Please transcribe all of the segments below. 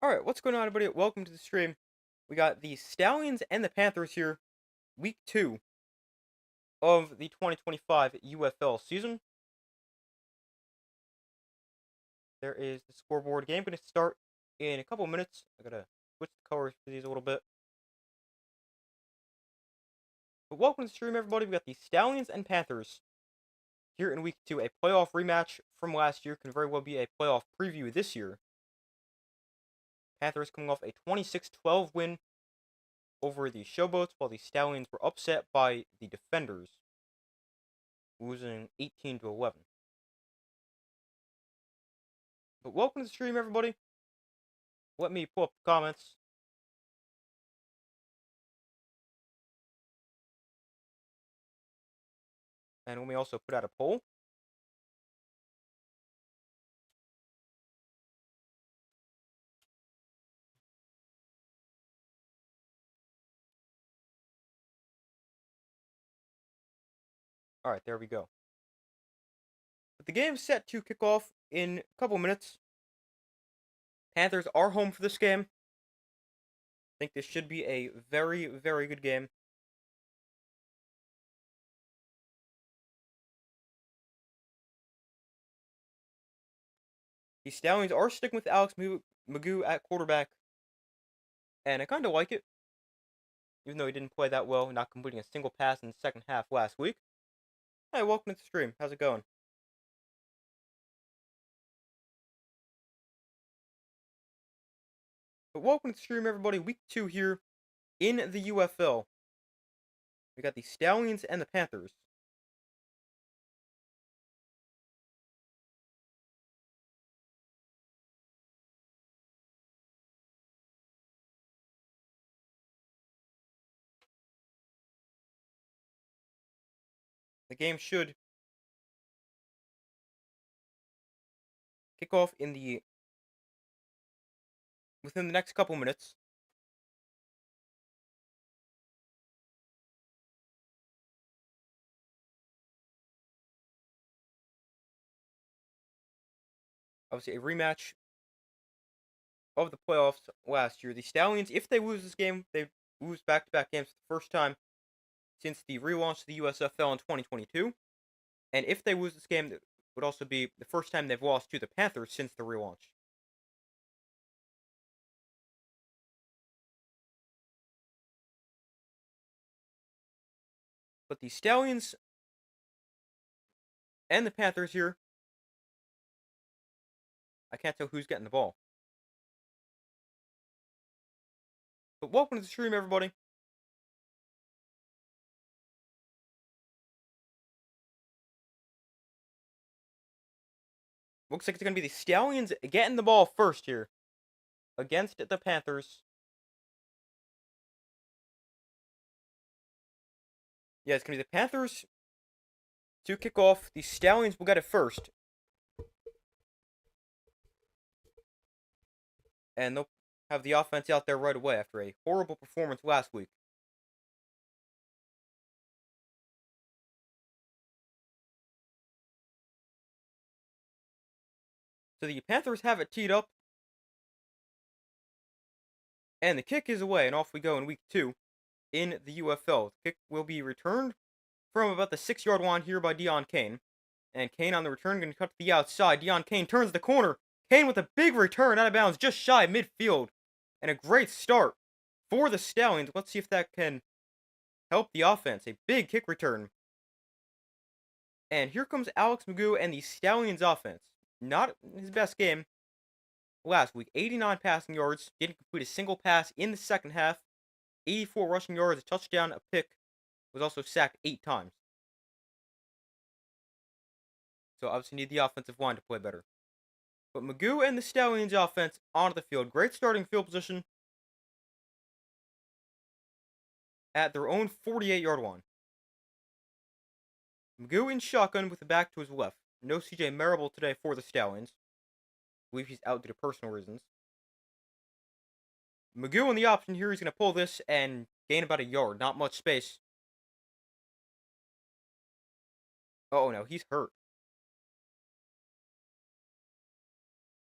Alright, what's going on, everybody? Welcome to the stream. We got the Stallions and the Panthers here, week 2 of the 2025 UFL season. There is the scoreboard game. Going to start in a couple minutes. I gotta switch the colors for these a little bit. But welcome to the stream, everybody. We got the Stallions and Panthers here in week 2. A playoff rematch from last year. Can very well be a playoff preview this year. Panthers coming off a 26-12 win over the Showboats, while the Stallions were upset by the Defenders, losing 18-11. But welcome to the stream, everybody. Let me pull up the comments. And let me also put out a poll. Alright, there we go. But the game's set to kick off in a couple minutes. Panthers are home for this game. I think this should be a very, very good game. The Stallions are sticking with Alex Magoo at quarterback. And I kind of like it. Even though he didn't play that well, not completing a single pass in the second half last week. Hey, welcome to the stream. How's it going? But welcome to the stream, everybody. Week 2 here in the UFL. We got the Stallions and the Panthers. The game should kick off within the next couple minutes. Obviously, a rematch of the playoffs last year. The Stallions, if they lose this game, they lose back-to-back games for the first time since the relaunch of the USFL in 2022. And if they lose this game, it would also be the first time they've lost to the Panthers since the relaunch. But the Stallions and the Panthers here, I can't tell who's getting the ball. But welcome to the stream, everybody. Looks like it's going to be the Stallions getting the ball first here against the Panthers. Yeah, it's going to be the Panthers to kick off. The Stallions will get it first. And they'll have the offense out there right away after a horrible performance last week. So the Panthers have it teed up. And the kick is away, and off we go in week 2 in the UFL. The kick will be returned from about the 6-yard line here by Deon Kane. And Kane on the return going to cut to the outside. Deon Kane turns the corner. Kane with a big return out of bounds just shy of midfield. And a great start for the Stallions. Let's see if that can help the offense. A big kick return. And here comes Alex Magoo and the Stallions offense. Not his best game last week. 89 passing yards. Didn't complete a single pass in the second half. 84 rushing yards, a touchdown, a pick. Was also sacked 8 times. So obviously need the offensive line to play better. But Magoo and the Stallions offense onto the field. Great starting field position at their own 48-yard line. Magoo in shotgun with the back to his left. No CJ Marable today for the Stallions. I believe he's out due to personal reasons. Magoo in the option here. He's going to pull this and gain about a yard. Not much space. Oh no, he's hurt.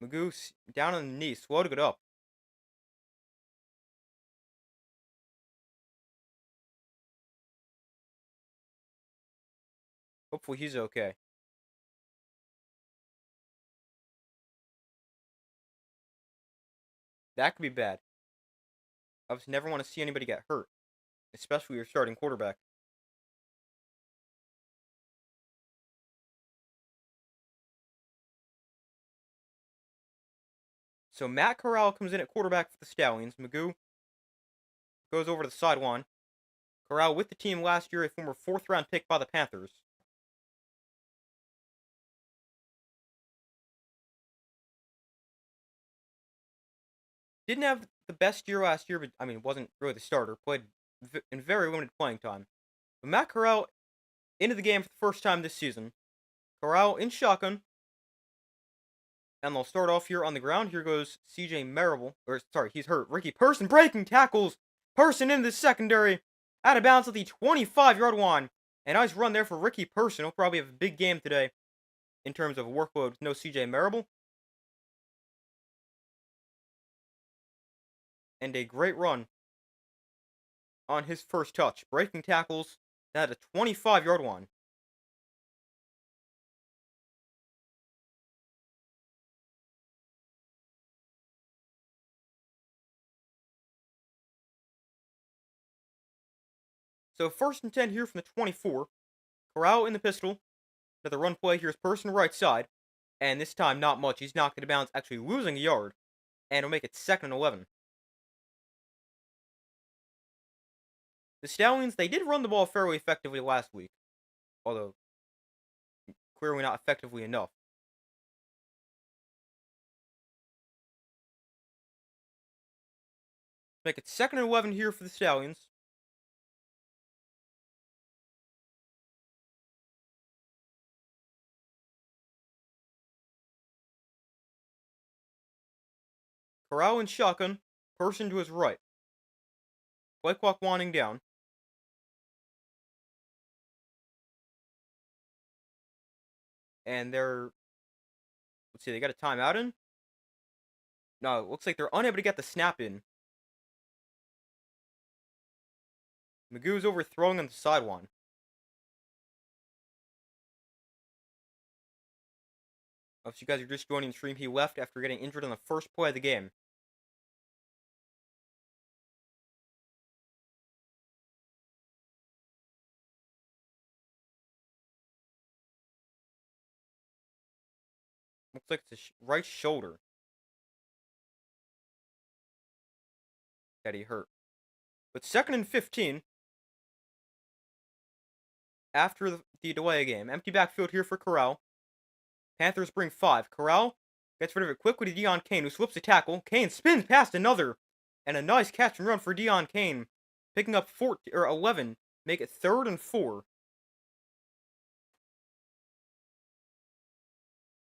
Magoo down on the knee. Slow to get up. Hopefully he's okay. That could be bad. I just never want to see anybody get hurt, especially your starting quarterback. So Matt Corral comes in at quarterback for the Stallions. Magoo goes over to the sideline. Corral with the team last year, a former 4th-round pick by the Panthers. Didn't have the best year last year, but I mean, wasn't really the starter. Played in very limited playing time. But Matt Corral into the game for the first time this season. Corral in shotgun. And they'll start off here on the ground. Here goes CJ Marable. Or, sorry, he's hurt. Ricky Person breaking tackles. Person into the secondary. Out of bounds at the 25-yard line. A nice run there for Ricky Person. He'll probably have a big game today in terms of workload. No CJ Marable. And a great run on his first touch. Breaking tackles at a 25-yard line. So 1st and 10 here from the 24. Corral in the pistol. Another run play. Here's Person right side. And this time, not much. He's knocked it out of bounds, actually losing a yard. And it'll make it 2nd and 11. The Stallions, they did run the ball fairly effectively last week. Although, clearly not effectively enough. Make it 2nd and 11 here for the Stallions. Corral in shotgun. Person to his right. Play clock winding down. And they're... Let's see, they got a timeout in? No, it looks like they're unable to get the snap in. Magoo's overthrowing on the sideline. Oh, so you guys are just joining the stream. He left after getting injured on the first play of the game. Looks like it's his right shoulder that he hurt. But 2nd and 15. After the delay game. Empty backfield here for Corral. Panthers bring 5. Corral gets rid of it quickly to Deon Cain, who slips a tackle. Cain spins past another. And a nice catch and run for Deon Cain. Picking up 11. Make it 3rd and 4.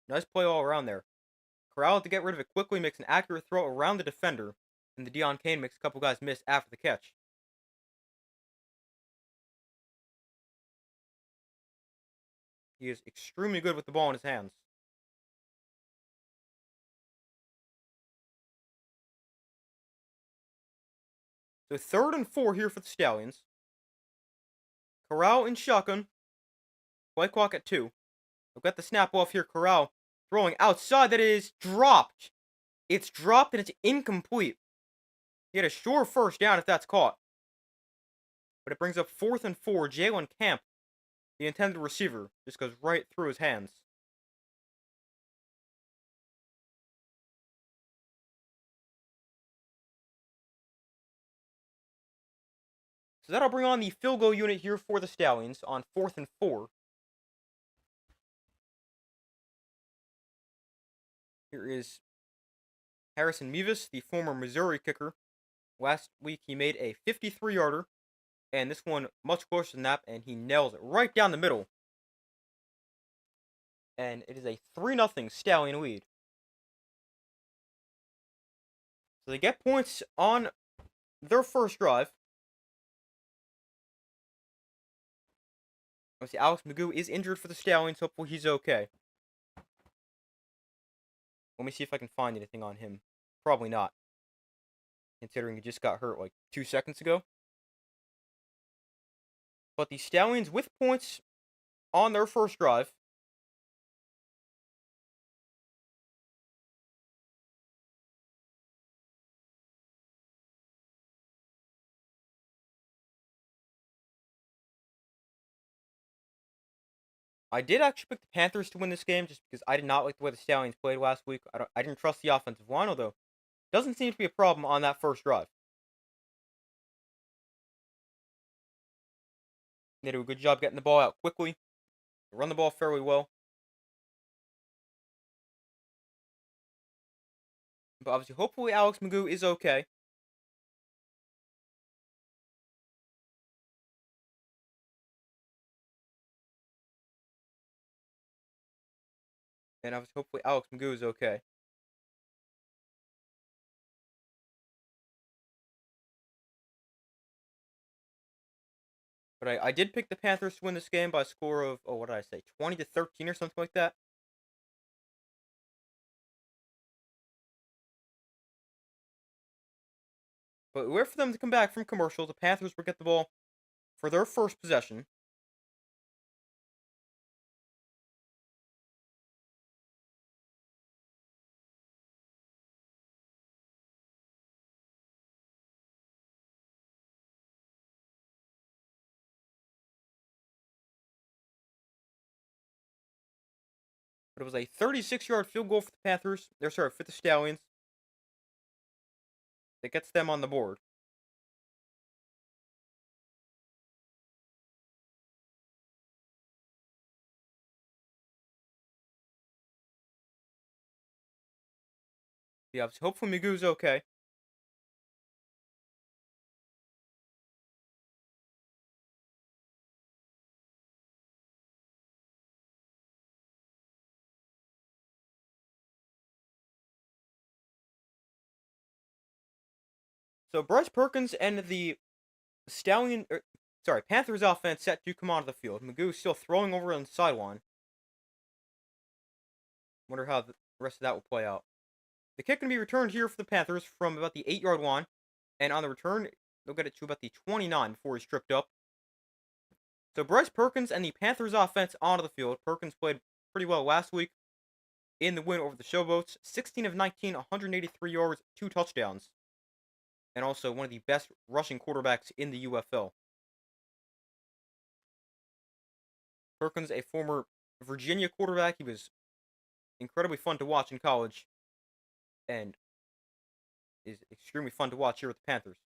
Nice play all around there. Corral to get rid of it quickly makes an accurate throw around the defender. And the Deon Cain makes a couple guys miss after the catch. He is extremely good with the ball in his hands. So 3rd and 4 here for the Stallions. Corral in shotgun. Play clock at 2. We've got the snap off here. Corral throwing outside. That is dropped. It's dropped and it's incomplete. He had a sure first down if that's caught. But it brings up 4th and 4. Jalen Camp, the intended receiver, just goes right through his hands. So that'll bring on the field goal unit here for the Stallions on 4th and 4. Here is Harrison Mevis, the former Missouri kicker. Last week he made a 53-yarder, and this one much closer than that, and he nails it right down the middle. And it is a 3-0 Stallion lead. So they get points on their first drive. Obviously, Alex Magoo is injured for the Stallions. Hopefully he's okay. Let me see if I can find anything on him. Probably not, considering he just got hurt like 2 seconds ago. But the Stallions with points on their first drive. I did actually pick the Panthers to win this game just because I did not like the way the Stallions played last week. I didn't trust the offensive line, although doesn't seem to be a problem on that first drive. They do a good job getting the ball out quickly. They run the ball fairly well. But obviously, hopefully Alex Magoo is okay. And obviously, hopefully Alex Magoo is okay. But I did pick the Panthers to win this game by a score of, oh, what did I say, 20-13 or something like that. But we wait for them to come back from commercial. The Panthers will get the ball for their first possession. But it was a 36-yard field goal for the Panthers. Sorry, for the Stallions. That gets them on the board. Yeah, hopefully Magoo's okay. So Bryce Perkins and the Panthers offense set to come onto the field. Magoo still throwing over on the sideline. Wonder how the rest of that will play out. The kick can be returned here for the Panthers from about the 8-yard line. And on the return, they'll get it to about the 29 before he's tripped up. So Bryce Perkins and the Panthers offense onto the field. Perkins played pretty well last week in the win over the Showboats. 16 of 19, 183 yards, 2 touchdowns. And also one of the best rushing quarterbacks in the UFL. Perkins, a former Virginia quarterback. He was incredibly fun to watch in college. And is extremely fun to watch here with the Panthers.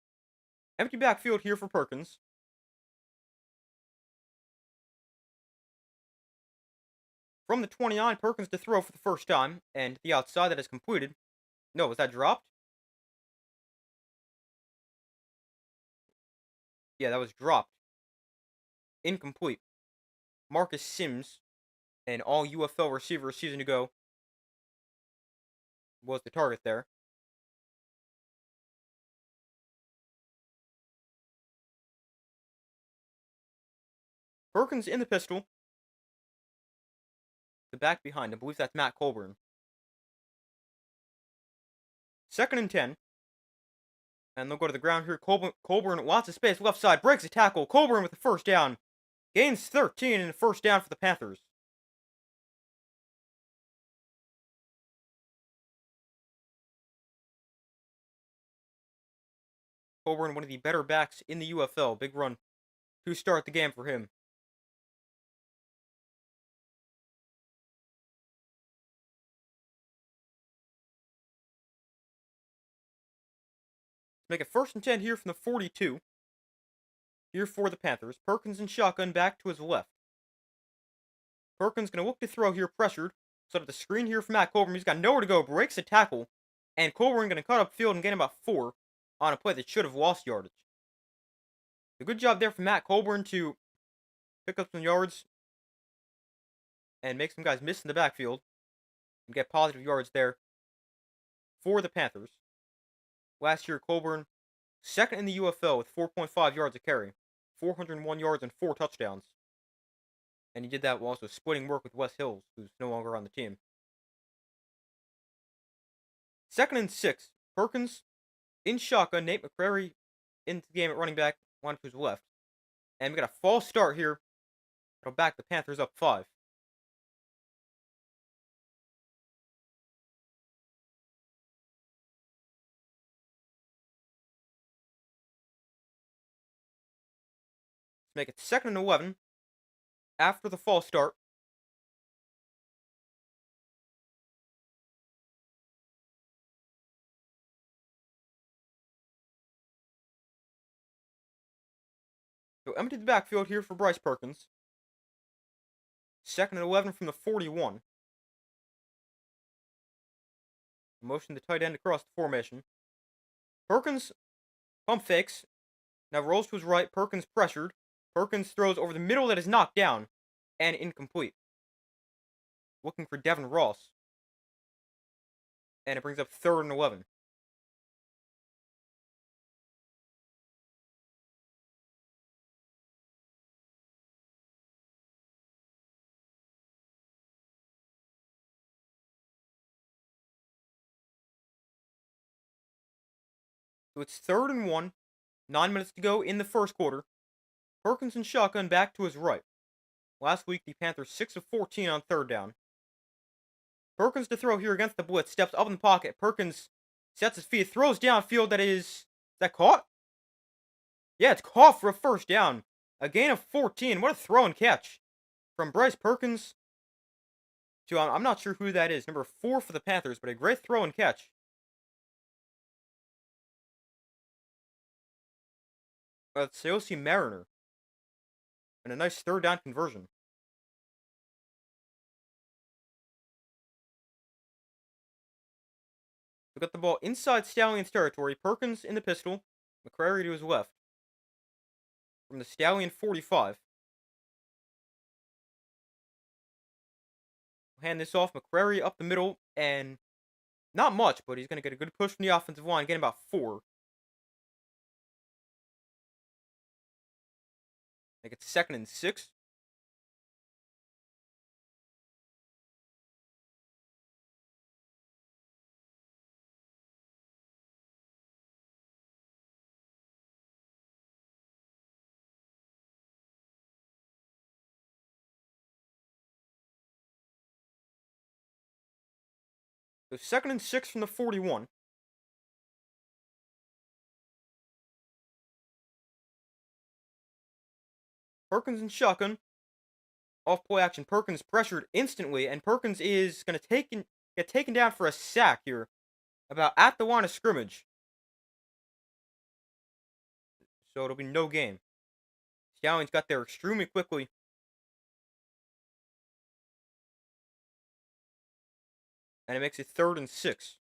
Empty backfield here for Perkins. From the 29, Perkins to throw for the first time, and the outside that is completed. No, was that dropped? Yeah, that was dropped. Incomplete. Marcus Sims, an all UFL receiver a season ago, was the target there. Perkins in the pistol. The back behind, I believe that's Matt Colburn. 2nd and 10. And they'll go to the ground here. Colburn, lots of space, left side, breaks a tackle. Colburn with the first down. Gains 13 and the first down for the Panthers. Colburn, one of the better backs in the UFL. Big run to start the game for him. Make it 1st and 10 here from the 42. Here for the Panthers. Perkins and shotgun back to his left. Perkins going to look to throw here, pressured. So the screen here from Matt Colburn. He's got nowhere to go. Breaks a tackle. And Colburn going to cut up field and get him about 4 on a play that should have lost yardage. A good job there from Matt Colburn to pick up some yards and make some guys miss in the backfield and get positive yards there for the Panthers. Last year, Colburn, 2nd in the UFL with 4.5 yards a carry, 401 yards and 4 touchdowns. And he did that while also splitting work with Wes Hills, who's no longer on the team. 2nd and 6. Perkins in shotgun. Nate McCrary into the game at running back, one to his left. And we got a false start here. It'll back the Panthers up 5. Let's make it 2nd and 11 after the false start. So empty the backfield here for Bryce Perkins. 2nd and 11 from the 41. Motion the tight end across the formation. Perkins pump fakes. Now rolls to his right. Perkins pressured. Perkins throws over the middle that is knocked down and incomplete. Looking for Devin Ross. And it brings up 3rd and 11. So it's 3rd and 1. 9 minutes to go in the first quarter. Perkins and shotgun back to his right. Last week, the Panthers 6 of 14 on 3rd down. Perkins to throw here against the blitz. Steps up in the pocket. Perkins sets his feet. Throws downfield. Is that caught? Yeah, it's caught for a 1st down. A gain of 14. What a throw and catch. From Bryce Perkins to, I'm not sure who that is. Number 4 for the Panthers, but a great throw and catch. Seosi Mariner. And a nice 3rd down conversion. We got the ball inside Stallions territory. Perkins in the pistol. McCrary to his left. From the Stallion 45. Hand this off. McCrary up the middle. And not much, but he's going to get a good push from the offensive line. Getting about 4. Make it 2nd and 6. So 2nd and 6 from the 41. Perkins and shotgun. Off play action. Perkins pressured instantly, and Perkins is going to get taken down for a sack here. About at the line of scrimmage. So it'll be no game. Stallions got there extremely quickly. And it makes it 3rd and 6.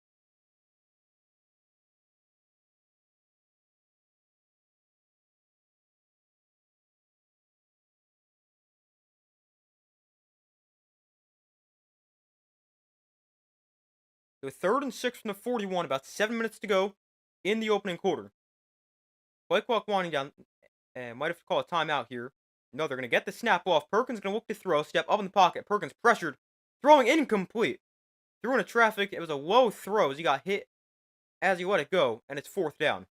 So 3rd and 6 from the 41. About 7 minutes to go in the opening quarter. Play clock winding down. And might have to call a timeout here. No, they're going to get the snap off. Perkins going to look to throw. Step up in the pocket. Perkins pressured. Throwing incomplete. Threw into traffic. It was a low throw as he got hit as he let it go. And it's 4th down.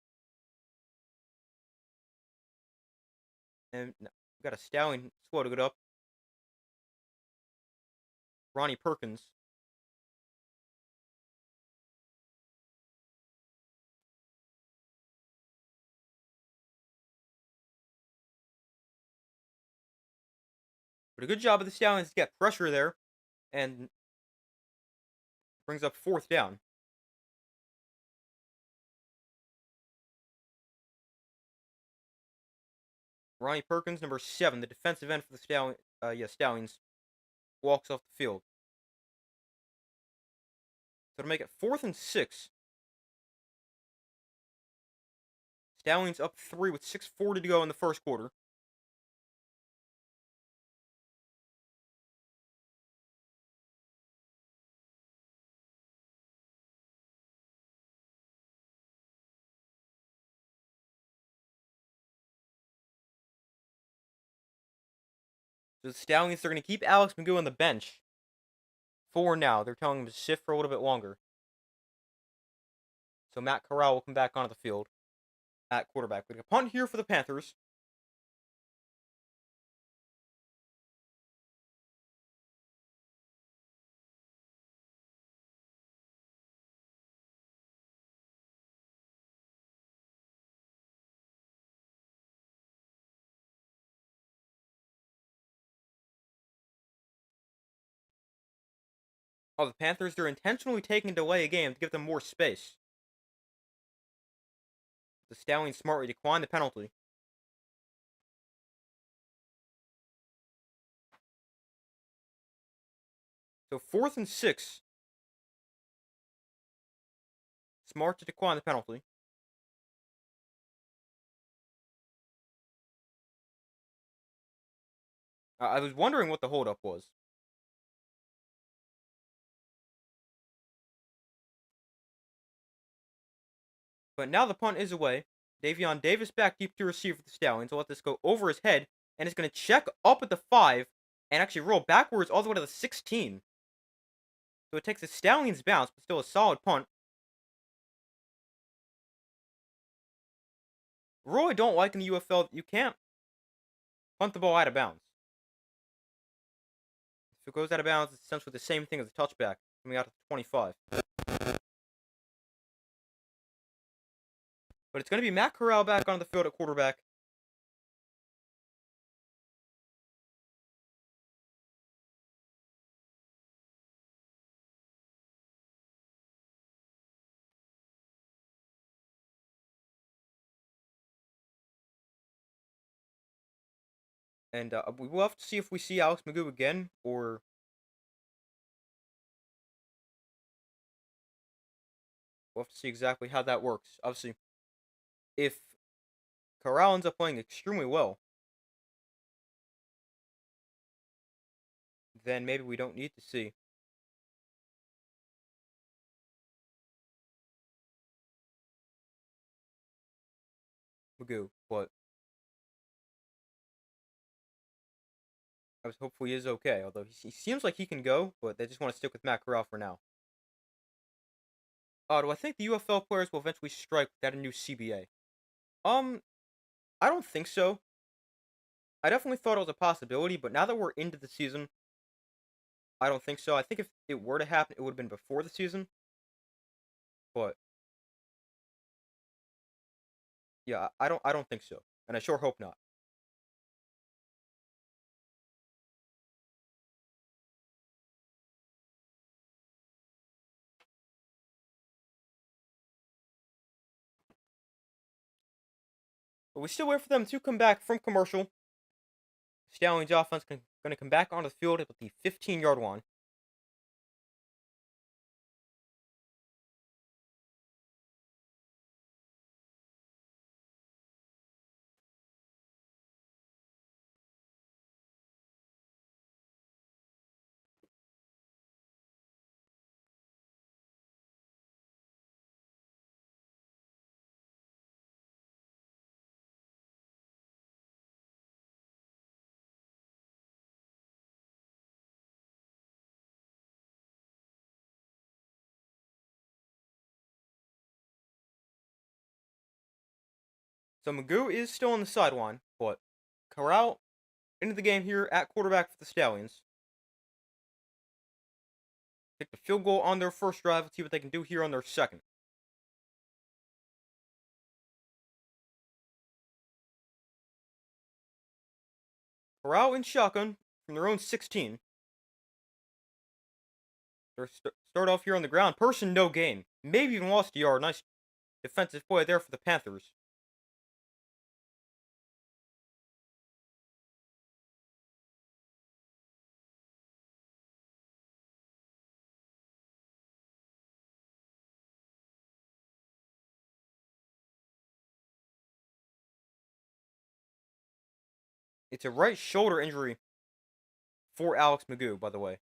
And we got a Stallion slow to get up. Ronnie Perkins. But a good job of the Stallions to get pressure there. And brings up 4th down. Ronnie Perkins, number 7, the defensive end for the Stallions, walks off the field. So to make it 4th and 6. Stallions up 3 with 6:40 to go in the first quarter. So the Stallions are going to keep Alex McGill on the bench for now. They're telling him to shift for a little bit longer. So Matt Corral will come back onto the field at quarterback. We got a punt here for the Panthers. Oh, the Panthers, they're intentionally taking it away a game to give them more space. The Stallions smartly declined the penalty. So 4th and 6. Smart to decline the penalty. I was wondering what the holdup was. But now the punt is away. Davion Davis back deep to receive for the Stallions. He'll let this go over his head, and it's going to check up at the 5 and actually roll backwards all the way to the 16. So it takes the Stallions bounce, but still a solid punt. Rule I don't like in the UFL, you can't punt the ball out of bounds. If it goes out of bounds, it's essentially the same thing as a touchback coming out to the 25. But it's going to be Matt Corral back on the field at quarterback. And we will have to see if we see Alex Magoo again, or we'll have to see exactly how that works. Obviously, if Corral ends up playing extremely well, then maybe we don't need to see Magoo. But I was hopeful he is okay, although he seems like he can go, but they just want to stick with Matt Corral for now. Do I think the UFL players will eventually strike without a new CBA? I don't think so. I definitely thought it was a possibility, but now that we're into the season, I don't think so. I think if it were to happen, it would have been before the season. But yeah, I don't think so. And I sure hope not. But we still wait for them to come back from commercial. Stallions offense going to come back onto the field at the 15-yard line. So Magoo is still on the sideline, but Corral into the game here at quarterback for the Stallions. Take the field goal on their first drive. Let's see what they can do here on their second. Corral in shotgun from their own 16. They start off here on the ground. Person, no gain. Maybe even lost a yard. Nice defensive play there for the Panthers. It's a right shoulder injury for Alex Magoo, by the way.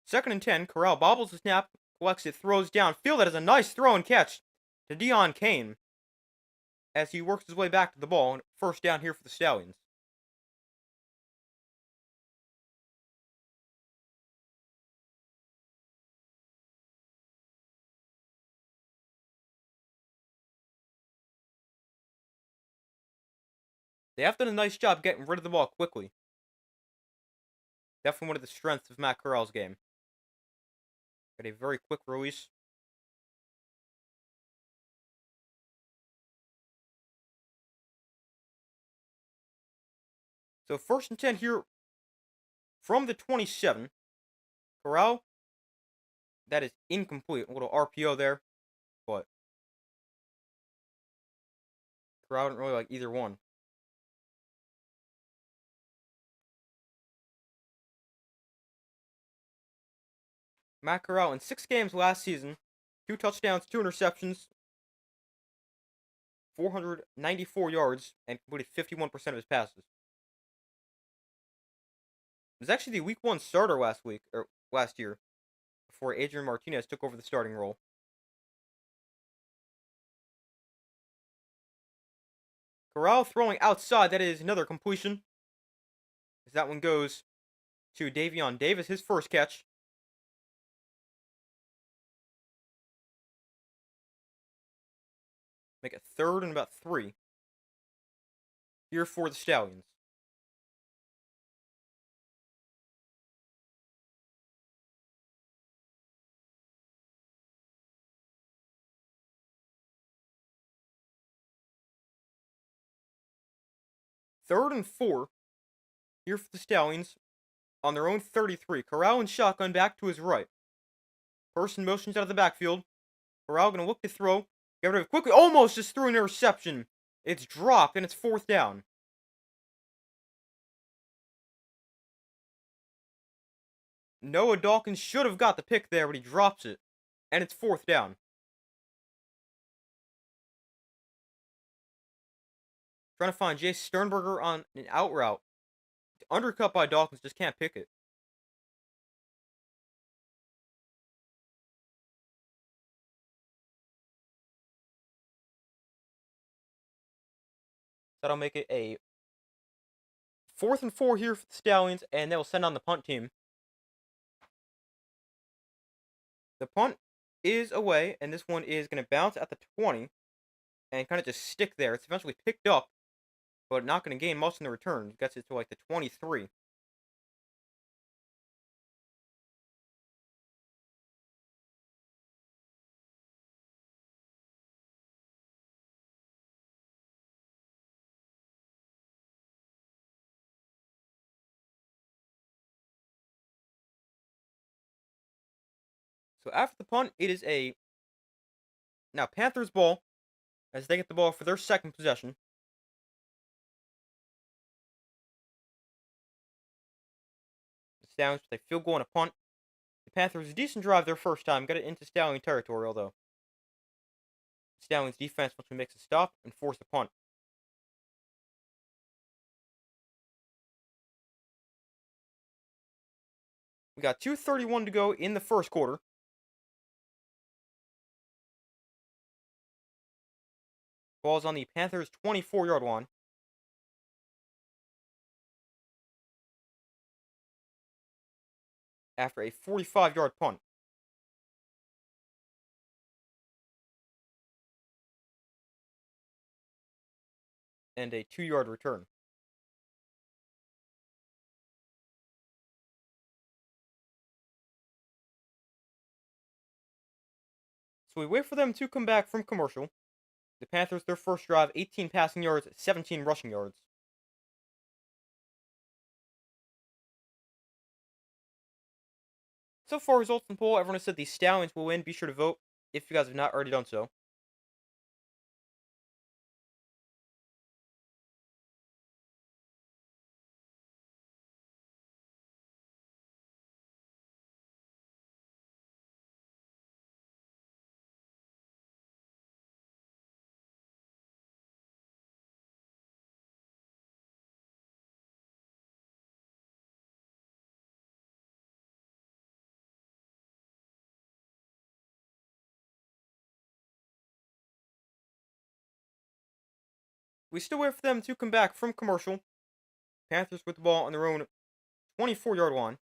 Second and 10. Corral bobbles the snap, collects it, throws downfield. That is a nice throw and catch to Deon Cain as he works his way back to the ball. And first down here for the Stallions. They have done a nice job getting rid of the ball quickly. Definitely one of the strengths of Matt Corral's game. Got a very quick release. So 1st and 10 here from the 27. Corral, that is incomplete. A little RPO there, but Corral didn't really like either one. Matt Corral in 6 games last season, 2 touchdowns, 2 interceptions, 494 yards, and completed 51% of his passes. He was actually the Week 1 starter last year, before Adrian Martinez took over the starting role. Corral throwing outside, that is another completion. As that one goes to Davion Davis, his first catch. Make it 3rd and about 3. Here for the Stallions. Third and 4. Here for the Stallions. On their own 33. Corral and shotgun back to his right. Person motions out of the backfield. Corral going to look to throw. Get rid of it quickly. Almost just threw an interception. It's dropped, and it's 4th down. Noah Dawkins should have got the pick there, but he drops it. And it's 4th down. Trying to find Jace Sternberger on an out route. Undercut by Dawkins, just can't pick it. That'll make it a 4th and 4 here for the Stallions, and they will send on the punt team. The punt is away, and this one is going to bounce at the 20 and kind of just stick there. It's eventually picked up, but not going to gain much in the return. It gets it to like the 23. So after the punt, it is a now Panthers ball as they get the ball for their second possession. The Stallions with a field goal and a punt. The Panthers a decent drive their first time, got it into Stallion territory, although Stallions defense once makes a stop and force a punt. We got 2:31 to go in the first quarter. Ball's on the Panthers' 24-yard line. After a 45-yard punt. And a 2-yard return. So we wait for them to come back from commercial. The Panthers, their first drive, 18 passing yards, 17 rushing yards. So far, results in the poll, everyone has said the Stallions will win. Be sure to vote if you guys have not already done so. We still wait for them to come back from commercial. Panthers with the ball on their own 24-yard line.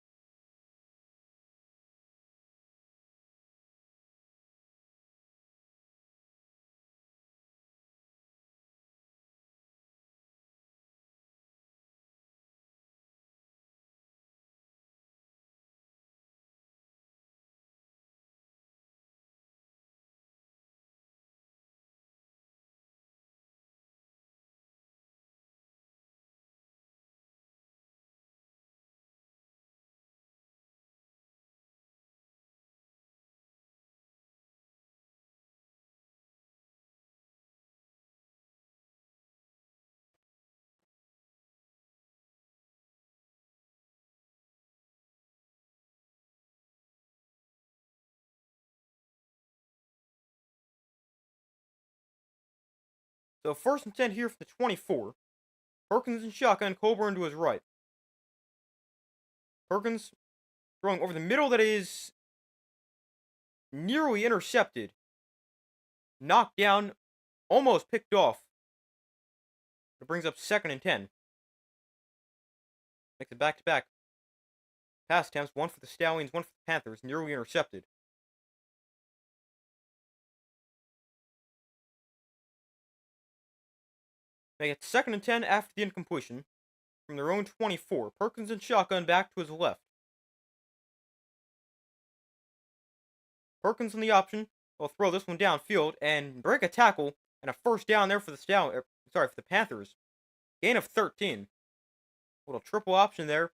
So 1st and 10 here for the 24. Perkins in shotgun, Colburn to his right. Perkins throwing over the middle that is nearly intercepted. Knocked down, almost picked off. It brings up 2nd and 10. Makes it back-to-back pass attempts, one for the Stallions, one for the Panthers, nearly intercepted. Make it 2nd and 10 after the incompletion from their own 24. Perkins in shotgun back to his left. Perkins on the option will throw this one downfield and break a tackle and a 1st down there for the for the Panthers. Gain of 13. Little triple option there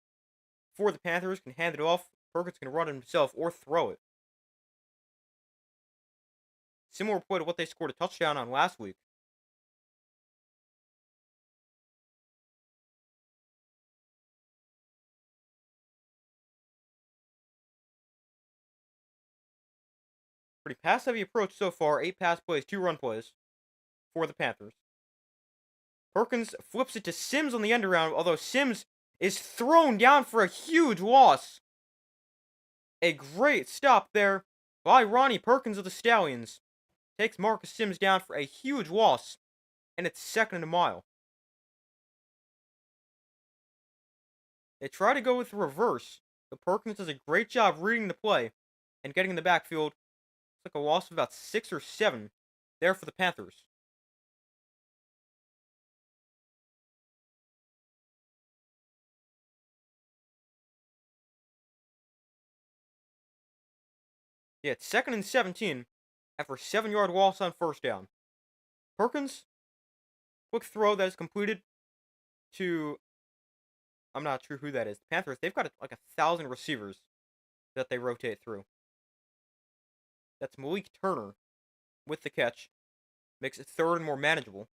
for the Panthers. Can hand it off. Perkins can run it himself or throw it. Similar play to what they scored a touchdown on last week. Pretty pass-heavy approach so far. 8 pass plays, 2 run plays for the Panthers. Perkins flips it to Sims on the end around, although Sims is thrown down for a huge loss. A great stop there by Ronnie Perkins of the Stallions. Takes Marcus Sims down for a huge loss, and it's 2nd and a mile. They try to go with the reverse, but Perkins does a great job reading the play and getting in the backfield. It's like a loss of about 6 or 7 there for the Panthers. Yeah, it's 2nd and 17 after a 7-yard loss on 1st down. Perkins, quick throw that is completed to, I'm not sure who that is. The Panthers, they've got like 1,000 receivers that they rotate through. That's Malik Turner with the catch. Makes it 3rd and more manageable.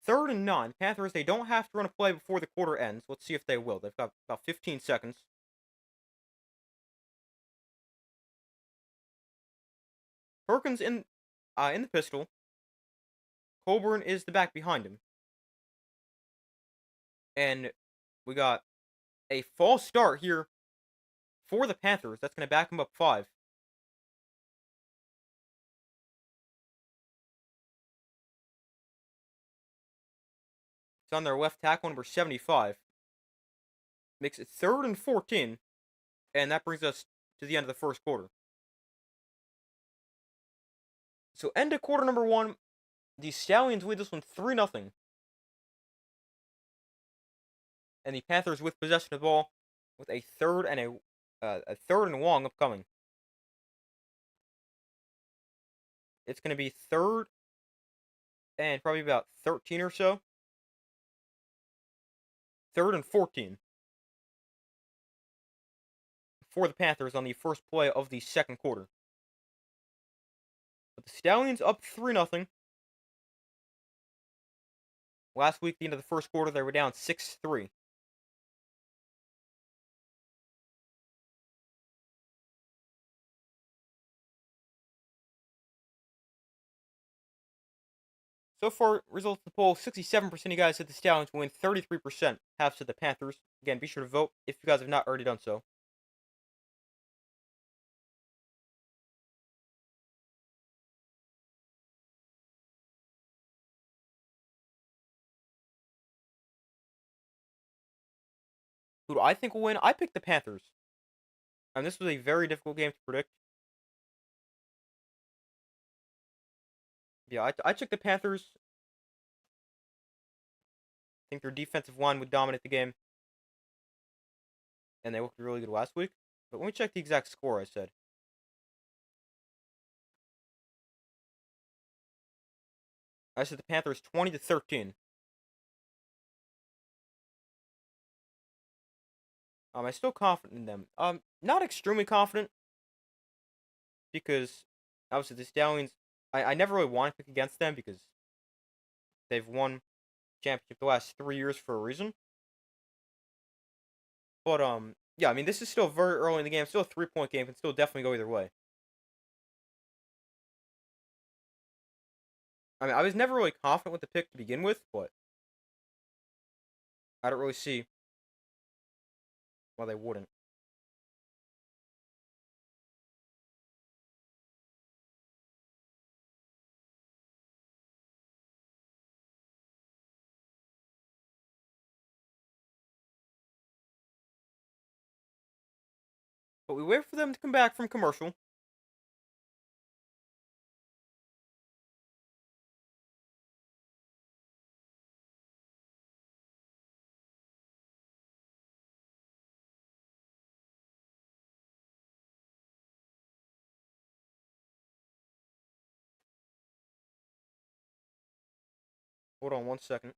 3rd and 9. Panthers, they don't have to run a play before the quarter ends. Let's see if they will. They've got about 15 seconds. Perkins in the pistol. Colburn is the back behind him. And we got a false start here for the Panthers. That's going to back him up 5. It's on their left tackle, number 75. Makes it 3rd and 14. And that brings us to the end of the 1st quarter. So end of quarter number 1. The Stallions lead this one 3-0. And the Panthers with possession of the ball with a 3rd and a 3rd and long upcoming. It's going to be 3rd and probably about 13 or so. 3rd and 14 for the Panthers on the 1st play of the 2nd quarter. But the Stallions up 3-0. Last week, the end of the 1st quarter, they were down 6-3. So far, results of the poll, 67% of you guys said the Stallions win, 33% have said the Panthers. Again, be sure to vote if you guys have not already done so. Who do I think will win? I picked the Panthers. And this was a very difficult game to predict. Yeah, I took the Panthers. I think their defensive line would dominate the game. And they looked really good last week. But let me check the exact score I said. I said the Panthers 20-13. I'm still confident in them. Not extremely confident. Because, obviously, the Stallions, I never really want to pick against them because they've won championship the last 3 years for a reason. But, yeah, I mean, this is still very early in the game. Still a 3-point game. Can still definitely go either way. I mean, I was never really confident with the pick to begin with, but I don't really see why they wouldn't. But we wait for them to come back from commercial. Hold on 1 second.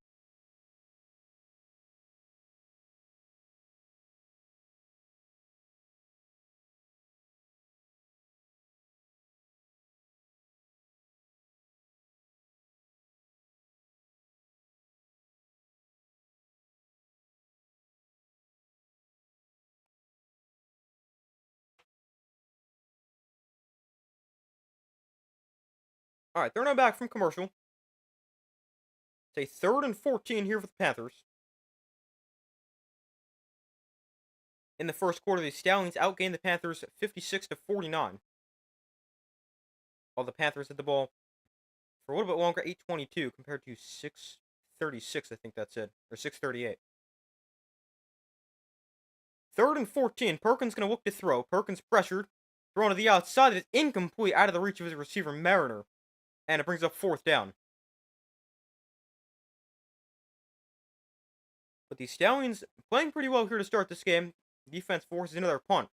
All right, they're now back from commercial. It's a 3rd and 14 here for the Panthers. In the first quarter, the Stallions outgained the Panthers 56-49. While the Panthers had the ball for a little bit longer, 8:22 compared to 6:36, I think that's it, or 6:38. 3rd and 14. Perkins going to look to throw. Perkins pressured. Thrown to the outside. It is incomplete, out of the reach of his receiver, Mariner. And it brings up 4th down. But the Stallions playing pretty well here to start this game. Defense forces another punt.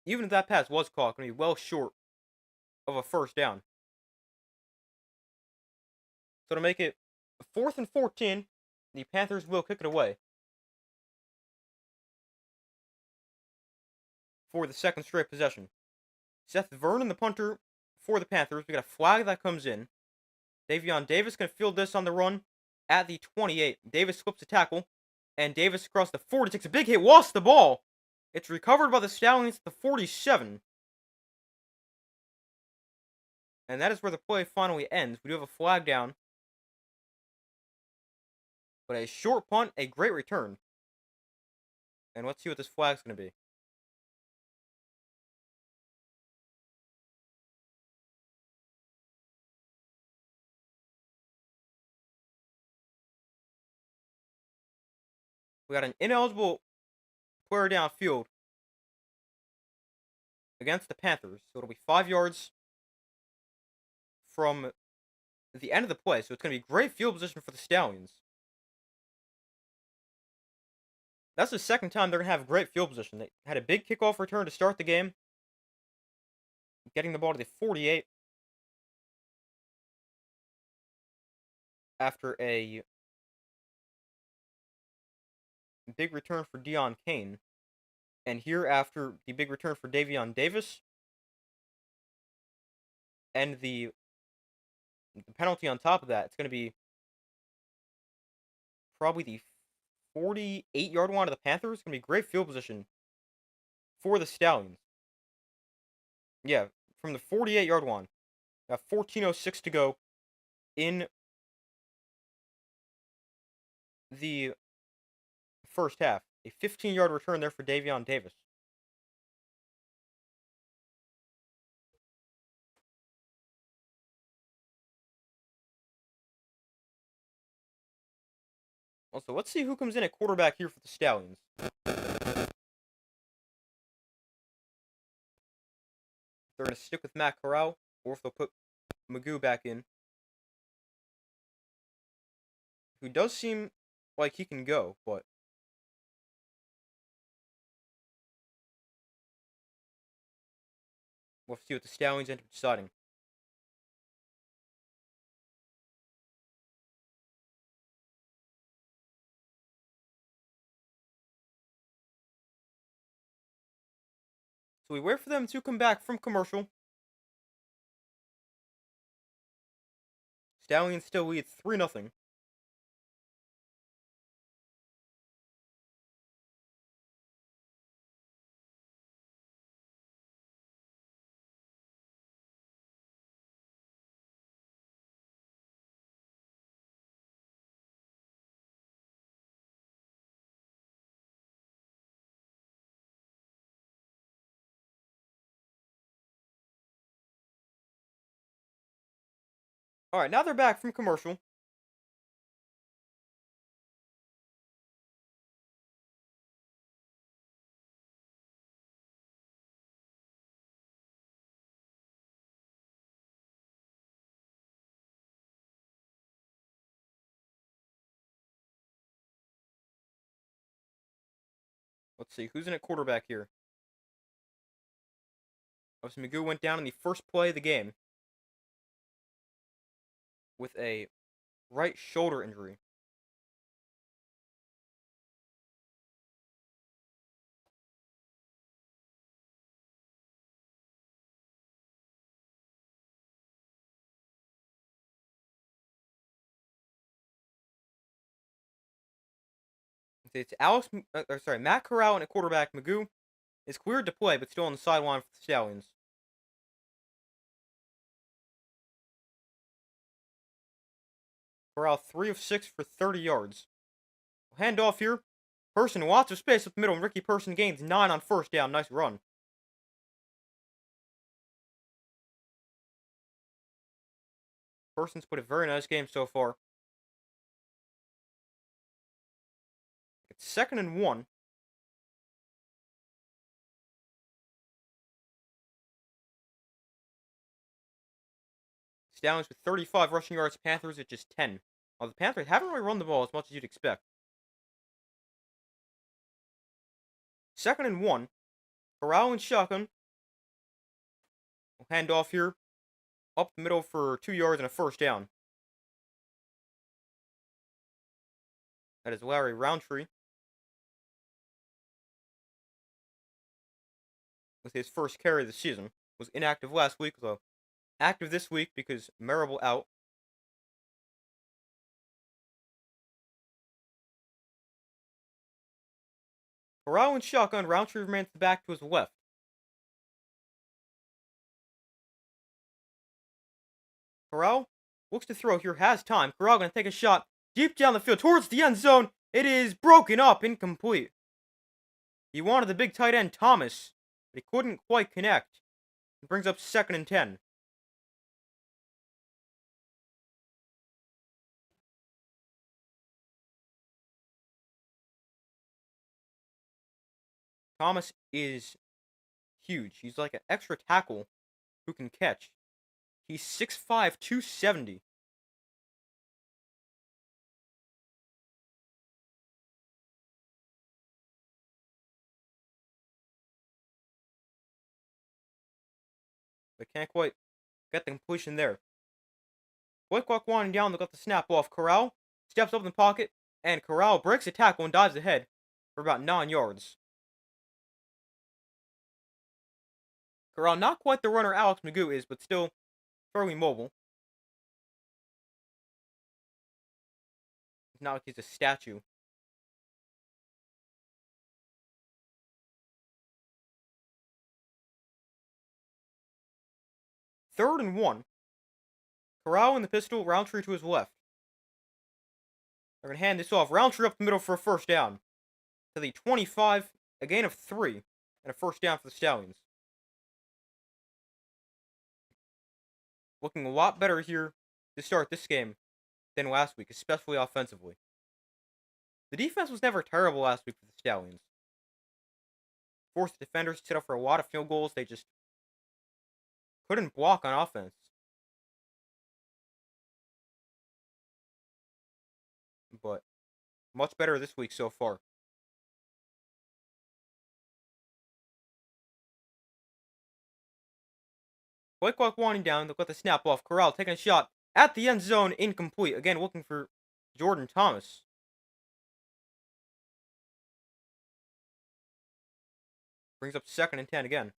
Even if that pass was caught, going to be well short of a 1st down. So to make it 4th and 14, the Panthers will kick it away for the 2nd straight possession. Seth Vernon, the punter for the Panthers. We got a flag that comes in. Davion Davis going to field this on the run at the 28. Davis flips a tackle, and Davis across the 40 takes a big hit, lost the ball. It's recovered by the Stallions at the 47. And that is where the play finally ends. We do have a flag down. But a short punt, a great return. And let's see what this flag's going to be. We got an ineligible player downfield against the Panthers. So it'll be 5 yards from the end of the play. So it's going to be great field position for the Stallions. That's the 2nd time they're going to have great field position. They had a big kickoff return to start the game, getting the ball to the 48 after a big return for Deon Cain. And here after the big return for Davion Davis and the penalty on top of that, it's going to be probably the 48-yard line of the Panthers. It's going to be great field position for the Stallions. Yeah, from the 48-yard line. Got 14:06 to go in the first half. A 15-yard return there for Davion Davis. Also, let's see who comes in at quarterback here for the Stallions. They're going to stick with Matt Corral, or if they'll put Magoo back in, who does seem like he can go, but we'll see what the Stallions end up deciding. So we wait for them to come back from commercial. Stallions still lead 3-0. All right, now they're back from commercial. Let's see, who's in at quarterback here? Obviously, Magoo went down in the first play of the game with a right shoulder injury. It's Matt Corral in at quarterback. Magoo is cleared to play, but still on the sideline for the Stallions. Corral 3 of 6 for 30 yards. Hand off here. Person, lots of space up the middle, and Ricky Person gains 9 on first down. Nice run. Person's put a very nice game so far. It's 2nd and 1. Stallions with 35 rushing yards, Panthers at just 10. While the Panthers haven't really run the ball as much as you'd expect. 2nd and 1. Corral and shotgun. We'll hand off here. Up the middle for 2 yards and a first down. That is Larry Roundtree. With his first carry of the season. Was inactive last week, though. Active this week because Marable out. Corral and shotgun. Roundtree remains back to his left. Corral looks to throw here, has time. Corral going to take a shot deep down the field towards the end zone. It is broken up, incomplete. He wanted the big tight end, Thomas, but he couldn't quite connect. It brings up 2nd and 10. Thomas is huge. He's like an extra tackle who can catch. He's 6'5", 270. But can't quite get the completion there. White clock winding down, they got the snap off. Corral steps up in the pocket, and Corral breaks a tackle and dives ahead for about 9 yards. Corral, not quite the runner Alex Magoo is, but still fairly mobile. It's not like he's a statue. Third and 1. Corral in the pistol, Roundtree to his left. They're going to hand this off. Roundtree up the middle for a first down. To the 25, a gain of 3, and a first down for the Stallions. Looking a lot better here to start this game than last week, especially offensively. The defense was never terrible last week for the Stallions. Forced the defenders to set up for a lot of field goals. They just couldn't block on offense. But much better this week so far. White clock winding down. They'll got the snap off. Corral taking a shot at the end zone. Incomplete. Again, looking for Jordan Thomas. Brings up 2nd and 10 again.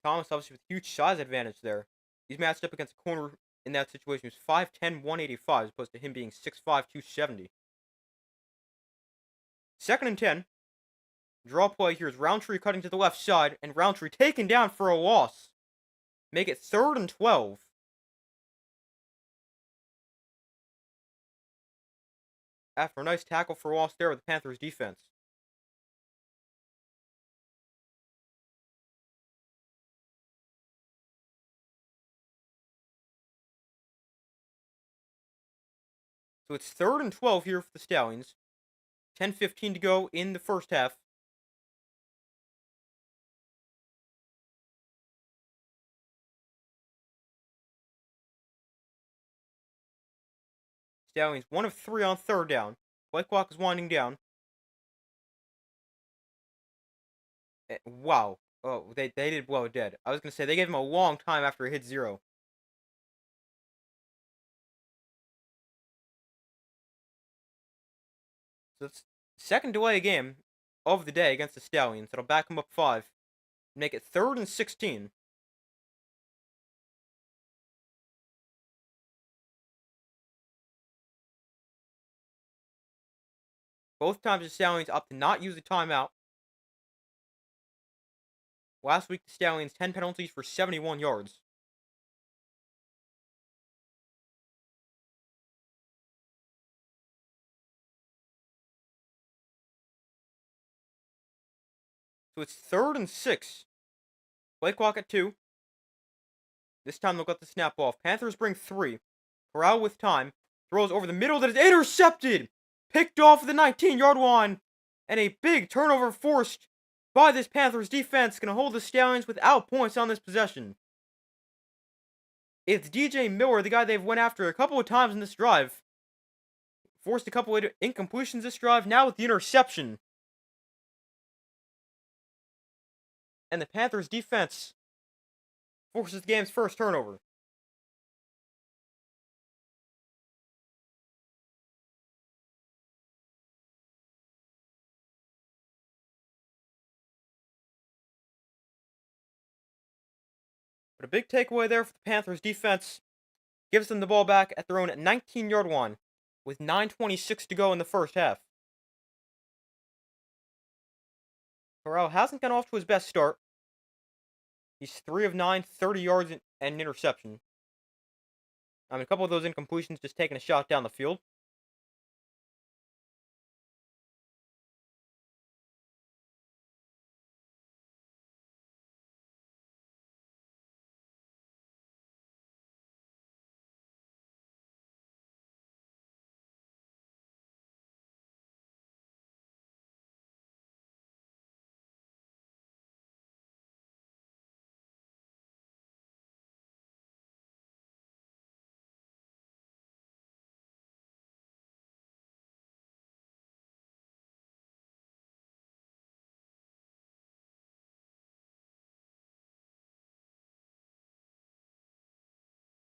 Thomas obviously with huge size advantage there. He's matched up against a corner in that situation who's 5'10", 185 as opposed to him being 6'5", 270. 2nd and 10. Draw play here is Roundtree cutting to the left side, and Roundtree taken down for a loss. Make it 3rd and 12. After a nice tackle for loss there with the Panthers defense. So it's 3rd and 12 here for the Stallions. 10:15 to go in the first half. Stallions 1 of 3 on 3rd down. Play clock is winding down. Wow. Oh, they did blow it dead. I was going to say, they gave him a long time after it hit 0. So it's second delay game of the day against the Stallions. It'll back them up 5. Make it 3rd and 16. Both times the Stallions opt to not use the timeout. Last week, the Stallions 10 penalties for 71 yards. So it's 3rd and 6. Play clock at 2. This time they'll get the snap off. Panthers bring 3. Corral with time. Throws over the middle that is intercepted. Picked off the 19-yard line. And a big turnover forced by this Panthers defense. Going to hold the Stallions without points on this possession. It's DJ Miller, the guy they've went after a couple of times in this drive. Forced a couple of incompletions this drive. Now with the interception. And the Panthers defense forces the game's first turnover. But a big takeaway there for the Panthers defense. Gives them the ball back at their own 19-yard line with 9:26 to go in the first half. Corral hasn't gone off to his best start. He's 3 of 9, 30 yards and an interception. I mean, a couple of those incompletions just taking a shot down the field.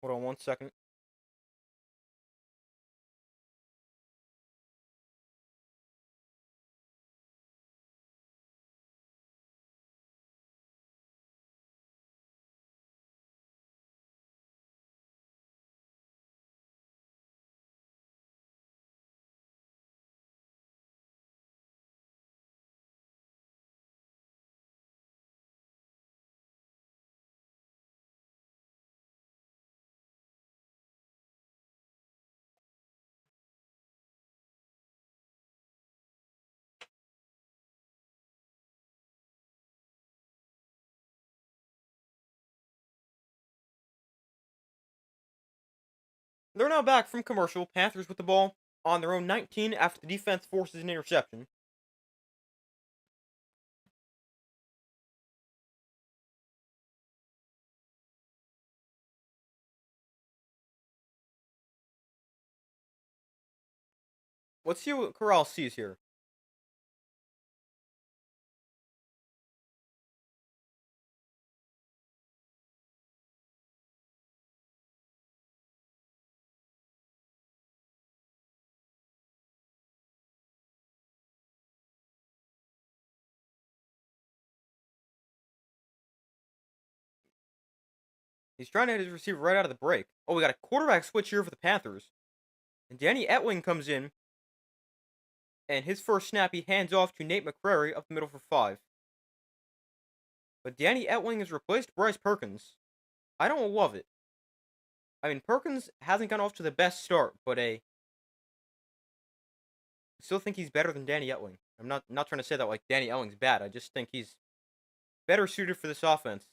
Hold on 1 second. They're now back from commercial. Panthers with the ball on their own 19 after the defense forces an interception. Let's see what Corral sees here. He's trying to hit his receiver right out of the break. Oh, we got a quarterback switch here for the Panthers. And Danny Etling comes in. And his first snap, he hands off to Nate McCrary up the middle for 5. But Danny Etling has replaced Bryce Perkins. I don't love it. I mean, Perkins hasn't gone off to the best start, but I still think he's better than Danny Etling. I'm not trying to say that like Danny Etling's bad. I just think he's better suited for this offense.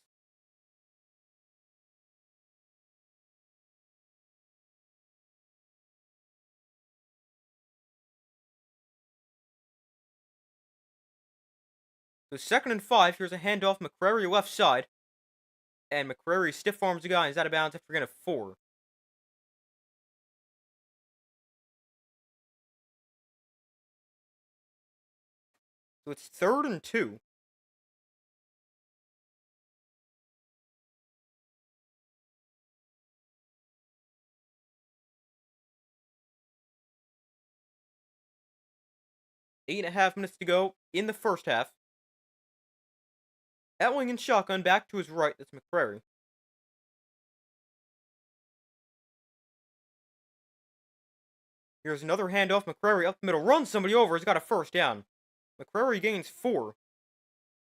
So 2nd and 5. Here's a handoff. McCrary left side. And McCrary stiff arms the guy and is out of bounds after getting a 4. So it's 3rd and 2. Eight and a half minutes to go in the first half. Etling in shotgun back to his right. That's McCrary. Here's another handoff. McCrary up the middle. Runs somebody over. He's got a first down. McCrary gains 4.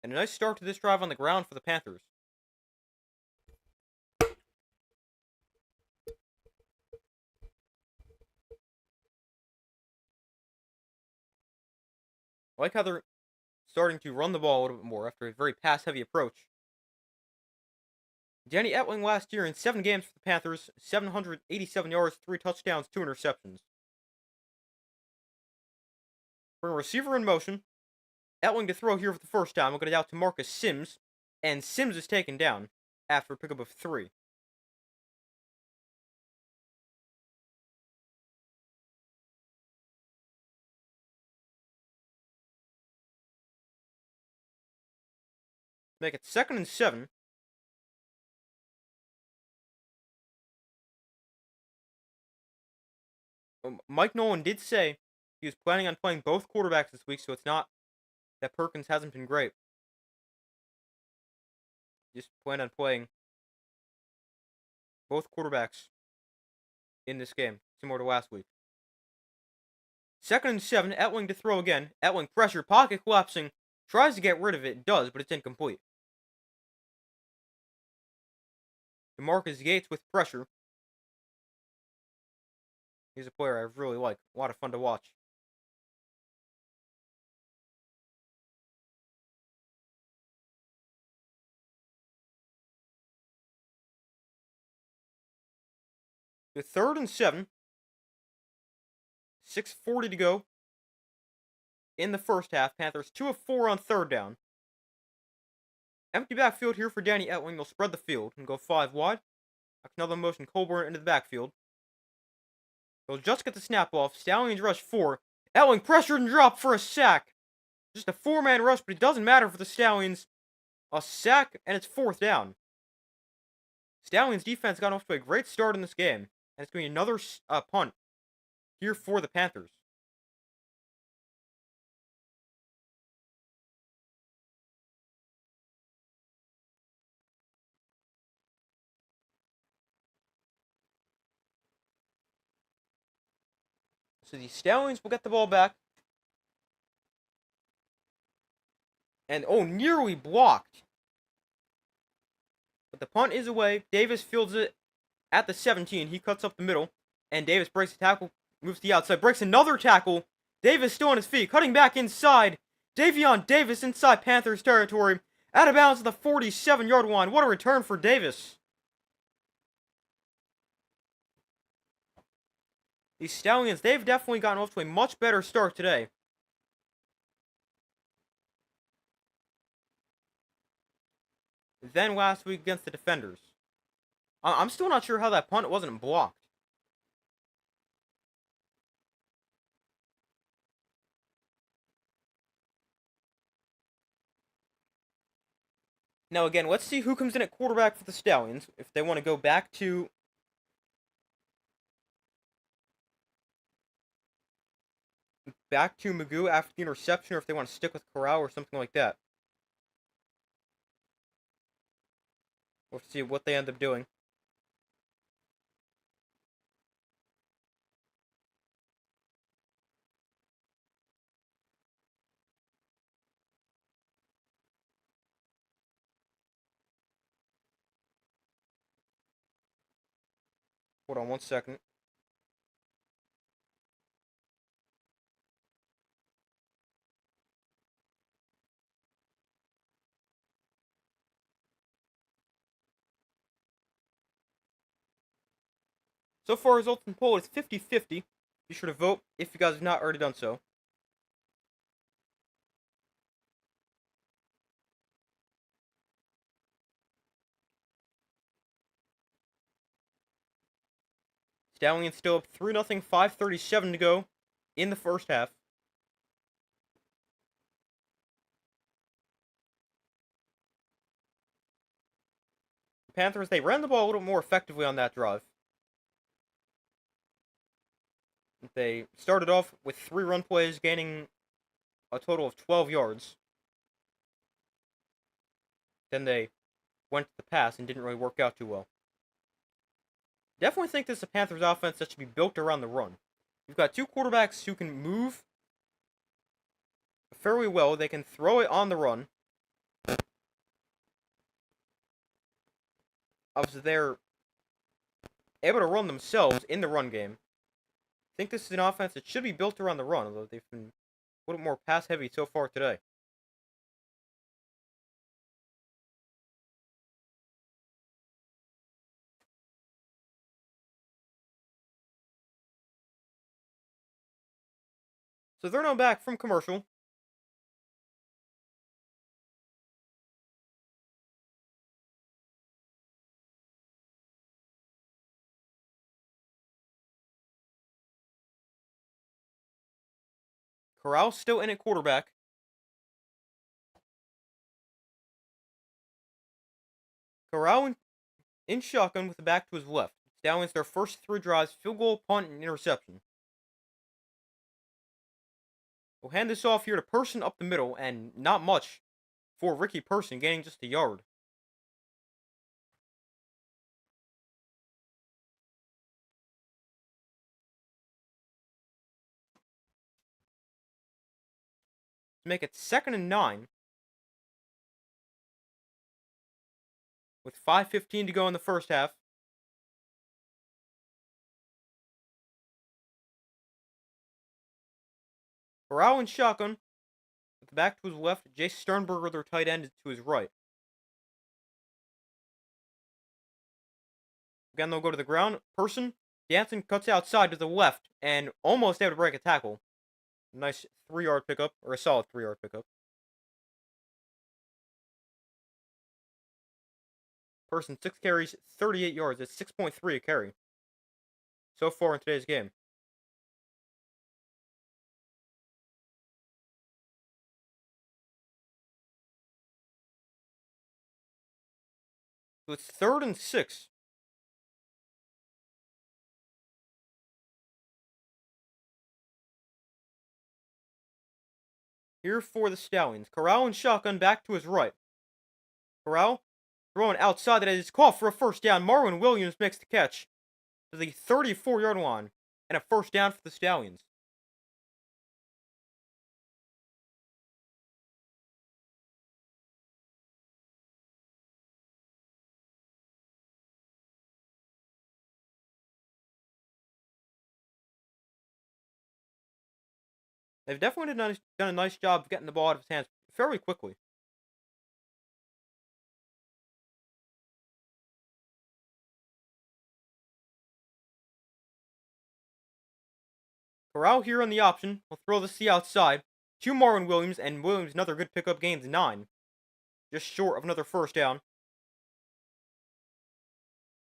And a nice start to this drive on the ground for the Panthers. I like how they're starting to run the ball a little bit more after a very pass-heavy approach. Danny Etling last year in 7 games for the Panthers, 787 yards, 3 touchdowns, 2 interceptions. Bring a receiver in motion. Etling to throw here for the first time. We'll get it out to Marcus Sims. And Sims is taken down after a pickup of 3. Make it 2nd and 7. Mike Nolan did say he was planning on playing both quarterbacks this week, so it's not that Perkins hasn't been great. Just plan on playing both quarterbacks in this game, similar to last week. 2nd and 7, Etling to throw again. Etling pressure, pocket collapsing, tries to get rid of it, does, but it's incomplete. DeMarcus Gates with pressure. He's a player I really like. A lot of fun to watch. The 3rd and 7. 6:40 to go in the first half. Panthers 2 of 4 on 3rd down. Empty backfield here for Danny Etling. They'll spread the field and go 5 wide. Another motion Colburn into the backfield. They'll just get the snap off. Stallions rush 4. Etling pressured and dropped for a sack. Just a 4-man rush, but it doesn't matter for the Stallions. A sack, and it's 4th down. Stallions defense got off to a great start in this game. And it's going to be another punt here for the Panthers. So the Stallions will get the ball back. And, nearly blocked. But the punt is away. Davis fields it at the 17. He cuts up the middle. And Davis breaks the tackle, moves to the outside, breaks another tackle. Davis still on his feet, cutting back inside. Davion Davis inside Panthers territory. Out of bounds at the 47-yard line. What a return for Davis. The Stallions, they've definitely gotten off to a much better start today. Than last week against the Defenders. I'm still not sure how that punt wasn't blocked. Now again, let's see who comes in at quarterback for the Stallions. If they want to go back to Magoo after the interception, or if they want to stick with Corral or something like that. We'll see what they end up doing. Hold on 1 second. So far, results in poll is 50-50. Be sure to vote if you guys have not already done so. Stallions still up 3-0, 5:37 to go in the first half. The Panthers, they ran the ball a little more effectively on that drive. They started off with 3 run plays, gaining a total of 12 yards. Then they went to the pass and didn't really work out too well. Definitely think this is a Panthers offense that should be built around the run. You've got 2 quarterbacks who can move fairly well. They can throw it on the run. Obviously, they're able to run themselves in the run game. I think this is an offense that should be built around the run, although they've been a little more pass heavy so far today. So they're now back from commercial. Corral's still in at quarterback. Corral in shotgun with the back to his left. Stallions their first 3 drives, field goal, punt, and interception. We'll hand this off here to Person up the middle, and not much for Ricky Person, gaining just a yard. To make it 2nd and 9. With 5:15 to go in the first half. Corral in shotgun. With the back to his left, Jace Sternberger, their tight end, is to his right. Again, they'll go to the ground. Person, Danson cuts outside to the left and almost able to break a tackle. Nice 3-yard pickup, or a solid 3-yard pickup. Person, 6 carries, 38 yards. That's 6.3 a carry so far in today's game. So it's 3rd and 6. Here for the Stallions. Corral and shotgun back to his right. Corral throwing outside that is called for a first down. Marwin Williams makes the catch to the 34-yard line and a first down for the Stallions. They've definitely done a nice job of getting the ball out of his hands fairly quickly. Corral here on the option. Will throw this to the outside to Marwin Williams, and Williams another good pickup, gains 9. Just short of another first down.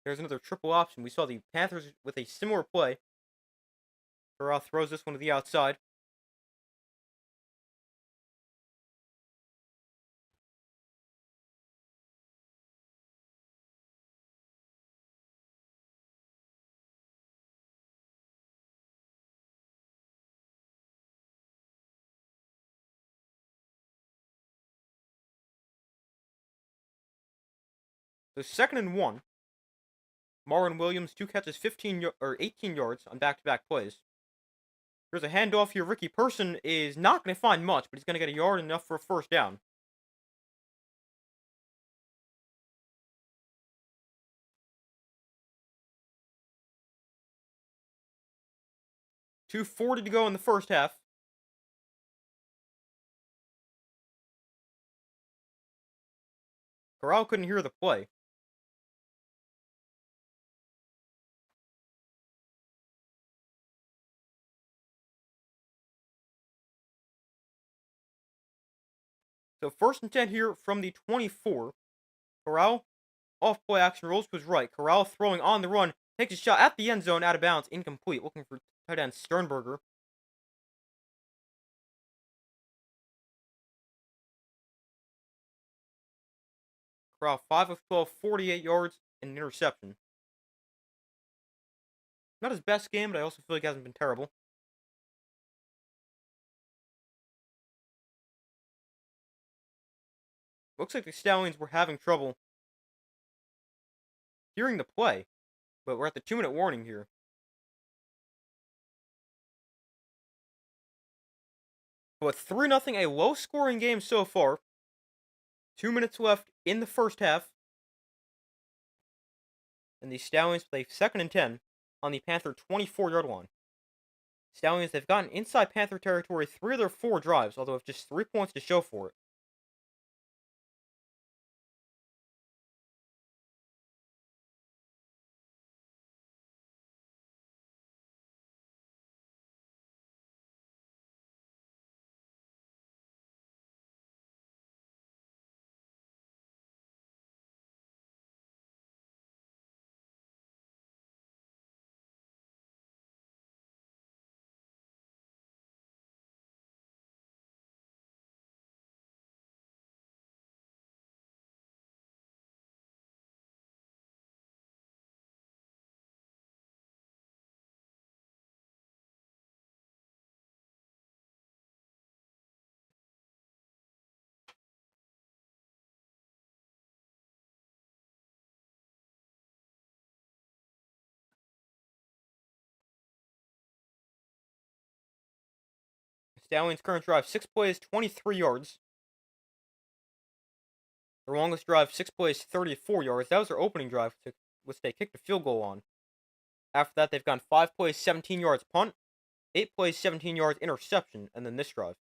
There's another triple option. We saw the Panthers with a similar play. Corral throws this one to the outside. So 2nd and 1. Marwin Williams, 2 catches, 18 yards on back-to-back plays. Here's a handoff here. Ricky Person is not going to find much, but he's going to get a yard enough for a first down. 2:40 to go in the first half. Corral couldn't hear the play. So 1st and 10 here from the 24. Corral, off play action, rolls to his right. Corral throwing on the run, takes a shot at the end zone, out of bounds, incomplete. Looking for tight end Sternberger. Corral 5 of 12, 48 yards, and an interception. Not his best game, but I also feel like he hasn't been terrible. Looks like the Stallions were having trouble hearing the play, but we're at the 2-minute warning here. But 3-0, a low-scoring game so far. 2 minutes left in the first half. And the Stallions play 2nd and 10 on the Panther 24-yard line. Stallions have gotten inside Panther territory 3 of their 4 drives, although have just 3 points to show for it. Stallions' current drive, 6 plays, 23 yards. Their longest drive, 6 plays, 34 yards. That was their opening drive, which they kicked a field goal on. After that, they've gone 5 plays, 17 yards punt, 8 plays, 17 yards interception, and then this drive.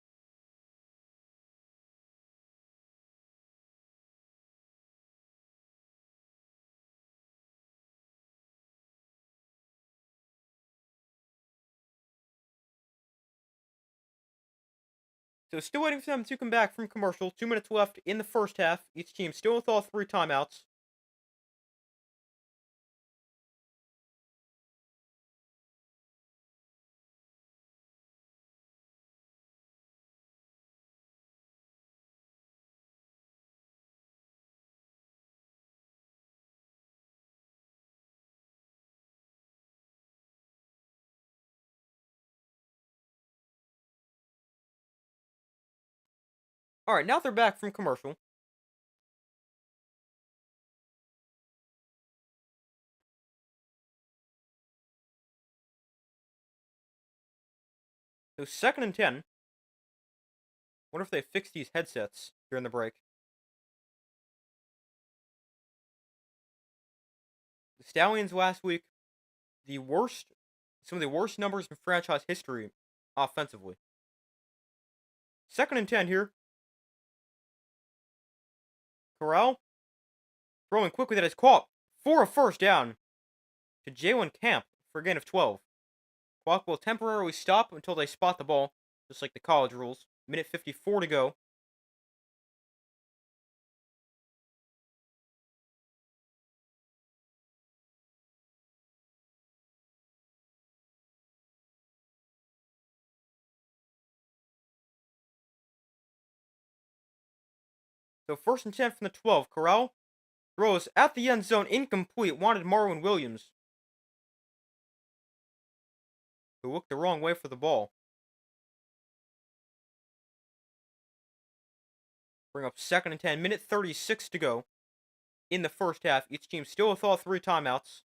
So still waiting for them to come back from commercial. 2 minutes left in the first half. Each team still with all 3 timeouts. Alright, now they're back from commercial. So 2nd and 10. Wonder if they fixed these headsets during the break. The Stallions last week, some of the worst numbers in franchise history offensively. 2nd and 10 here. Corral throwing quickly, that is caught for a first down to Jalen Camp for a gain of 12. Clock will temporarily stop until they spot the ball, just like the college rules. Minute 54 to go. So 1st and 10 from the 12. Corral throws at the end zone, incomplete. Wanted Marwin Williams, who looked the wrong way for the ball. Bring up 2nd and 10. Minute 36 to go in the first half. Each team still with all 3 timeouts.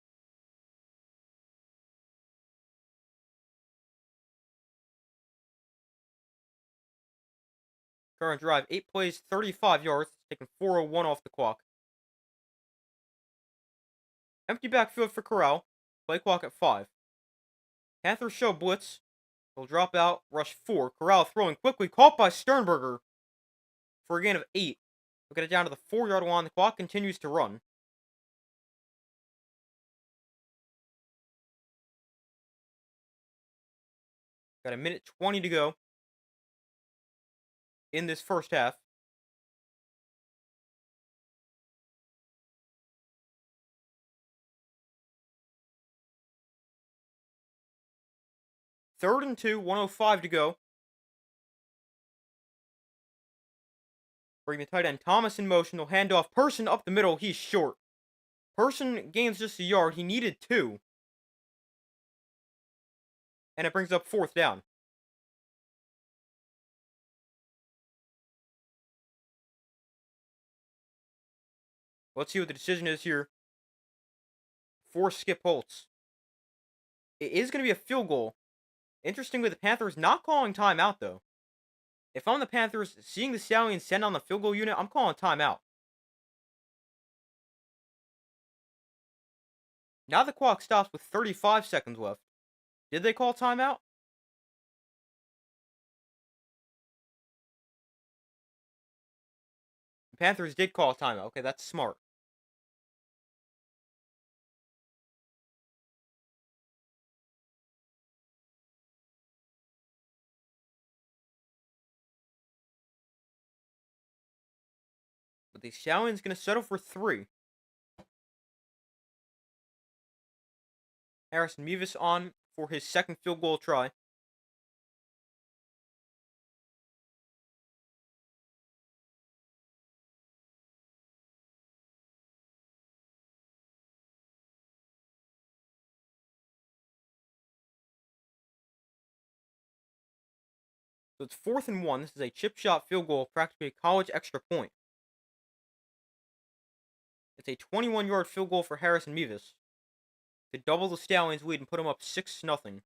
Current drive, 8 plays, 35 yards, taking 4:01 off the clock. Empty backfield for Corral. Play clock at 5. Panthers show blitz. He'll drop out, rush 4. Corral throwing quickly, caught by Sternberger for a gain of 8. We'll get it down to the 4-yard line. The clock continues to run. Got a minute 20 to go in this first half. Third and 2, 1:05 to go. Bring the tight end Thomas in motion. They'll hand off Person up the middle. He's short. Person gains just a yard. He needed 2. And it brings up 4th down. Let's see what the decision is here for Skip Holtz. It is going to be a field goal. Interestingly, the Panthers not calling timeout, though. If I'm the Panthers, seeing the Stallions send on the field goal unit, I'm calling timeout. Now the clock stops with 35 seconds left. Did they call timeout? The Panthers did call timeout. Okay, that's smart. But the Stallions going to settle for 3. Harrison Mevis on for his second field goal try. So it's 4th and 1. This is a chip shot field goal, practically a college extra point. It's a 21-yard field goal for Harrison Mevis to double the Stallions' lead and put them up 6-0.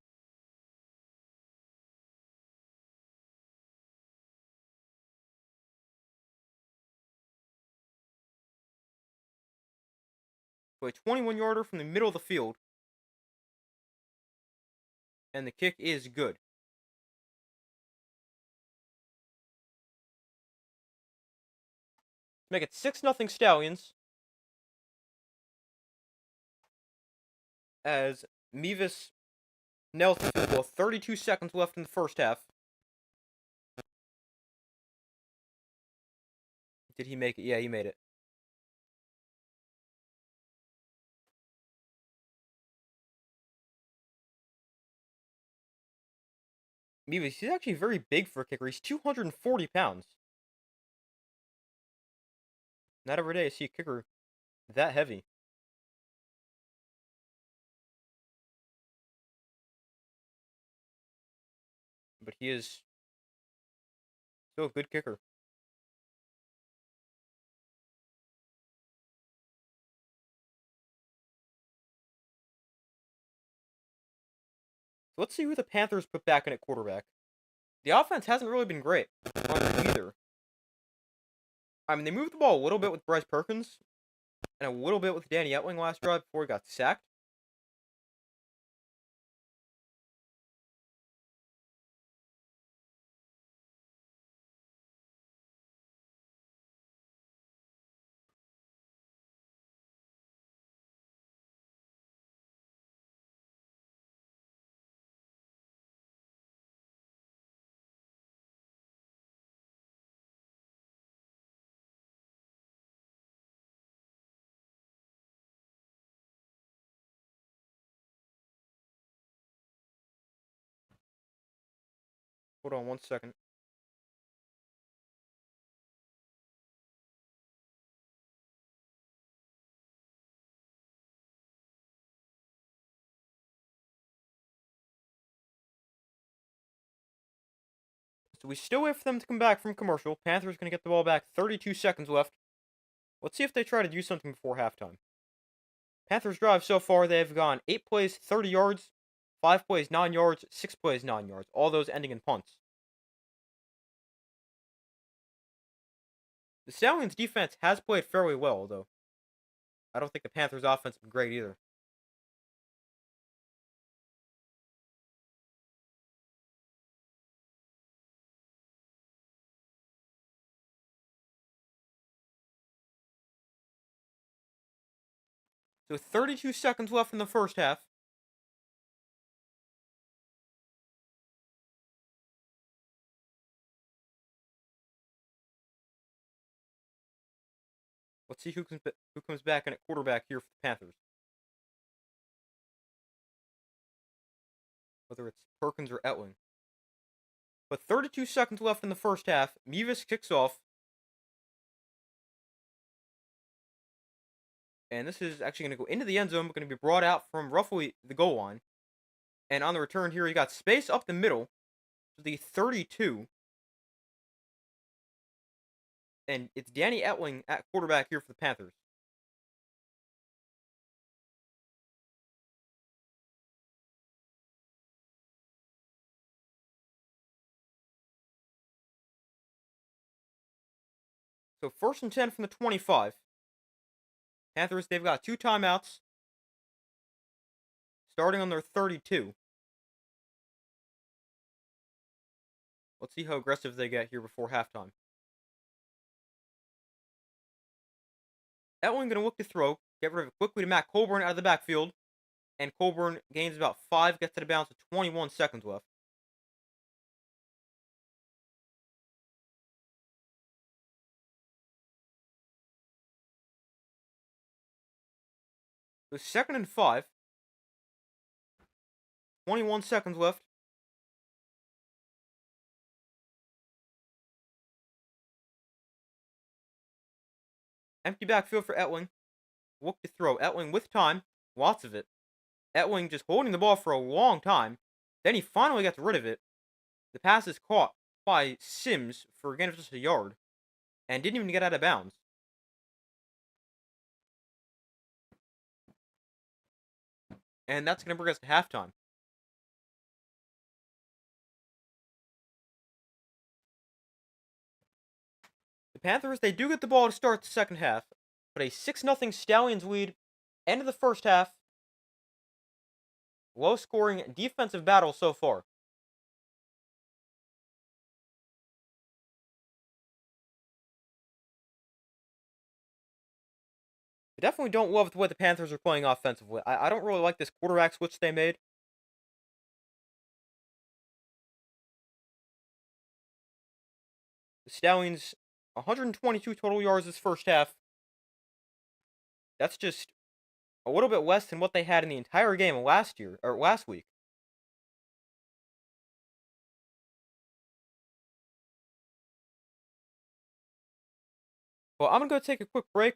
So a 21-yarder from the middle of the field. And the kick is good. Make it 6-0 Stallions. As Mevis nails the field goal. 32 seconds left in the first half. Did he make it? Yeah, he made it. Mevis, he's actually very big for a kicker. He's 240 pounds. Not every day I see a kicker that heavy. But he is still a good kicker. So let's see who the Panthers put back in at quarterback. The offense hasn't really been great under either. I mean, they moved the ball a little bit with Bryce Perkins and a little bit with Danny Etling last drive before he got sacked. Hold on 1 second. So we still wait for them to come back from commercial. Panthers going to get the ball back. 32 seconds left. Let's see if they try to do something before halftime. Panthers drive so far, they have gone 8 plays, 30 yards, 5 plays, 9 yards, 6 plays, 9 yards. All those ending in punts. The Stallions defense has played fairly well, though. I don't think the Panthers offense has been great either. So 32 seconds left in the first half. Let's see who comes back in at quarterback here for the Panthers. Whether it's Perkins or Etling. But 32 seconds left in the first half. Mevis kicks off. And this is actually going to go into the end zone, but going to be brought out from roughly the goal line. And on the return here, you got space up the middle to the 32. And it's Danny Etling at quarterback here for the Panthers. So 1st and 10 from the 25. Panthers, they've got 2 timeouts. Starting on their 32. Let's see how aggressive they get here before halftime. Etling going to look to throw. Get rid of it quickly to Matt Colburn out of the backfield. And Colburn gains about 5, gets to the bounce with 21 seconds left. So 2nd and 5. 21 seconds left. Empty backfield for Etling. Look to throw. Etling with time. Lots of it. Etling just holding the ball for a long time. Then he finally gets rid of it. The pass is caught by Sims for again just a yard. And didn't even get out of bounds. And that's going to bring us to halftime. The Panthers, they do get the ball to start the second half, but a 6-0 Stallions lead. End of the first half. Low scoring defensive battle so far. I definitely don't love the way the Panthers are playing offensively. I don't really like this quarterback switch they made. The Stallions, 122 total yards this first half. That's just a little bit less than what they had in the entire game last week. Well, I'm gonna go take a quick break,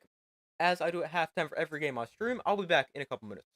as I do at halftime for every game I stream. I'll be back in a couple minutes.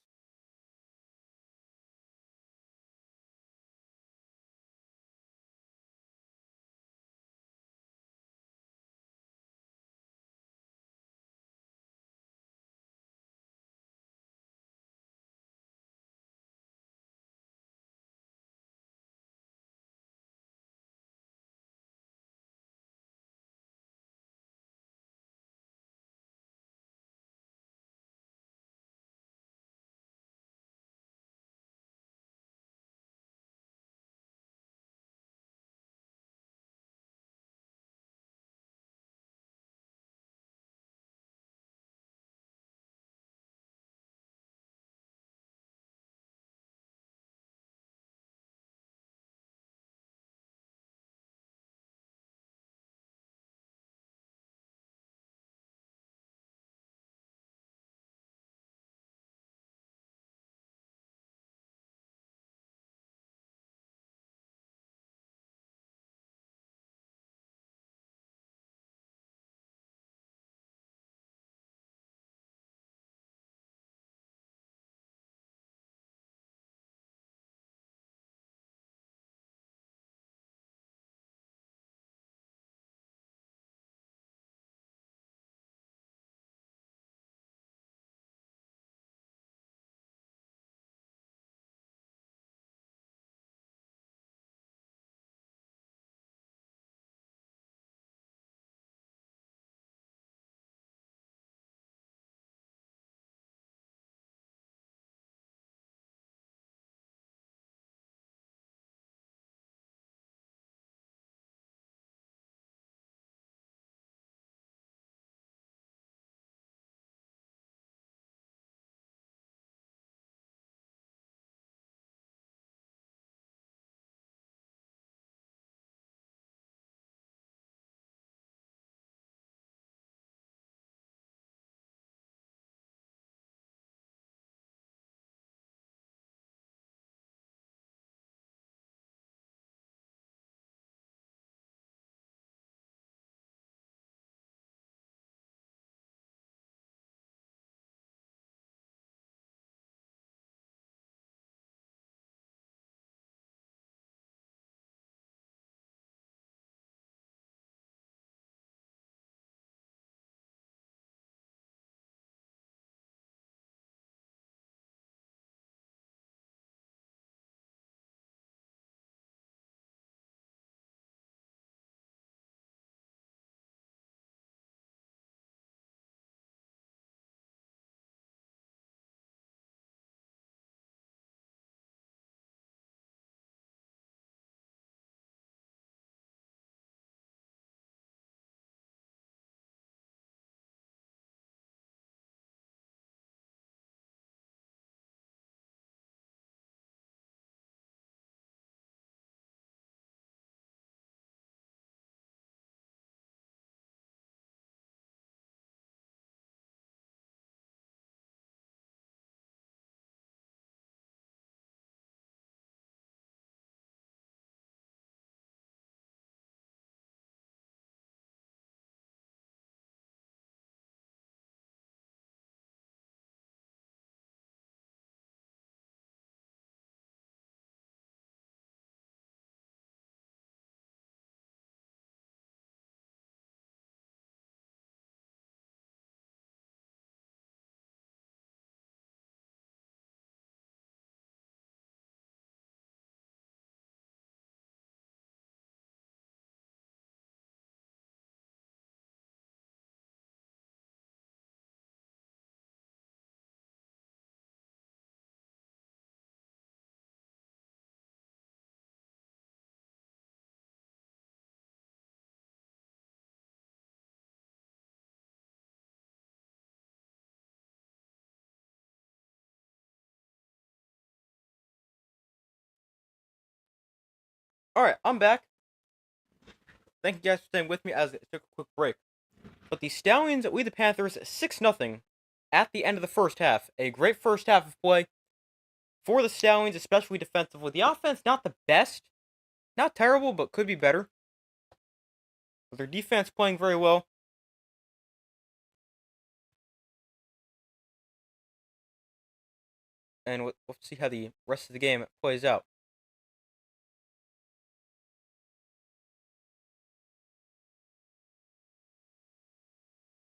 Alright, I'm back. Thank you guys for staying with me as it took a quick break. But the Stallions lead the Panthers 6-0 at the end of the first half. A great first half of play for the Stallions, especially defensively. The offense, not the best. Not terrible, but could be better. But their defense playing very well. And we'll see how the rest of the game plays out.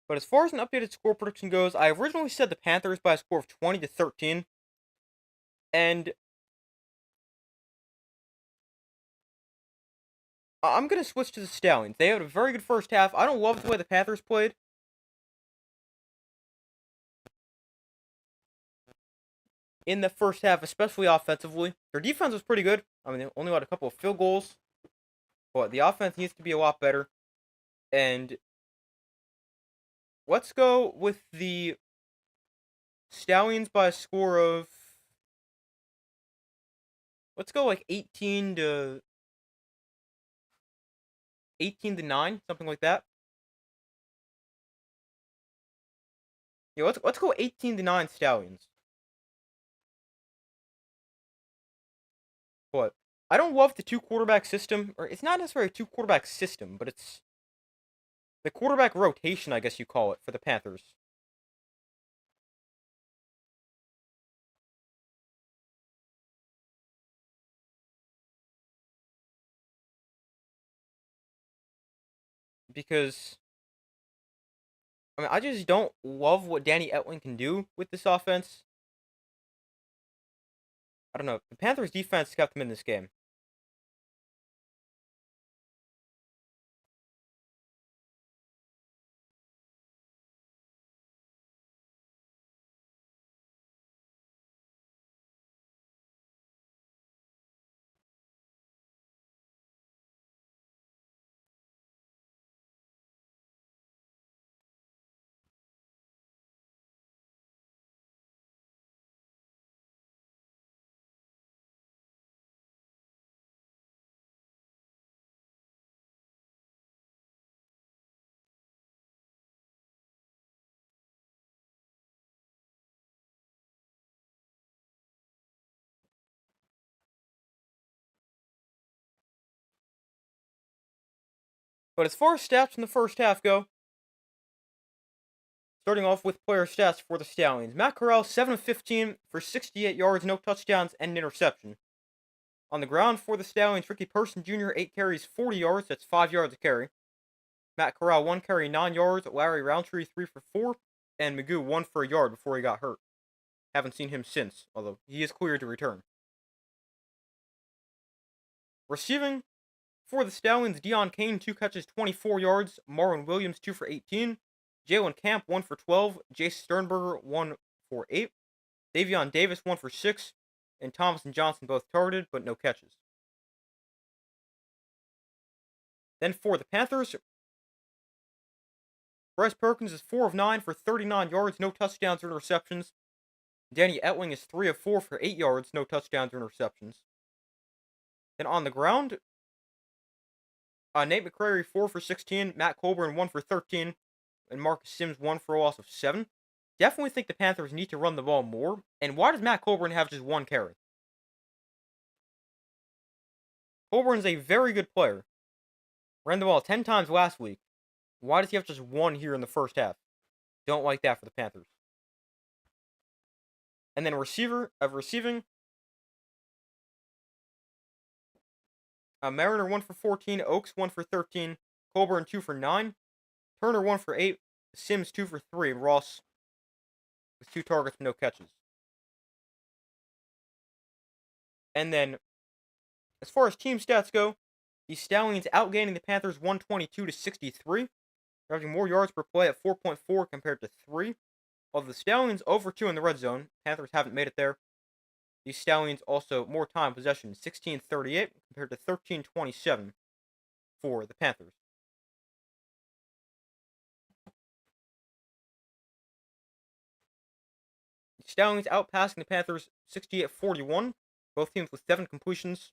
But as far as an updated score prediction goes, I originally said the Panthers by a score of 20-13. And I'm going to switch to the Stallions. They had a very good first half. I don't love the way the Panthers played. In the first half, especially offensively. Their defense was pretty good. I mean, they only got a couple of field goals. But the offense needs to be a lot better. And let's go with the Stallions by a score of... Let's go like 18-9, something like that. Yeah, let's go 18-9 Stallions. But I don't love the two quarterback system, or it's not necessarily a two quarterback system, but it's the quarterback rotation, I guess you call it, for the Panthers. Because I mean, I just don't love what Danny Etling can do with this offense. I don't know. The Panthers defense kept them in this game. But as far as stats from the first half go, starting off with player stats for the Stallions. Matt Corral, 7 of 15 for 68 yards, no touchdowns, and an interception. On the ground for the Stallions, Ricky Person Jr., 8 carries, 40 yards. That's 5 yards a carry. Matt Corral, 1 carry, 9 yards. Larry Roundtree, 3 for 4. And Magoo, 1 for a yard before he got hurt. Haven't seen him since, although he is cleared to return. Receiving for the Stallions, Deon Cain, 2 catches, 24 yards. Marlon Williams, 2 for 18. Jalen Camp, 1 for 12. Jace Sternberger, 1 for 8. Davion Davis, 1 for 6. And Thomas and Johnson both targeted, but no catches. Then for the Panthers, Bryce Perkins is 4 of 9 for 39 yards, no touchdowns or interceptions. Danny Etling is 3 of 4 for 8 yards, no touchdowns or interceptions. Then on the ground, Nate McCrary, 4 for 16. Matt Colburn, 1 for 13. And Marcus Sims, 1 for a loss of 7. Definitely think the Panthers need to run the ball more. And why does Matt Colburn have just 1 carry? Colburn is a very good player. Ran the ball 10 times last week. Why does he have just 1 here in the first half? Don't like that for the Panthers. And then receiving, Mariner 1 for 14, Oaks 1 for 13, Colburn 2 for 9, Turner 1 for 8, Sims 2 for 3, and Ross with 2 targets and no catches. And then, as far as team stats go, the Stallions outgaining the Panthers 122-63, averaging more yards per play at 4.4 compared to 3. While the Stallions over 2 in the red zone, Panthers haven't made it there. The Stallions also more time possession, 16-38 compared to 13-27 for the Panthers. The Stallions outpassing the Panthers 68-41. Both teams with 7 completions.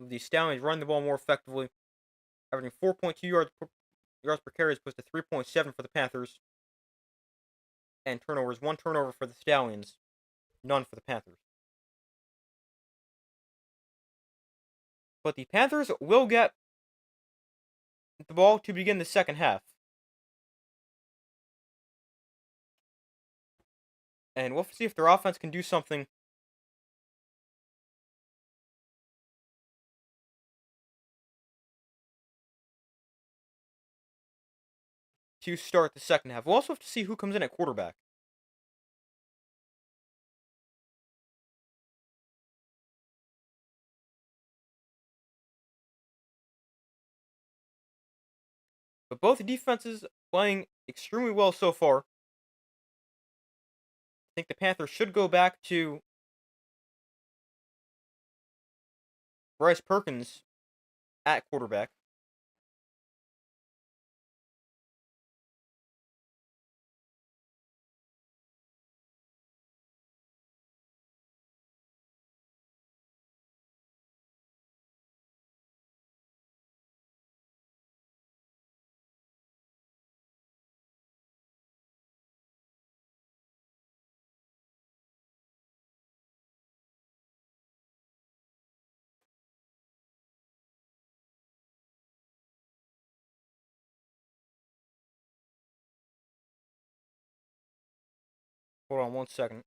with the Stallions running the ball more effectively, averaging 4.2 yards per carry as opposed to 3.7 for the Panthers. And turnovers, 1 turnover for the Stallions, none for the Panthers. But the Panthers will get the ball to begin the second half. And we'll see if their offense can do something to start the second half. We'll also have to see who comes in at quarterback. But both defenses playing extremely well so far. I think the Panthers should go back to Bryce Perkins at quarterback. Hold on 1 second.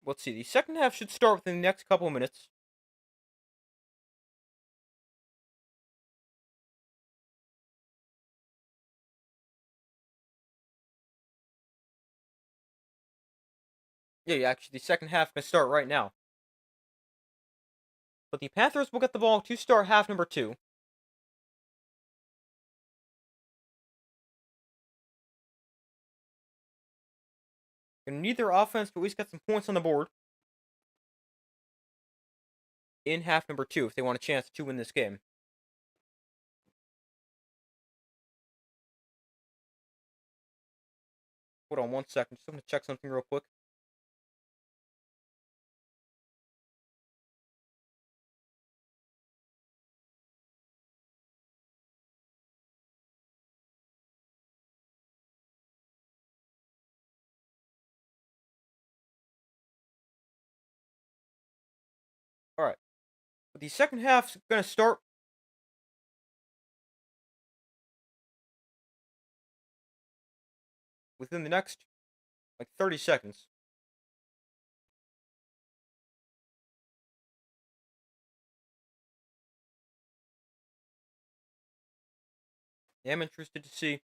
Let's see. The second half should start within the next couple of minutes. Yeah, actually, the second half can start right now. But the Panthers will get the ball to start half number 2. Gonna need their offense to at least get some points on the board in half number 2 if they want a chance to win this game. Hold on 1 second. Just gonna check something real quick. All right. But the second half's gonna start within the next 30 seconds. I am interested to see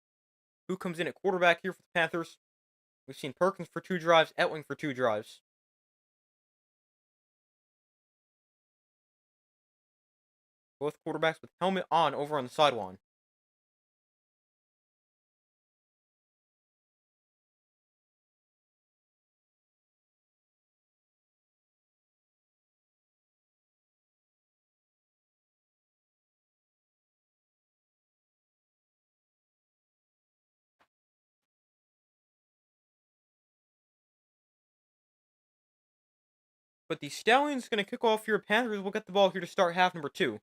who comes in at quarterback here for the Panthers. We've seen Perkins for 2 drives, Etling for 2 drives. Both quarterbacks with helmet on over on the sideline. But the Stallions going to kick off here. Panthers will get the ball here to start half number 2.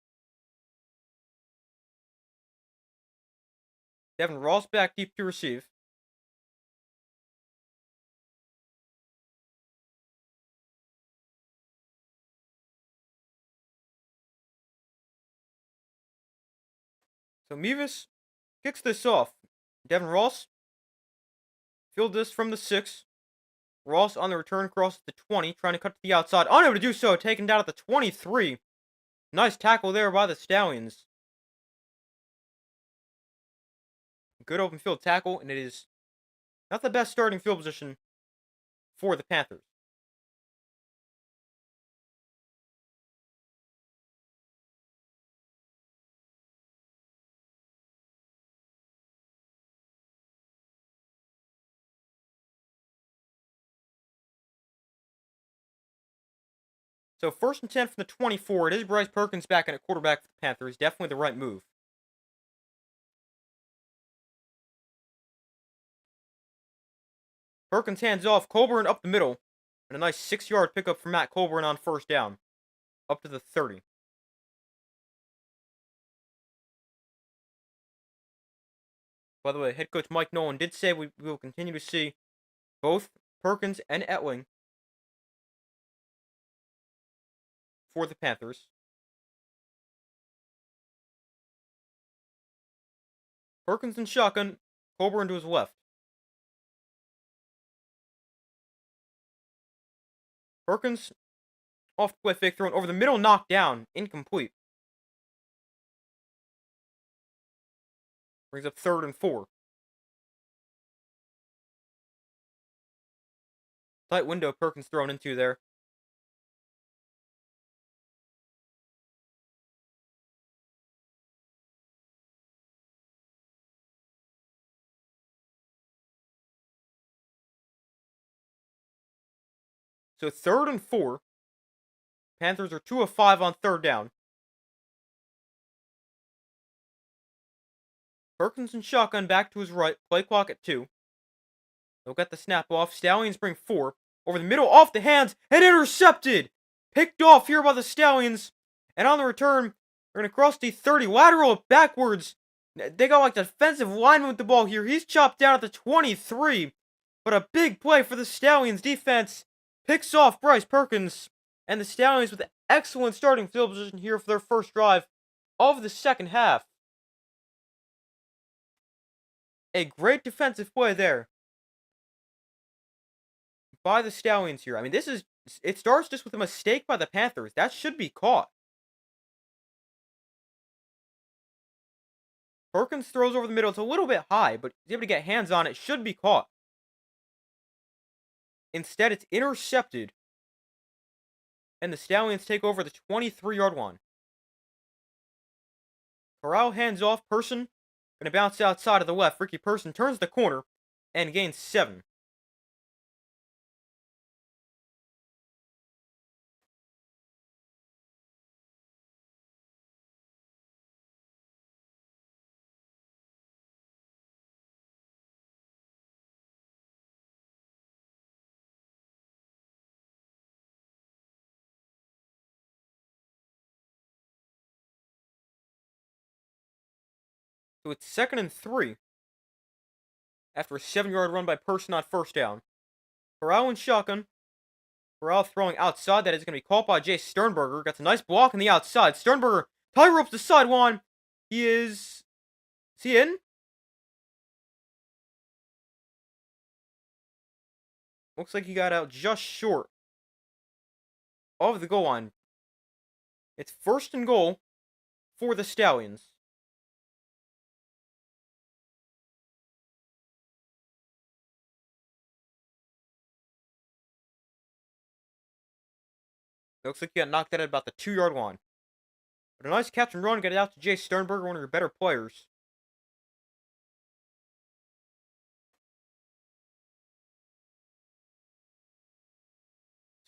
Devin Ross back deep to receive. So Mevis kicks this off. Devin Ross field this from the 6. Ross on the return across the 20, trying to cut to the outside. Unable to do so, taken down at the 23. Nice tackle there by the Stallions. Good open field tackle, and it is not the best starting field position for the Panthers. So 1st and 10 from the 24. It is Bryce Perkins back in at quarterback for the Panthers. Definitely the right move. Perkins hands off. Colburn up the middle. And a nice 6-yard pickup for Matt Colburn on 1st down. Up to the 30. By the way, head coach Mike Nolan did say we will continue to see both Perkins and Etling for the Panthers. Perkins in shotgun. Colburn to his left. Perkins off the play fake thrown over the middle, knocked down, incomplete. Brings up 3rd and 4. Tight window Perkins thrown into there. So 3rd and 4. Panthers are 2 of 5 on 3rd down. Perkins and shotgun back to his right. Play clock at 2. They'll get the snap off. Stallions bring 4. Over the middle, off the hands, and intercepted! Picked off here by the Stallions. And on the return, they're going to cross the 30. Lateral backwards. They got like defensive lineman with the ball here. He's chopped down at the 23. But a big play for the Stallions defense. Picks off Bryce Perkins. And the Stallions with excellent starting field position here for their first drive of the second half. A great defensive play there by the Stallions here. I mean, it starts just with a mistake by the Panthers. That should be caught. Perkins throws over the middle. It's a little bit high, but he's able to get hands on it. Should be caught. Instead, it's intercepted. And the Stallions take over the 23-yard line. Corral hands off. Person going to bounce outside of the left. Ricky Person turns the corner and gains 7. So it's 2nd and 3. After a 7-yard run by Person on 1st down. Corral in shotgun. Corral throwing outside. That is going to be caught by Jay Sternberger. Gets a nice block on the outside. Sternberger tie ropes the sideline. Is he in? Looks like he got out just short of the goal line. It's 1st and goal for the Stallions. Looks like he got knocked out at about the 2-yard line. But a nice catch and run. Get it out to Jay Sternberger, one of your better players.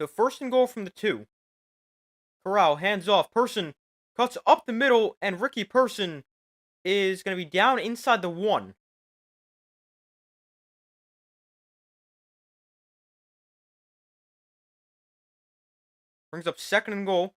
So 1st and goal from the 2. Corral hands off. Person cuts up the middle, and Ricky Person is going to be down inside the 1. Brings up 2nd and goal.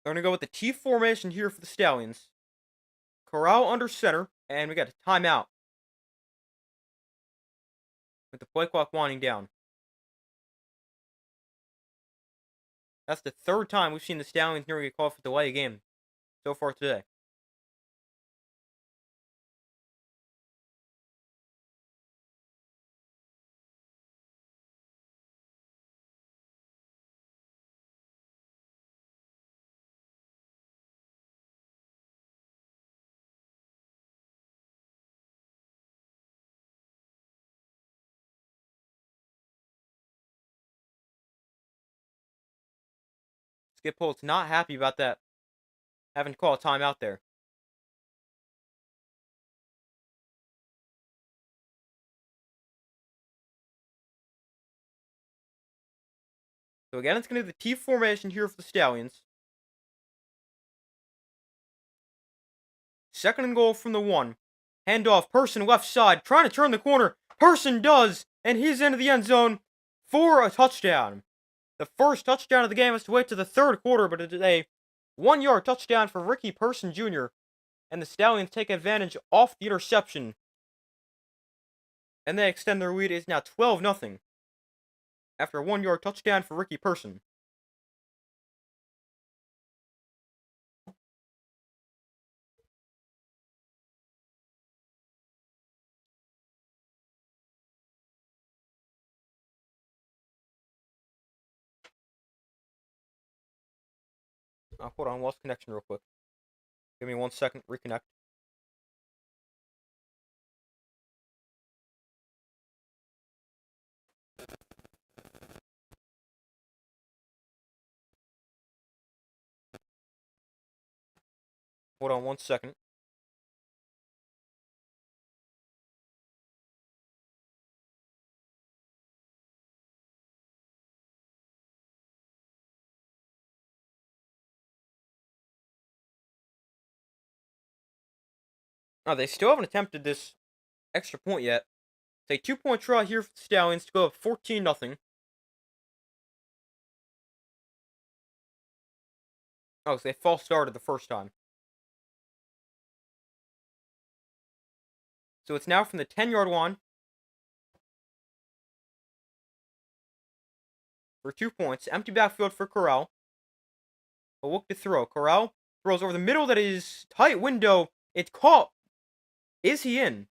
They're going to go with the T formation here for the Stallions. Corral under center, and we got a timeout. With the play clock winding down. That's the 3rd time we've seen the Stallions nearly get called for delay a game so far today. Skip Holtz not happy about that, having to call a timeout there. So again, it's going to be the T formation here for the Stallions. Second and goal from the 1. Handoff, Person left side, trying to turn the corner. Person does, and he's into the end zone for a touchdown. The first touchdown of the game has to wait to the third quarter, but it is a 1-yard touchdown for Ricky Person Jr., and the Stallions take advantage off the interception. And they extend their lead. It's now 12-0 after a 1-yard touchdown for Ricky Person. Hold on, lost connection real quick. Give me 1 second, reconnect. Hold on 1 second. Oh, they still haven't attempted this extra point yet. It's a 2-point try here for the Stallions to go up 14-0. Oh, so they false started the first time. So it's now from the 10-yard line for 2 points. Empty backfield for Corral. A look to throw. Corral throws over the middle. That is tight window. It's caught. Is he in?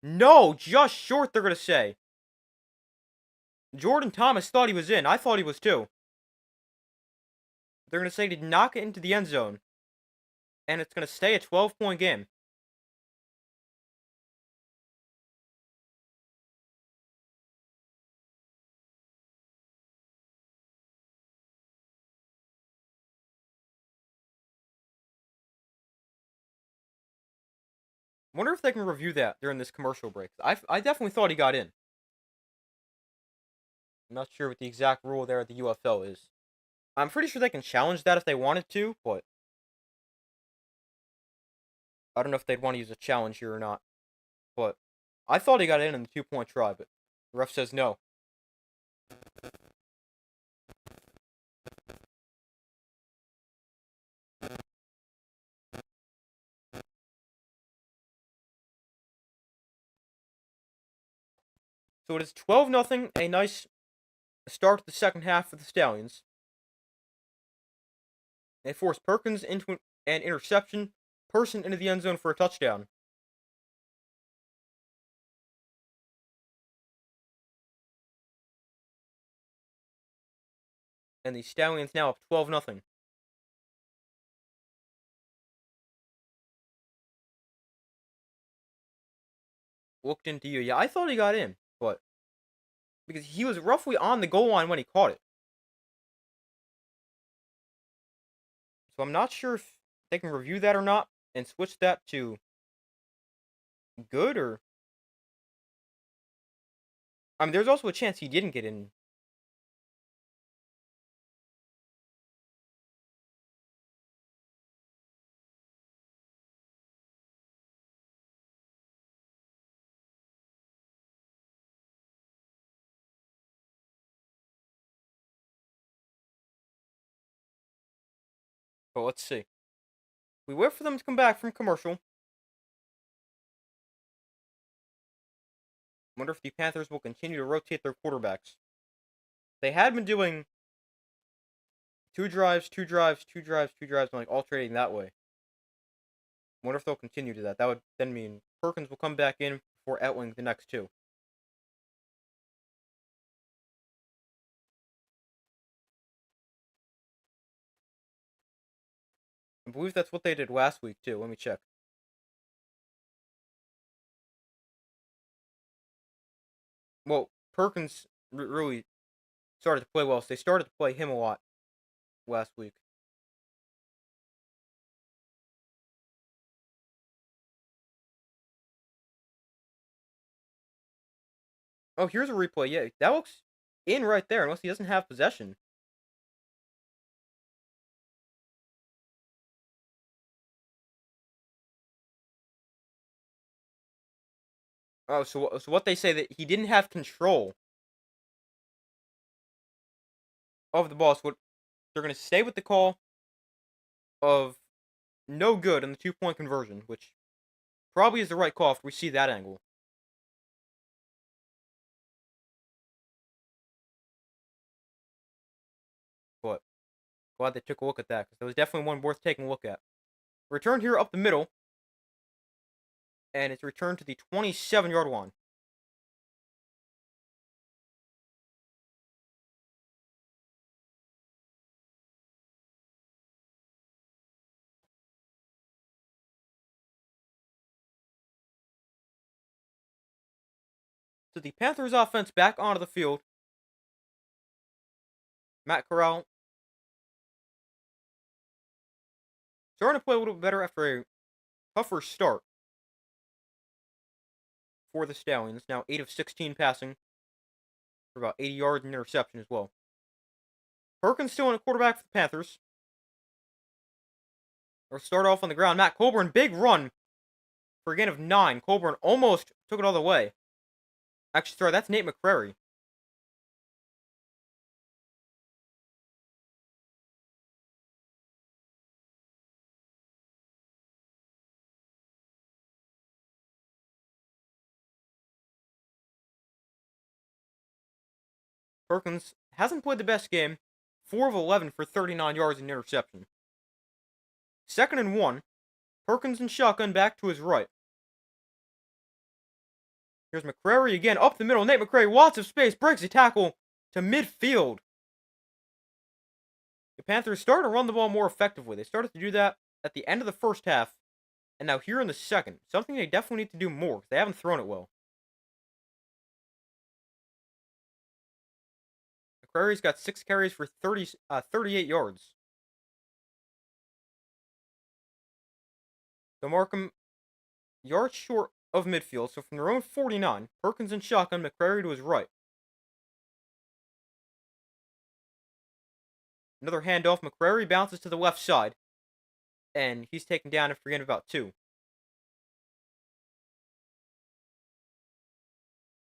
No, just short, they're going to say. Jordan Thomas thought he was in. I thought he was too. They're going to say he did not get into the end zone. And it's going to stay a 12-point game. Wonder if they can review that during this commercial break. I definitely thought he got in. I'm not sure what the exact rule there at the UFL is. I'm pretty sure they can challenge that if they wanted to, but I don't know if they'd want to use a challenge here or not. But I thought he got in the 2-point try, but the ref says no. So it is 12-0, a nice start to the second half for the Stallions. They force Perkins into an interception, Person into the end zone for a touchdown. And the Stallions now up 12-0. Looked into you. Yeah, I thought he got in, but because he was roughly on the goal line when he caught it. So I'm not sure if they can review that or not and switch that to good or. I mean, there's also a chance he didn't get in. But let's see. We wait for them to come back from commercial. Wonder if the Panthers will continue to rotate their quarterbacks. They had been doing 2 drives, 2 drives, 2 drives, 2 drives, and like alternating that way. Wonder if they'll continue to that. That would then mean Perkins will come back in before Etling the next 2. I believe that's what they did last week too. Let me check. Well, Perkins really started to play well, so they started to play him a lot. last week. Oh, here's a replay. Yeah, that looks in right there, unless he doesn't have possession. Oh, so what they say that he didn't have control of the ball. So what they're going to stay with the call of no good on the 2-point conversion, which probably is the right call if we see that angle. But glad they took a look at that because there was definitely one worth taking a look at. Return here up the middle, and it's returned to the 27-yard line. So the Panthers offense back onto the field. Matt Corral starting to play a little bit better after a tougher start for the Stallions. Now 8 of 16 passing for about 80 yards and interception as well. Perkins still in a quarterback for the Panthers. They'll start off on the ground. Matt Colburn, big run for a gain of 9. Colburn almost took it all the way. Actually, sorry, that's Nate McCrary. Perkins hasn't played the best game. 4 of 11 for 39 yards and interception. 2nd and 1. Perkins and shotgun back to his right. Here's McCrary again up the middle. Nate McCrary, lots of space, breaks a tackle to midfield. The Panthers started to run the ball more effectively. They started to do that at the end of the first half, and now here in the second. Something they definitely need to do more because they haven't thrown it well. McCrary's got 6 carries for 38 yards. So Markham, yards short of midfield. So from their own 49, Perkins and shotgun, McCrary to his right. Another handoff. McCrary bounces to the left side, and he's taken down after getting about 2.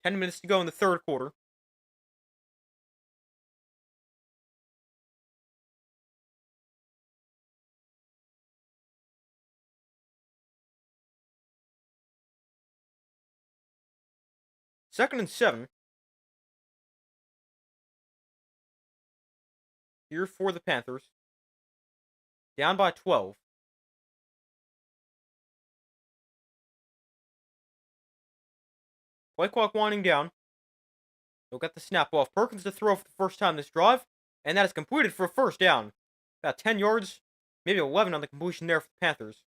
10 minutes to go in the third quarter. Second and 7. Here for the Panthers. Down by 12. Play clock winding down. They'll get the snap off. Perkins to throw for the first time this drive, and that is completed for a first down. About 10 yards, maybe 11 on the completion there for the Panthers.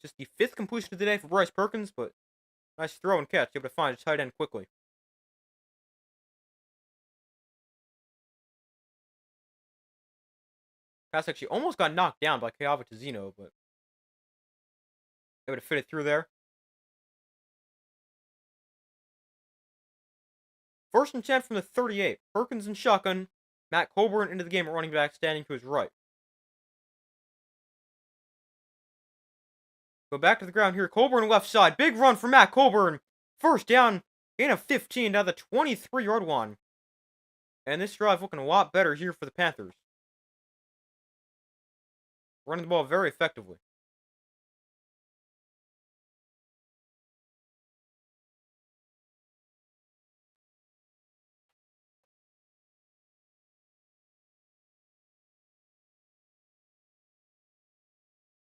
Just the 5th completion of the day for Bryce Perkins, but nice throw and catch, able to find a tight end quickly. Pass actually almost got knocked down by Kayava Tizino, but able to fit it through there. First and 10 from the 38. Perkins and shotgun. Matt Colburn into the game at running back, standing to his right. Go back to the ground here. Colburn left side. Big run for Matt Colburn. First down, gain of 15 down the 23-yard line. And this drive looking a lot better here for the Panthers. Running the ball very effectively.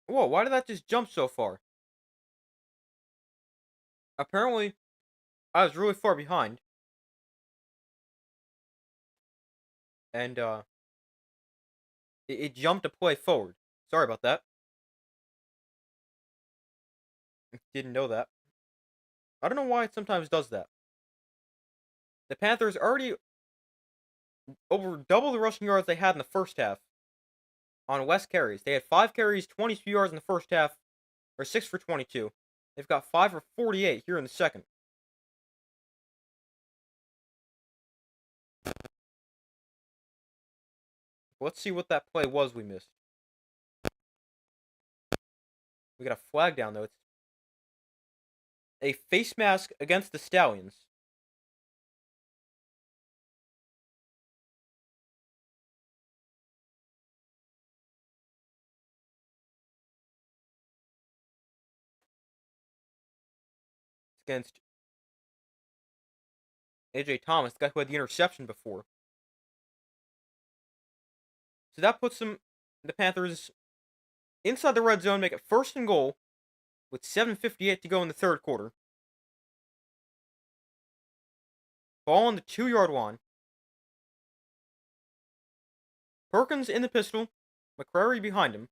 Whoa, why did that just jump so far? Apparently, I was really far behind. And, it jumped a play forward. Sorry about that. Didn't know that. I don't know why it sometimes does that. The Panthers already over double the rushing yards they had in the first half on West carries. They had 5 carries, 22 yards in the first half, or 6 for 22. They've got 5 for 48 here in the second. Let's see what that play was we missed. We got a flag down, though. It's a face mask against the Stallions. It's against A.J. Thomas, the guy who had the interception before. So that puts the Panthers inside the red zone, make it 1st and goal with 7:58 to go in the third quarter. Ball on the 2-yard line. Perkins in the pistol. McCrary behind him.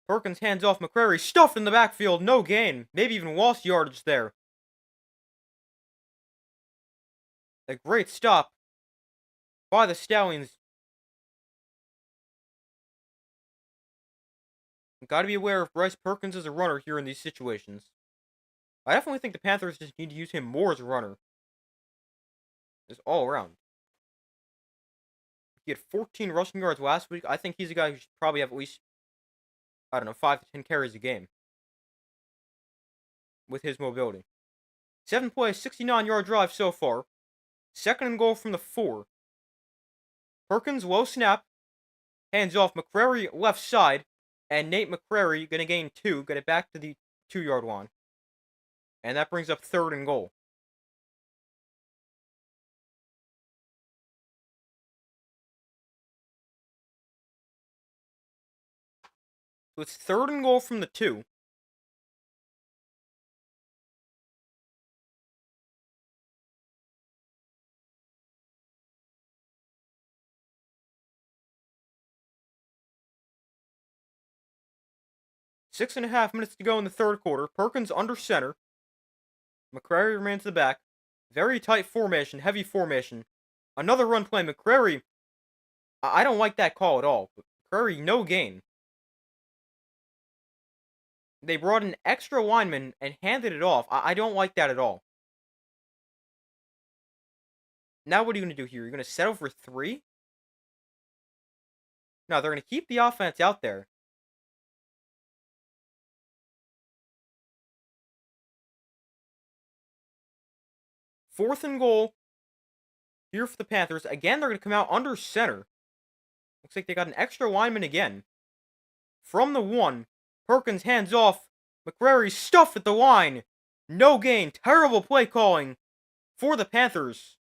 Perkins hands off McCrary. Stuffed in the backfield. No gain. Maybe even lost yardage there. A great stop by the Stallions. Got to be aware of Bryce Perkins as a runner here in these situations. I definitely think the Panthers just need to use him more as a runner. Just all around. He had 14 rushing yards last week. I think he's a guy who should probably have at least, 5 to 10 carries a game. With his mobility. 7 plays, 69-yard drive so far. 2nd and goal from the 4. Perkins, low snap. Hands off McCrary left side. And Nate McCrary going to gain 2. Get it back to the 2-yard line. And that brings up 3rd and goal. So it's 3rd and goal from the 2. Six and a half minutes to go in the third quarter. Perkins under center. McCrary remains in the back. Very tight formation, heavy formation. Another run play. McCrary, I don't like that call at all. McCrary, no gain. They brought an extra lineman and handed it off. I don't like that at all. Now what are you going to do here? You're going to settle for 3? No, they're going to keep the offense out there. Fourth and goal here for the Panthers. Again, they're going to come out under center. Looks like they got an extra lineman again. From the 1, Perkins hands off. McCrary stuffed at the line. No gain. Terrible play calling for the Panthers.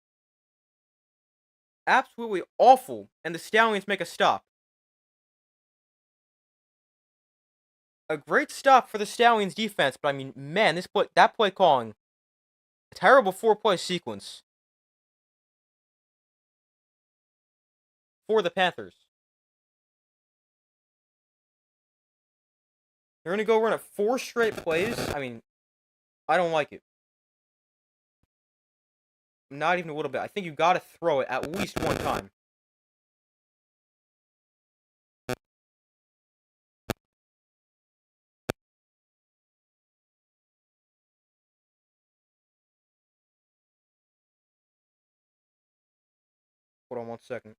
Absolutely awful. And the Stallions make a stop. A great stop for the Stallions defense, but I mean, man, that play calling. A terrible 4-play sequence for the Panthers. They're going to go run it 4 straight plays. I mean, I don't like it. Not even a little bit. I think you got to throw it at least one time. Hold on one second.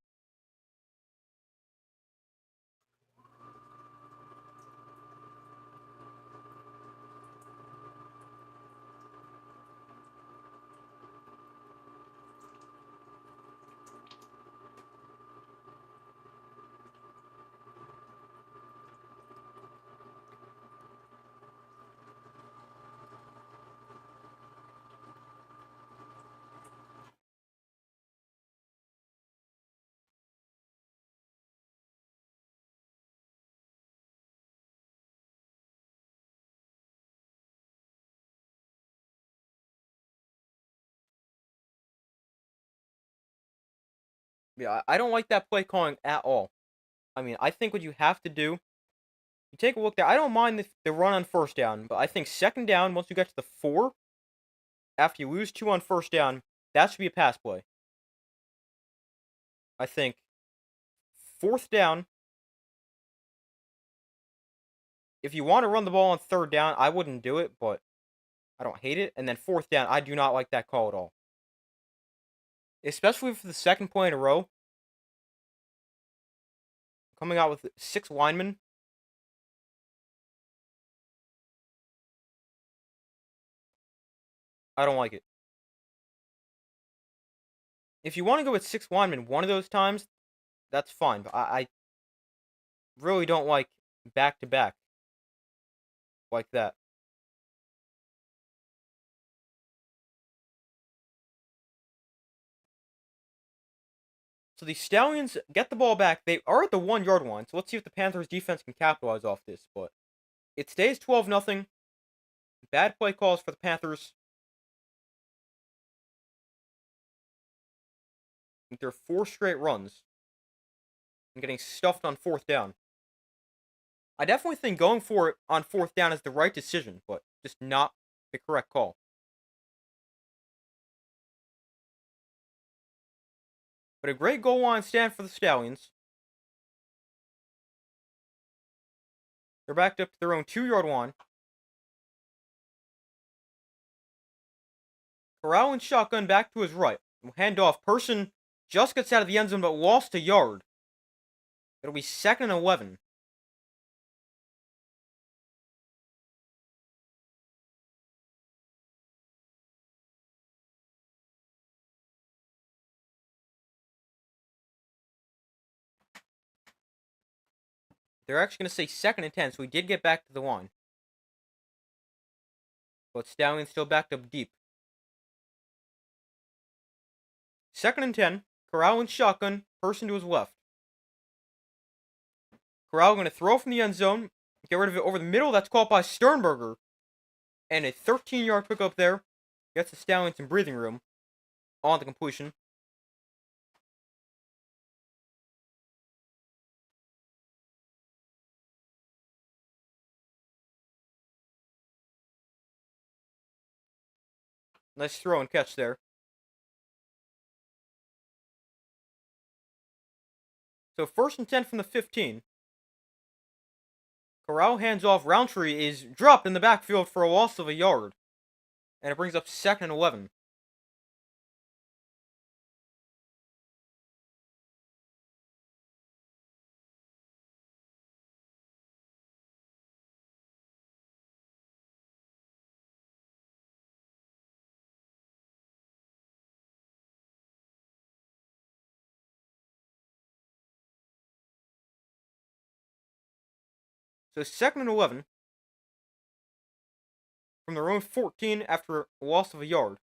Yeah, I don't like that play calling at all. I mean, I think what you have to do, you take a look there. I don't mind the run on first down, but I think second down, once you get to the 4, after you lose 2 on first down, that should be a pass play. I think 4th down, if you want to run the ball on 3rd down, I wouldn't do it, but I don't hate it. And then 4th down, I do not like that call at all. Especially for the second play in a row. Coming out with 6 linemen. I don't like it. If you want to go with 6 linemen one of those times, that's fine. But I really don't like back-to-back like that. So the Stallions get the ball back. They are at the 1-yard line. So let's see if the Panthers defense can capitalize off this. But it stays 12-0. Bad play calls for the Panthers. With their 4 straight runs. And getting stuffed on 4th down. I definitely think going for it on 4th down is the right decision. But just not the correct call. But a great goal line stand for the Stallions. They're backed up to their own 2-yard line. Corral and shotgun back to his right. Handoff. Person just gets out of the end zone but lost a yard. It'll be 2nd and 11. They're actually going to say 2nd and 10, so we did get back to the line. But Stallions still backed up deep. 2nd and 10. Corral and shotgun. Person to his left. Corral going to throw from the end zone. Get rid of it over the middle. That's caught by Sternberger. And a 13-yard pickup there. Gets the Stallions some breathing room on the completion. Nice throw and catch there. So 1st and 10 from the 15. Corral hands off. Roundtree is dropped in the backfield for a loss of a yard. And it brings up 2nd and 11. So 2nd and 11 from their own 14 after a loss of a yard.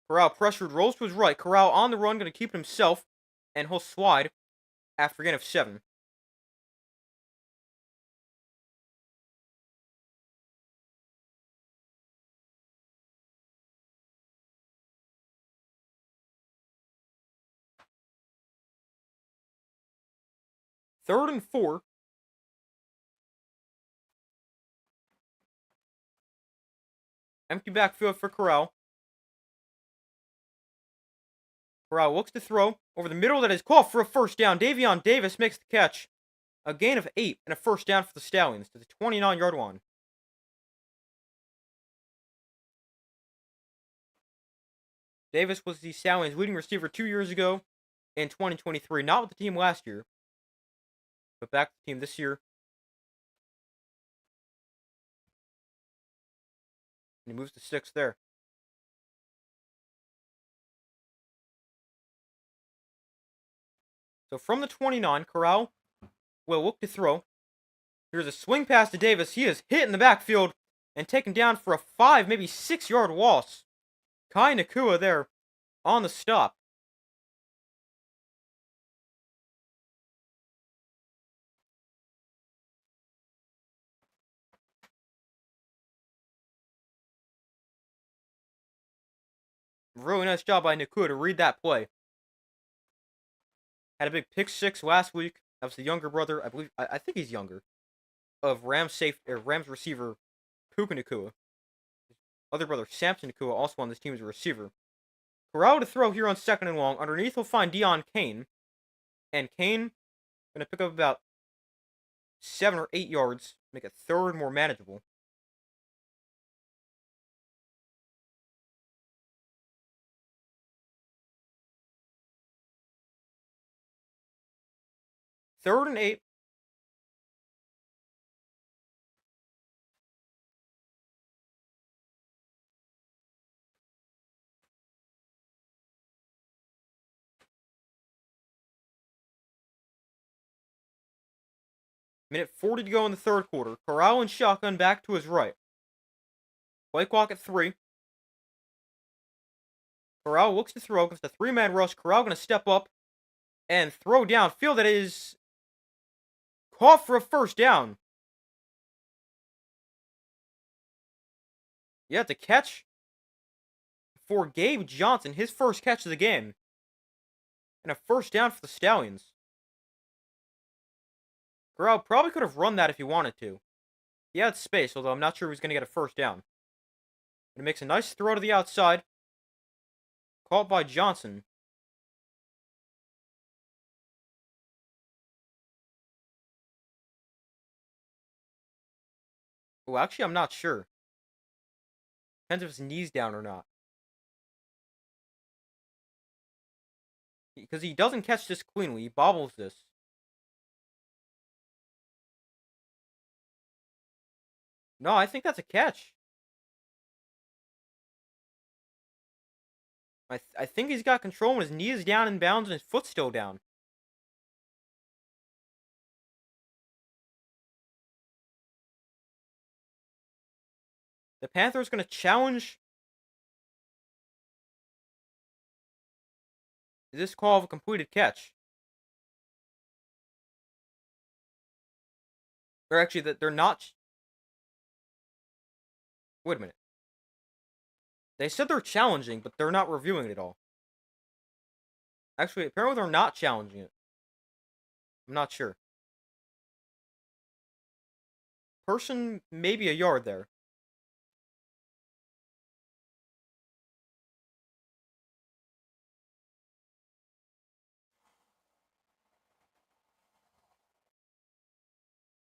Corral pressured, rolls to his right. Corral on the run, going to keep it himself, and he'll slide after a gain of 7. Third and 4. Empty backfield for Corral. Corral looks to throw over the middle. That is caught for a 1st down. Davion Davis makes the catch. A gain of 8 and a 1st down for the Stallions to the 29-yard line. Davis was the Stallions' leading receiver 2 years ago in 2023. Not with the team last year, but back to the team this year. And he moves to 6th there. So from the 29, Corral will look to throw. Here's a swing pass to Davis. He is hit in the backfield and taken down for a 5, maybe 6-yard loss. Kai Nakua there on the stop. Really nice job by Nakua to read that play. Had a big pick 6 last week. That was the younger brother, I believe. I think he's younger, of Rams receiver Puka Nakua. His other brother Samson Nakua also on this team as a receiver. Corral to throw here on 2nd and long. Underneath, he'll find Deon Cain. And Cain going to pick up about 7 or 8 yards. Make it 3rd more manageable. Third and 8. Minute 40 to go in the 3rd quarter. Corral and shotgun back to his right. Play clock at 3. Corral looks to throw against a 3-man rush. Corral going to step up and throw downfield. That is caught for a 1st down. Yeah, it's a catch for Gabe Johnson, his 1st catch of the game. And a 1st down for the Stallions. Corral probably could have run that if he wanted to. He had space, although I'm not sure he was going to get a 1st down. And it makes a nice throw to the outside. Caught by Johnson. Oh, actually, I'm not sure. Depends if his knee's down or not. Because he doesn't catch this cleanly. He bobbles this. No, I think that's a catch. I think he's got control when his knee is down in bounds and his foot's still down. The Panthers going to challenge this call of a completed catch. Or actually, that they're not. Wait a minute. They said they're challenging, but they're not reviewing it at all. Actually, apparently they're not challenging it. I'm not sure. Person, maybe a yard there.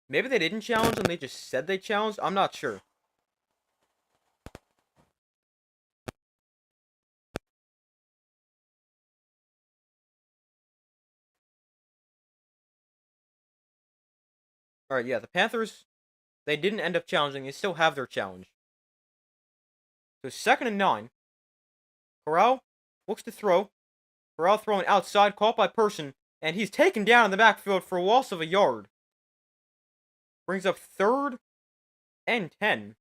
Maybe they didn't challenge and they just said they challenged. I'm not sure. Alright, yeah, the Panthers, they didn't end up challenging. They still have their challenge. So 2nd and 9. Corral looks to throw. Corral throwing outside, caught by Person, and he's taken down in the backfield for a loss of a yard. Brings up 3rd and 10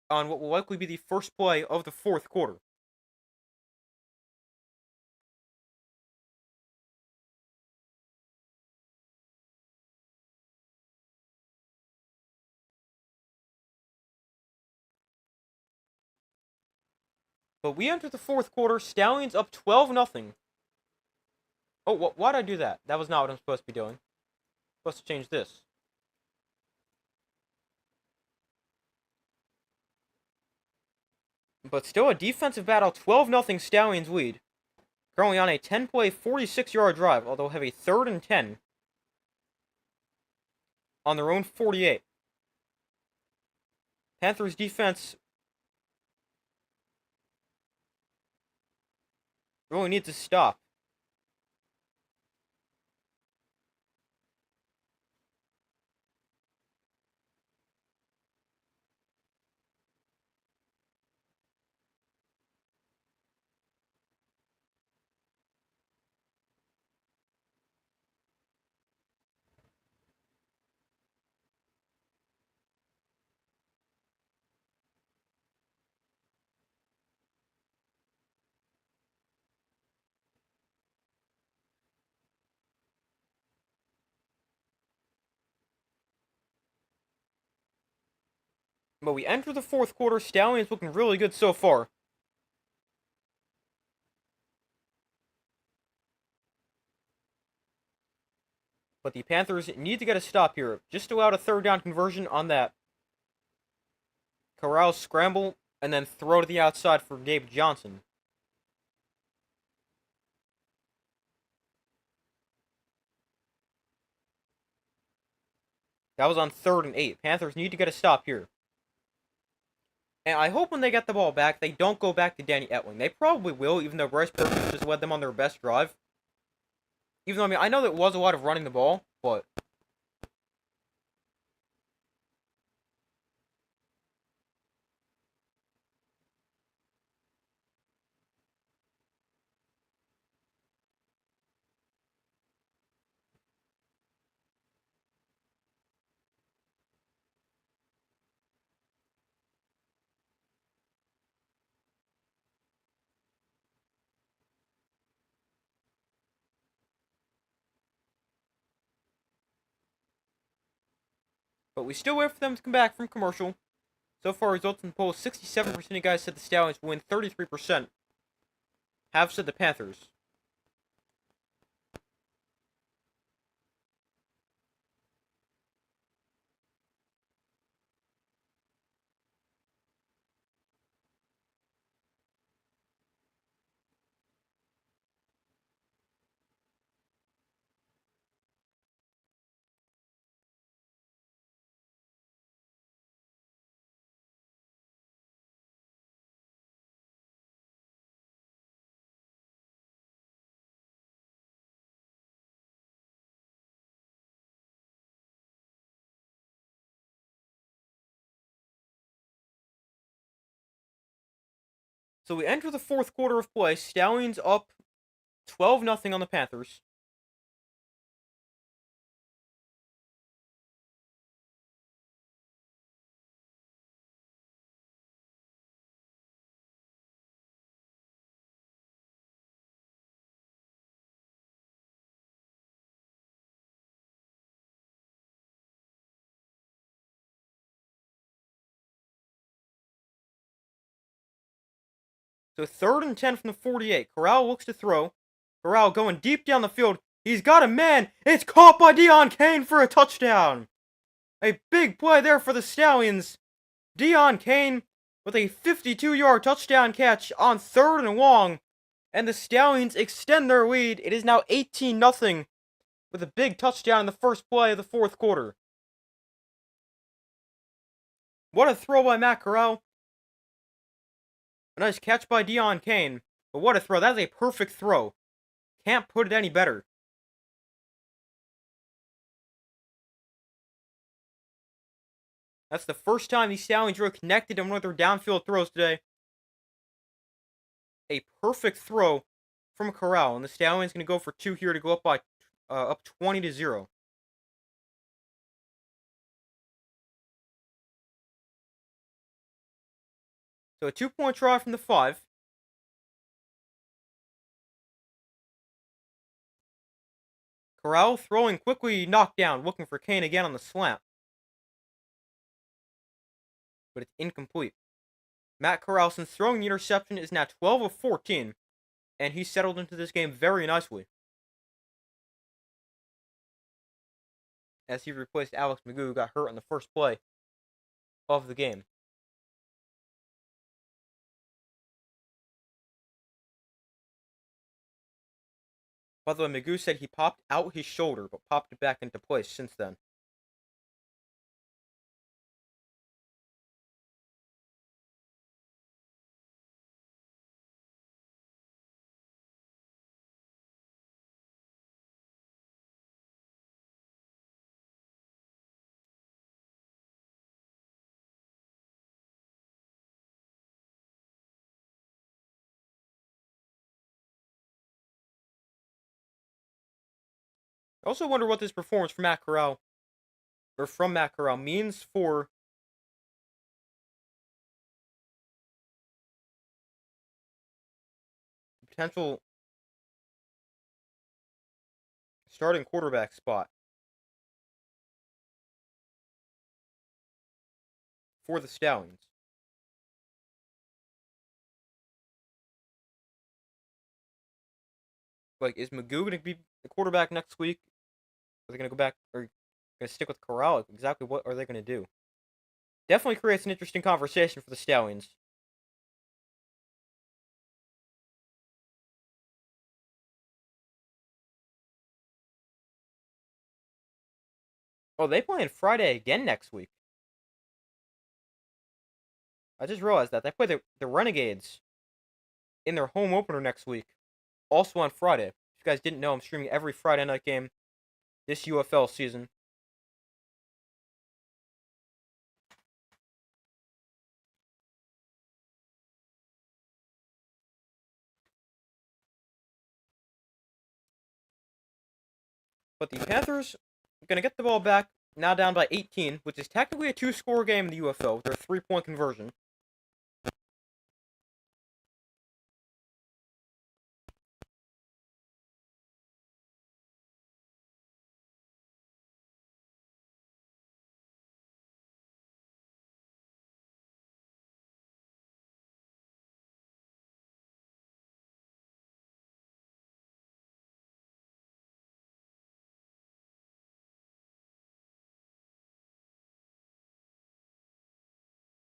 on what will likely be the first play of the 4th quarter. But we enter the 4th quarter, Stallions up 12-0. Oh, why'd I do that? That was not what I'm supposed to be doing. I'm supposed to change this. But still a defensive battle, 12-0 Stallions lead. Currently on a 10-play, 46-yard drive, although have a 3rd and 10 on their own 48. Panthers defense really needs to stop. But we enter the 4th quarter, Stallions looking really good so far. But the Panthers need to get a stop here. Just allowed a 3rd down conversion on that Corral scramble, and then throw to the outside for Gabe Johnson. That was on 3rd and 8. Panthers need to get a stop here. And I hope when they get the ball back, they don't go back to Danny Etling. They probably will, even though Bryce Perkins just led them on their best drive. Even though, I mean, I know that it was a lot of running the ball, but... But we still wait for them to come back from commercial. So far, results in the poll, 67% of you guys said the Stallions will win, 33% have said the Panthers. So we enter the fourth quarter of play. Stallions up 12-0 on the Panthers. So 3rd and 10 from the 48. Corral looks to throw. Corral going deep down the field. He's got a man. It's caught by Deon Cain for a touchdown. A big play there for the Stallions. Deon Cain with a 52-yard touchdown catch on 3rd and long. And the Stallions extend their lead. It is now 18-0 with a big touchdown in the first play of the fourth quarter. What a throw by Matt Corral. A nice catch by Deon Cain. But what a throw. That is a perfect throw. Can't put it any better. That's the first time the Stallions were connected on one of their downfield throws today. A perfect throw from Corral. And the Stallions going to go for 2 here to go up by up 20-0. So a 2-point try from the 5. Corral throwing quickly, knocked down, looking for Cain again on the slant. But it's incomplete. Matt Corral, since throwing the interception, is now 12 of 14. And he settled into this game very nicely, as he replaced Alex McGoo, who got hurt on the first play of the game. By the way, McGoo said he popped out his shoulder, but popped it back into place since then. I also wonder what this performance from Matt Corral, means for the potential starting quarterback spot for the Stallions. Like, is McGoo going to be the quarterback next week? Are they going to go back, or going to stick with Corral? Like, exactly what are they going to do? Definitely creates an interesting conversation for the Stallions. Oh, they playing Friday again next week. I just realized that. They play the Renegades in their home opener next week. Also on Friday. If you guys didn't know, I'm streaming every Friday night game this UFL season. But the Panthers are going to get the ball back, now down by 18, which is technically a two-score game in the UFL with their three-point conversion.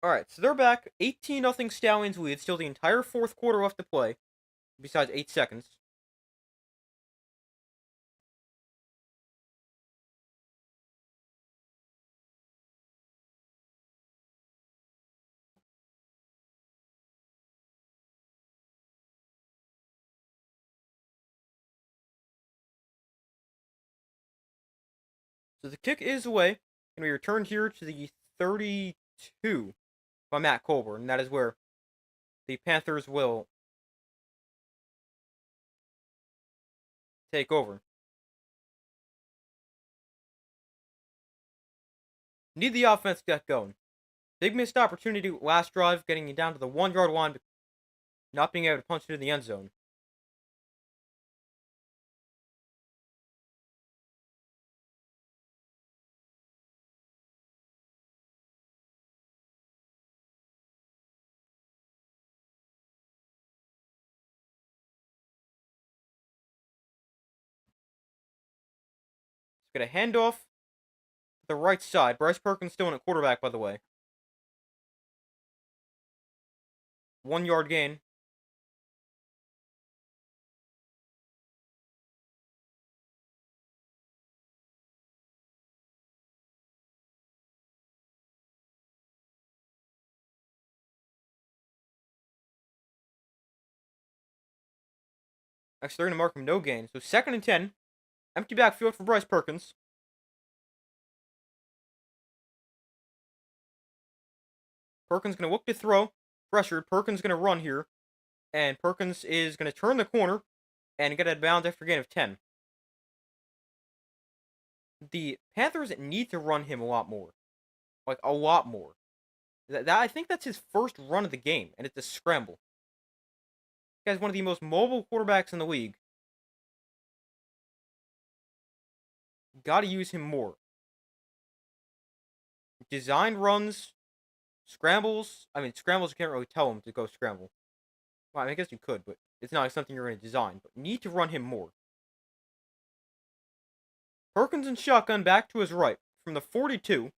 Alright, so they're back. 18-0 Stallions lead. Still the entire fourth quarter left to play, besides 8 seconds. So the kick is away, and we return here to the 32 by Matt Colburn, and that is where the Panthers will take over. Need the offense to get going. Big missed opportunity last drive, getting you down to the 1-yard line, but not being able to punch it in the end zone. It's going to hand off to the right side. Bryce Perkins still in at quarterback, by the way. 1-yard gain. Actually, they're going to mark him no gain. So 2nd and 10. Empty backfield for Bryce Perkins. Perkins going to look to throw. Pressured. Perkins going to run here. And Perkins is going to turn the corner and get out of bounds after a gain of 10. The Panthers need to run him a lot more. Like, a lot more. I think that's his first run of the game, and it's a scramble. This guy's one of the most mobile quarterbacks in the league. Gotta use him more. Design runs, scrambles. I mean, scrambles, you can't really tell him to go scramble. Well, I guess you could, but it's not like something you're going to design. But need to run him more. Perkins and shotgun back to his right. From the 42.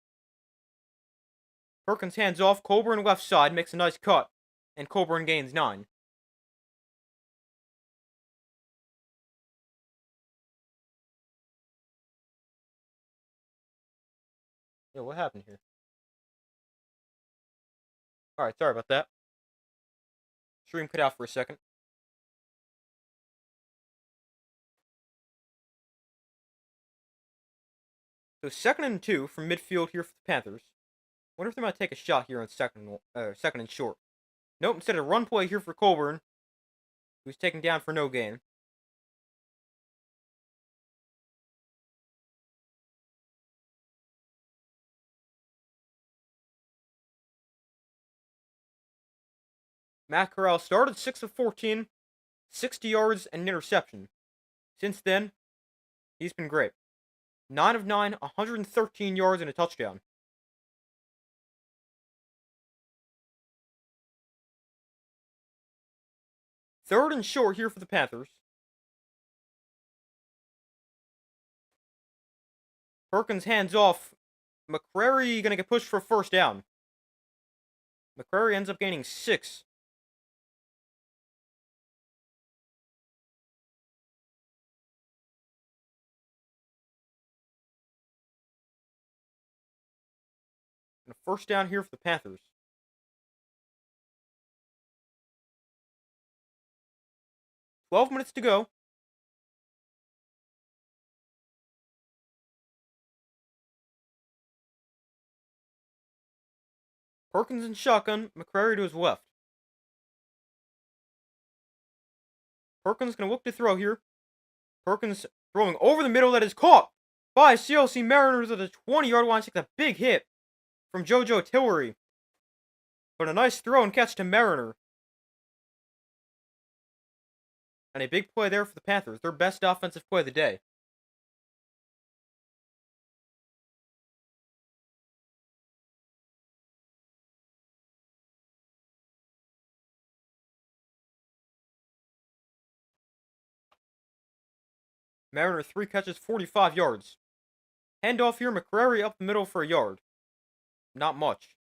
Perkins hands off. Colburn left side makes a nice cut. And Colburn gains 9. Yeah, what happened here? Alright, sorry about that. Stream cut out for a second. So 2nd and 2 from midfield here for the Panthers. Wonder if they might take a shot here on second and short. Nope, instead of run play here for Colburn, who's taken down for no gain. Matt Corral started 6 of 14, 60 yards and an interception. Since then, he's been great. 9 of 9, 113 yards and a touchdown. Third and short here for the Panthers. Perkins hands off. McCrary gonna get pushed for a first down. McCrary ends up gaining 6. And a first down here for the Panthers. 12 minutes to go. Perkins in shotgun. McCrary to his left. Perkins going to look to throw here. Perkins throwing over the middle. That is caught by CLC Mariners at the 20-yard line. Takes a big hit from JoJo Tillery. But a nice throw and catch to Mariner. And a big play there for the Panthers. Their best offensive play of the day. Mariner 3 catches, 45 yards. Handoff here, McCrary up the middle for a yard. Not much.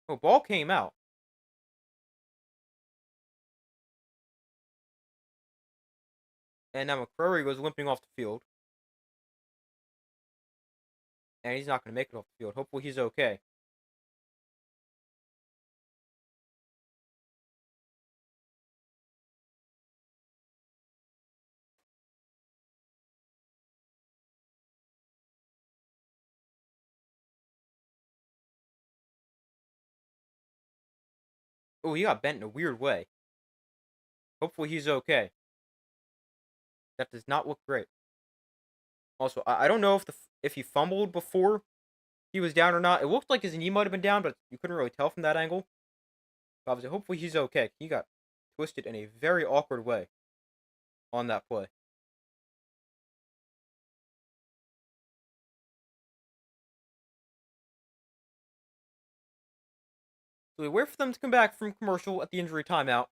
Oh, ball came out. And now McCrary goes limping off the field. And he's not going to make it off the field. Hopefully he's okay. Oh, he got bent in a weird way. Hopefully he's okay. That does not look great. Also, I don't know if he fumbled before he was down or not. It looked like his knee might have been down, but you couldn't really tell from that angle. But obviously, hopefully he's okay. He got twisted in a very awkward way on that play. So we wait for them to come back from commercial at the injury timeout.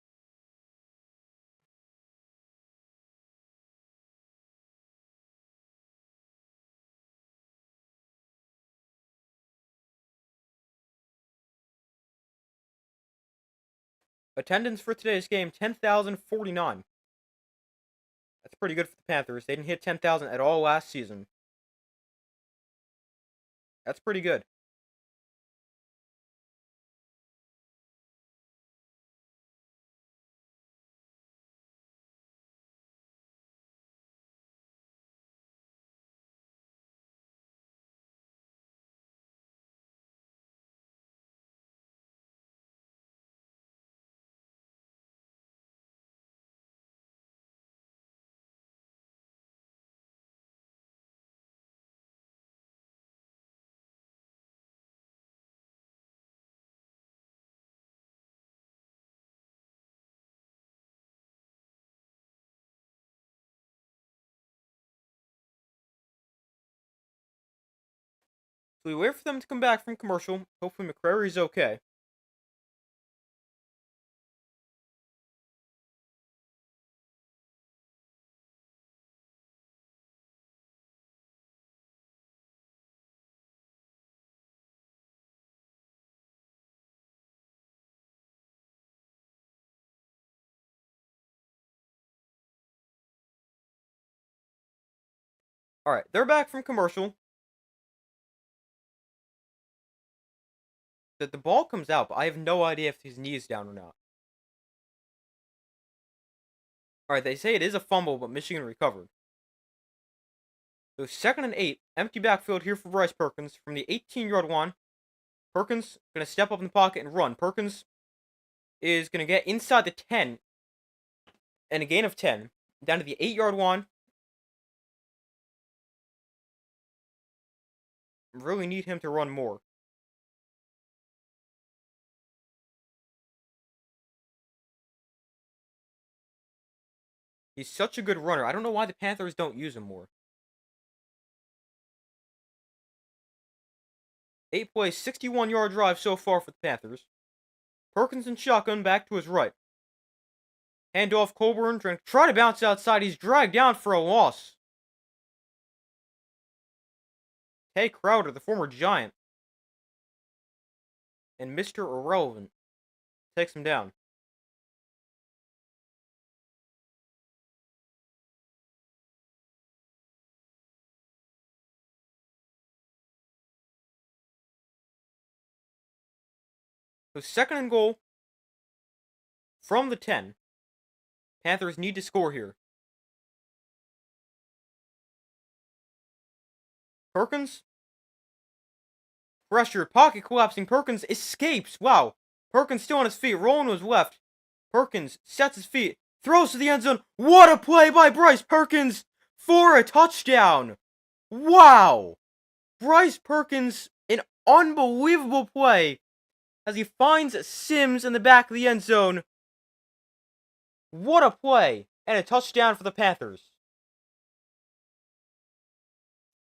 Attendance for today's game, 10,049. That's pretty good for the Panthers. They didn't hit 10,000 at all last season. That's pretty good. So we wait for them to come back from commercial. Hopefully McCrary's okay. Alright, they're back from commercial. The ball comes out, but I have no idea if his knee is down or not. Alright, they say it is a fumble, but Michigan recovered. So 2nd and 8, empty backfield here for Bryce Perkins from the 18-yard line. Perkins going to step up in the pocket and run. Perkins is going to get inside the 10 and a gain of 10 down to the 8-yard line. Really need him to run more. He's such a good runner. I don't know why the Panthers don't use him more. 8 plays, 61-yard drive so far for the Panthers. Perkins and shotgun back to his right. Handoff Colburn trying to try to bounce outside. He's dragged down for a loss. Tay Crowder, the former Giant, and Mr. Irrelevant takes him down. So 2nd and goal from the 10. Panthers need to score here. Perkins. Pressure. Pocket collapsing. Perkins escapes. Wow. Perkins still on his feet. Rolling to his left. Perkins sets his feet. Throws to the end zone. What a play by Bryce Perkins for a touchdown. Wow. Bryce Perkins, an unbelievable play as he finds Sims in the back of the end zone. What a play. And a touchdown for the Panthers.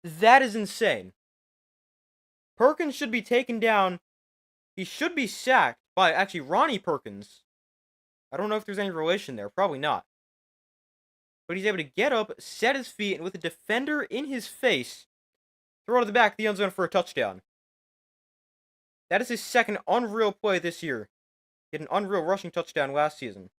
That is insane. Perkins should be taken down. He should be sacked by, actually, Ronnie Perkins. I don't know if there's any relation there. Probably not. But he's able to get up, set his feet, and with a defender in his face, throw to the back of the end zone for a touchdown. That is his 2nd unreal play this year. He had an unreal rushing touchdown last season.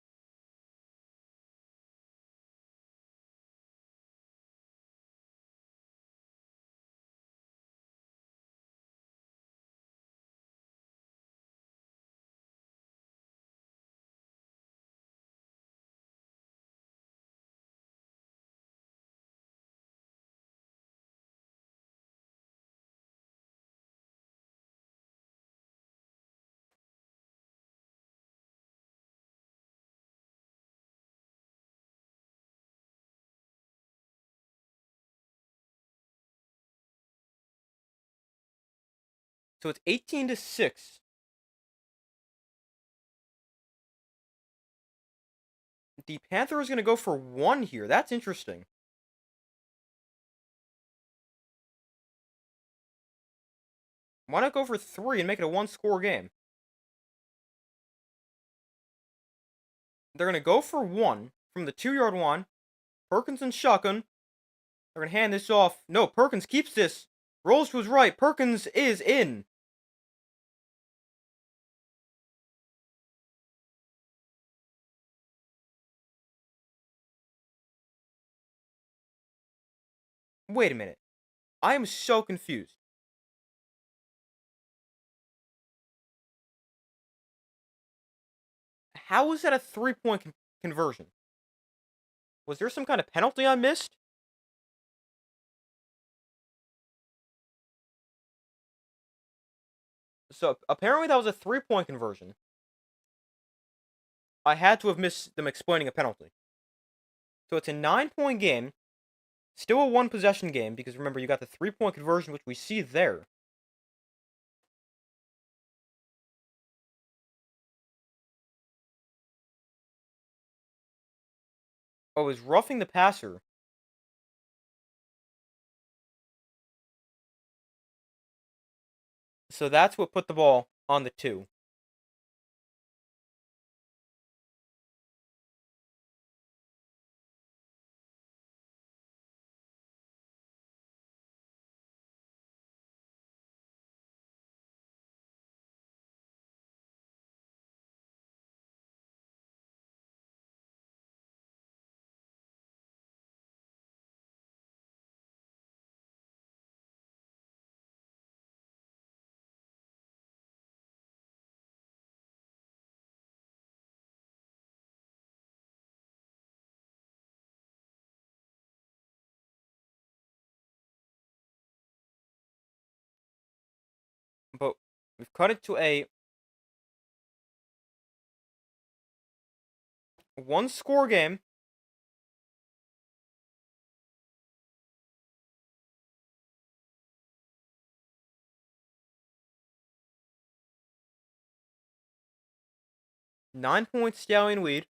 So it's 18-6. The Panthers going to go for 1 here. That's interesting. Why not go for 3 and make it a 1-score game? They're going to go for 1 from the 2-yard line. Perkins and shotgun. They're going to hand this off. No, Perkins keeps this. Rolls to his right. Perkins is in. Wait a minute. I am so confused. How was that a 3-point conversion? Was there some kind of penalty I missed? So apparently that was a 3-point conversion. I had to have missed them explaining a penalty. So it's a 9-point game. Still a 1-possession game because remember you got the 3-point conversion which we see there. Oh, is roughing the passer. So that's what put the ball on the 2. But we've cut it to a 1-score game. Nine-point Stallion lead.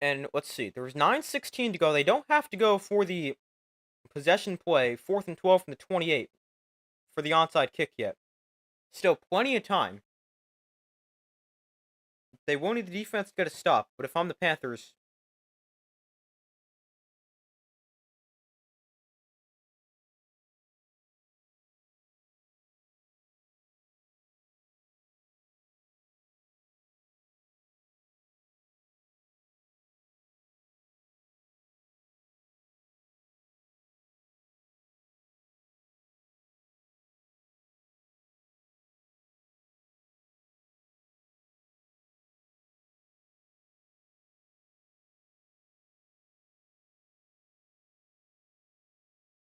And let's see. There was 9:16 to go. They don't have to go for the possession play, 4th and 12 from the 28 for the onside kick yet. Still plenty of time. They won't need the defense to get a stop, but if I'm the Panthers,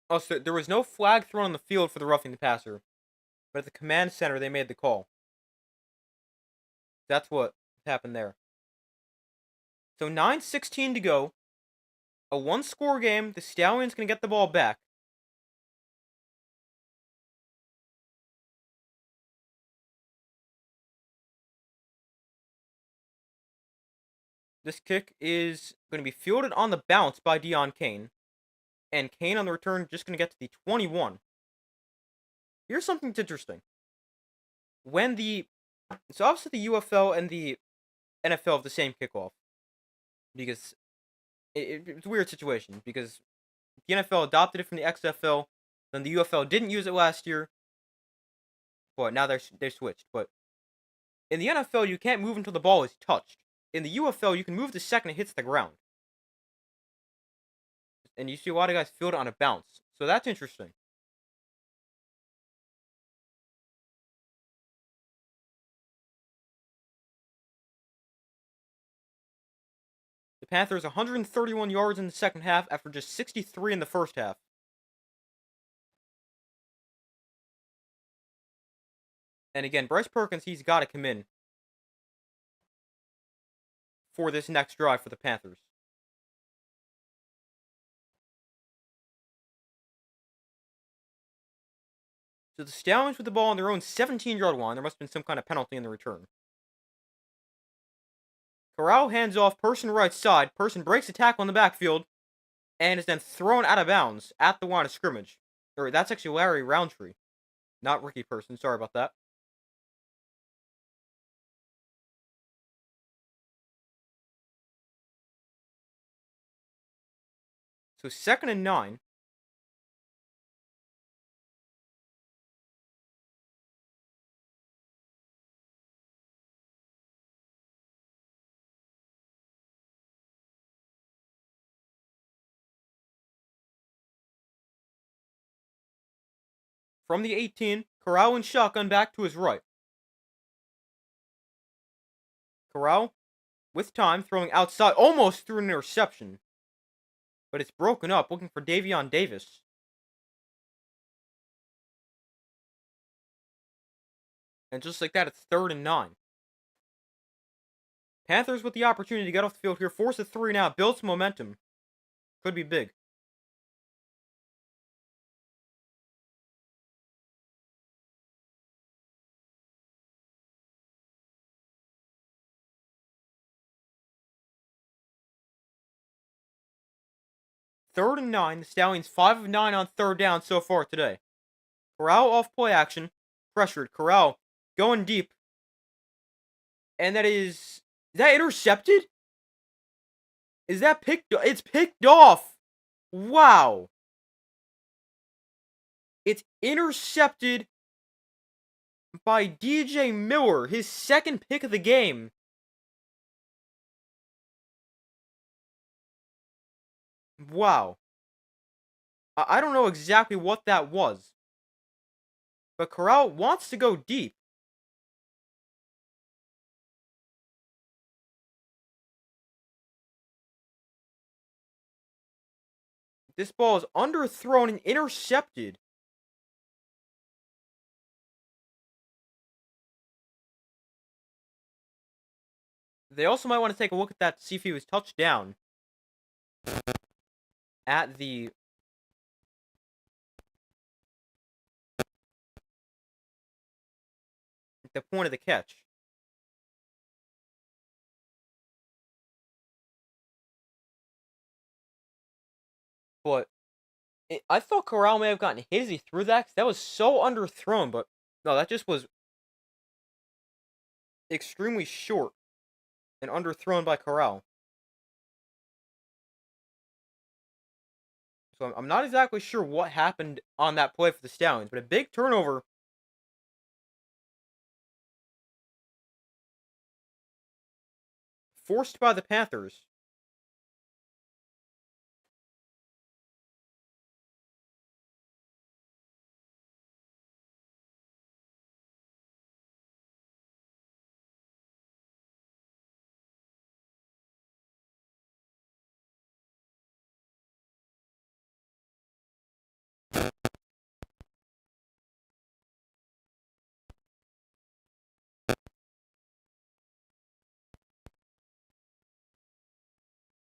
Oh, so there was no flag thrown on the field for the roughing the passer, but at the command center they made the call. That's what happened there. So 9:16 to go. A one-score game. The Stallions gonna get the ball back. This kick is going to be fielded on the bounce by Deon Cain. And Cain on the return just going to get to the 21. Here's something that's interesting. So obviously the UFL and the NFL have the same kickoff. Because it's a weird situation. Because the NFL adopted it from the XFL. Then the UFL didn't use it last year. But now they've switched. But in the NFL, you can't move until the ball is touched. In the UFL, you can move the second it hits the ground. And you see a lot of guys field it on a bounce. So that's interesting. The Panthers 131 yards in the second half after just 63 in the first half. And again, Bryce Perkins, he's got to come in for this next drive for the Panthers. So the Stallions with the ball on their own 17-yard line. There must have been some kind of penalty in the return. Corral hands off, Person right side. Person breaks a tackle in the backfield and is then thrown out of bounds at the line of scrimmage. Or that's actually Larry Roundtree, not Ricky Person. Sorry about that. So 2nd and 9. From the 18, Corral and shotgun back to his right. Corral, with time, throwing outside, almost threw an interception. But it's broken up, looking for Davion Davis. And just like that, it's 3rd and 9. Panthers with the opportunity to get off the field here, force a 3 now, build some momentum. Could be big. Third and 9, the Stallions 5 of 9 on 3rd down so far today. Corral off play action, pressured. Corral going deep. And is that intercepted? Is that picked? It's picked off. Wow. It's intercepted by DJ Miller, his 2nd pick of the game. Wow. I don't know exactly what that was. But Corral wants to go deep. This ball is underthrown and intercepted. They also might want to take a look at that to see if he was touched down at the point of the catch. But I thought Corral may have gotten hit as he threw that, 'cause that was so underthrown. But no, that just was extremely short and underthrown by Corral. So I'm not exactly sure what happened on that play for the Stallions, but a big turnover. Forced by the Panthers.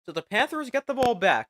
So the Panthers get the ball back.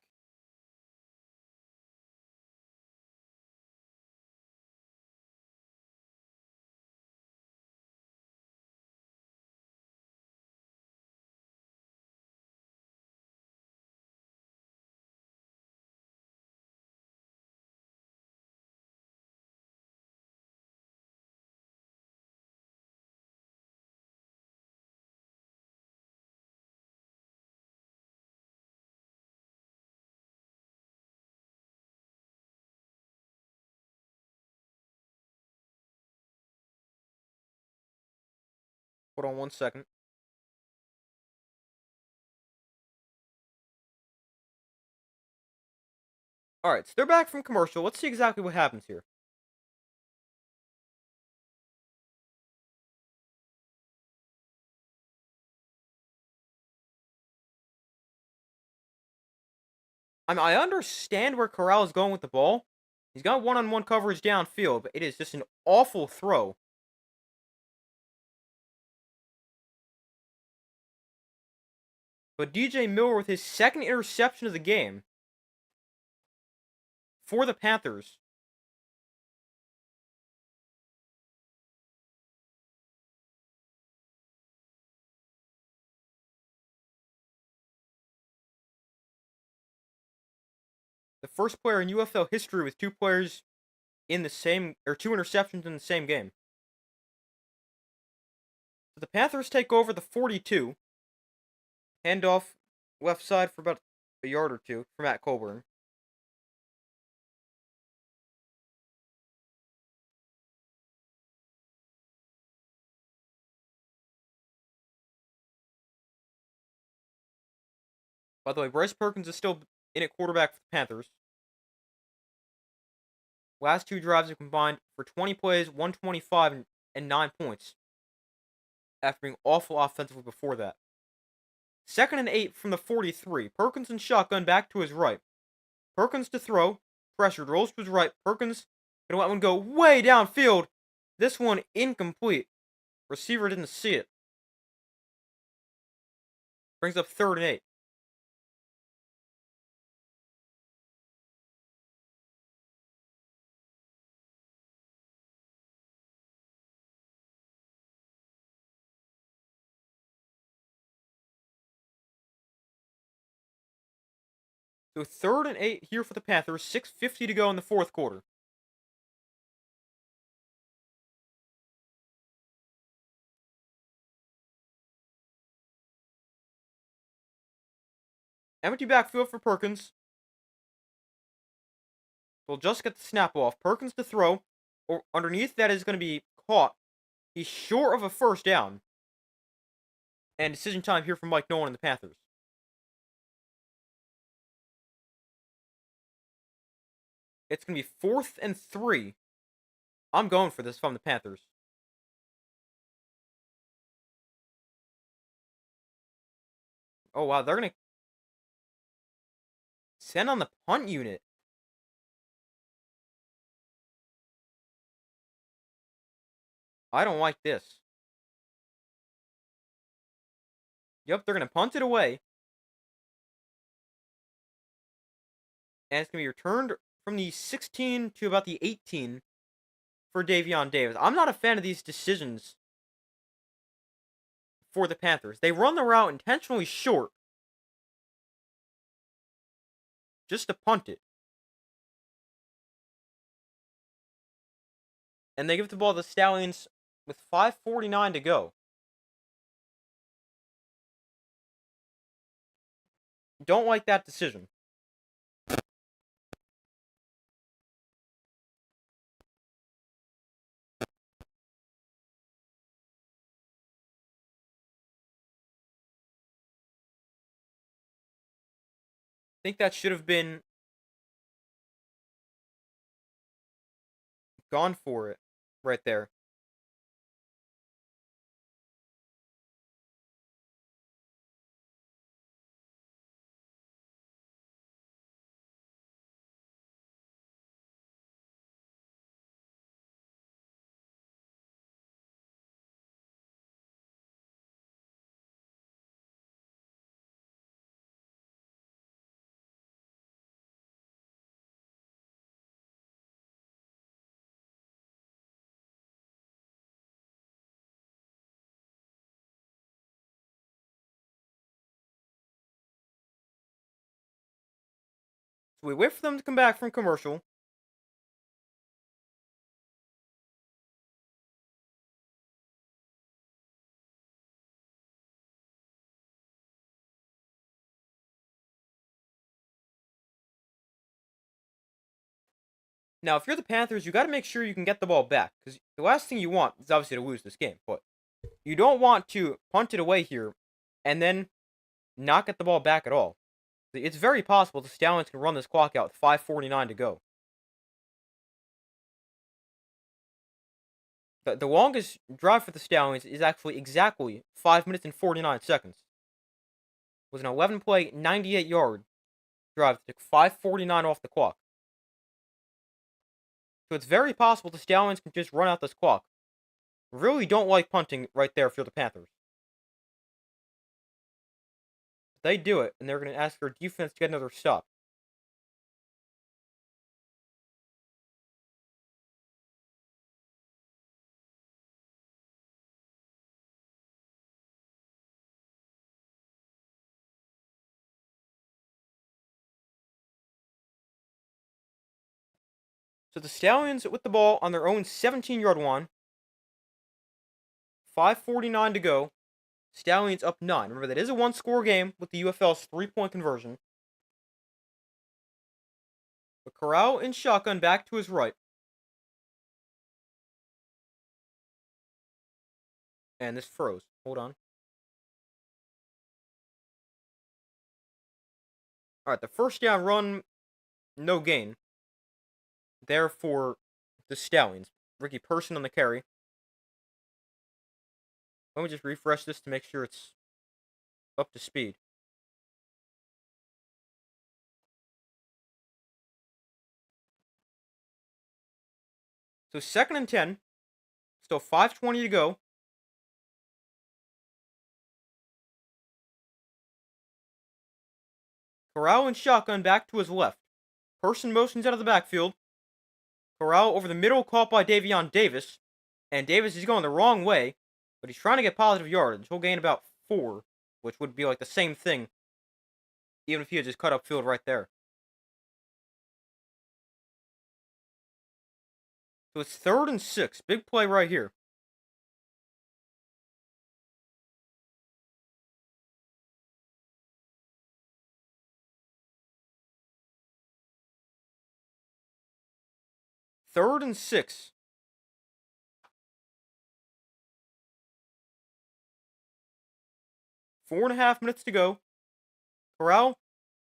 Hold on 1 second. Alright, so they're back from commercial. Let's see exactly what happens here. I understand where Corral is going with the ball. He's got one-on-one coverage downfield, but it is just an awful throw. But DJ Miller with his second interception of the game for the Panthers. The first player in UFL history with two players in the same, or two interceptions in the same game. So the Panthers take over the 42. Handoff left side for about a yard or two for Matt Colburn. By the way, Bryce Perkins is still in at quarterback for the Panthers. Last two drives have combined for 20 plays, 125, and 9 points. After being awful offensively before that. 2nd and 8 from the 43. Perkins and shotgun back to his right. Perkins to throw. Pressured. Rolls to his right. Perkins gonna let one go way downfield. This one incomplete. Receiver didn't see it. Brings up 3rd and 8. So 3rd and 8 here for the Panthers. 6:50 to go in the 4th quarter. Empty backfield for Perkins. We'll just get the snap off. Perkins to throw. Or underneath that is going to be caught. He's short of a 1st down. And decision time here for Mike Nolan and the Panthers. It's going to be 4th and 3. I'm going for this if I'm the Panthers. Oh, wow. They're going to send on the punt unit. I don't like this. Yep, they're going to punt it away. And it's going to be returned from the 16 to about the 18 for Davion Davis. I'm not a fan of these decisions for the Panthers. They run the route intentionally short just to punt it. And they give the ball to the Stallions with 5:49 to go. Don't like that decision. I think that should have been gone for it right there. So we wait for them to come back from commercial. Now, if you're the Panthers, you got to make sure you can get the ball back, because the last thing you want is obviously to lose this game. But you don't want to punt it away here and then not get the ball back at all. It's very possible the Stallions can run this clock out with 5:49 to go. The longest drive for the Stallions is actually exactly 5 minutes and 49 seconds. It was an 11-play, 98-yard drive that took 5:49 off the clock. So it's very possible the Stallions can just run out this clock. Really don't like punting right there if you're the Panthers. They do it, and they're going to ask their defense to get another stop. So the Stallions with the ball on their own 17-yard line. 5:49 to go. Stallions up 9. Remember, that is a one-score game with the UFL's three-point conversion. But Corral in shotgun back to his right. And this froze. Hold on. Alright, the first down run, no gain. There for the Stallions. Ricky Person on the carry. Let me just refresh this to make sure it's up to speed. So 2nd and 10. Still 5:20 to go. Corral in shotgun back to his left. Person motions out of the backfield. Corral over the middle, caught by Davion Davis. And Davis is going the wrong way, but he's trying to get positive yardage. He'll gain about 4, which would be like the same thing, even if he had just cut up field right there. So it's 3rd and 6. Big play right here. Third and 6. Four and a half minutes to go. Corral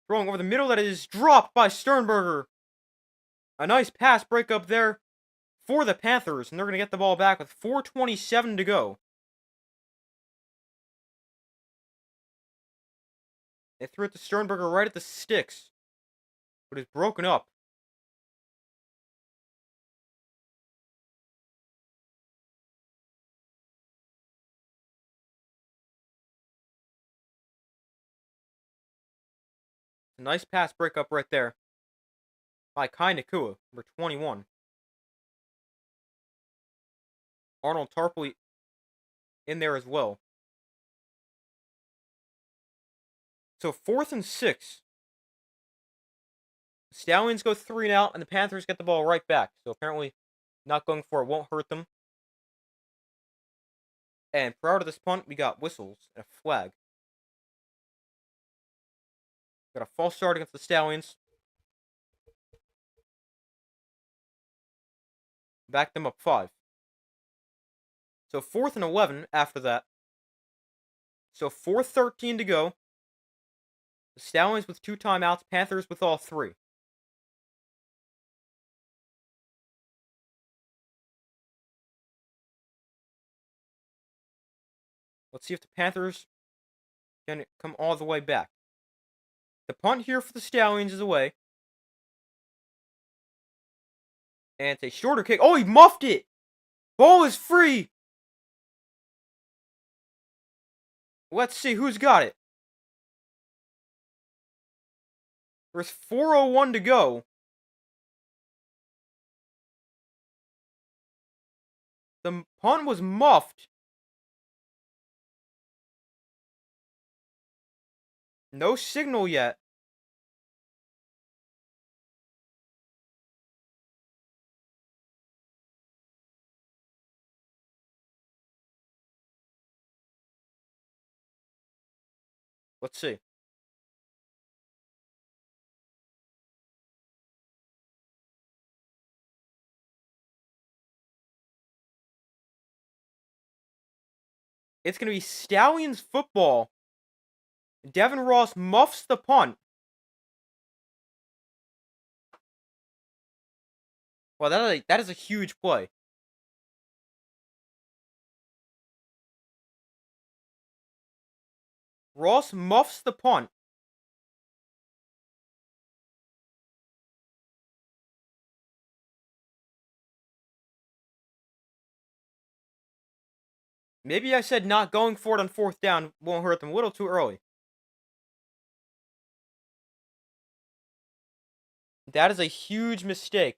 throwing over the middle, that is dropped by Sternberger. A nice pass breakup there for the Panthers, and they're going to get the ball back with 4:27 to go. They threw it to Sternberger right at the sticks, but it's broken up. It's a nice pass breakup right there by Kai Nakua, number 21. Arnold Tarpley in there as well. So 4th and 6. Stallions go 3 and out, and the Panthers get the ball right back. So apparently, not going for it won't hurt them. And prior to this punt, we got whistles and a flag. Got a false start against the Stallions. Back them up 5. So 4th and 11 after that. So 4:13 to go. The Stallions with 2 timeouts, Panthers with all 3. Let's see if the Panthers can come all the way back. The punt here for the Stallions is away. And it's a shorter kick. Oh, he muffed it! Ball is free! Let's see who's got it. There's 4:01 to go. The punt was muffed. No signal yet. Let's see. It's going to be Stallions football. Devin Ross muffs the punt. Well, that is a huge play. Ross muffs the punt. Maybe I said not going for it on 4th down won't hurt them a little too early. That is a huge mistake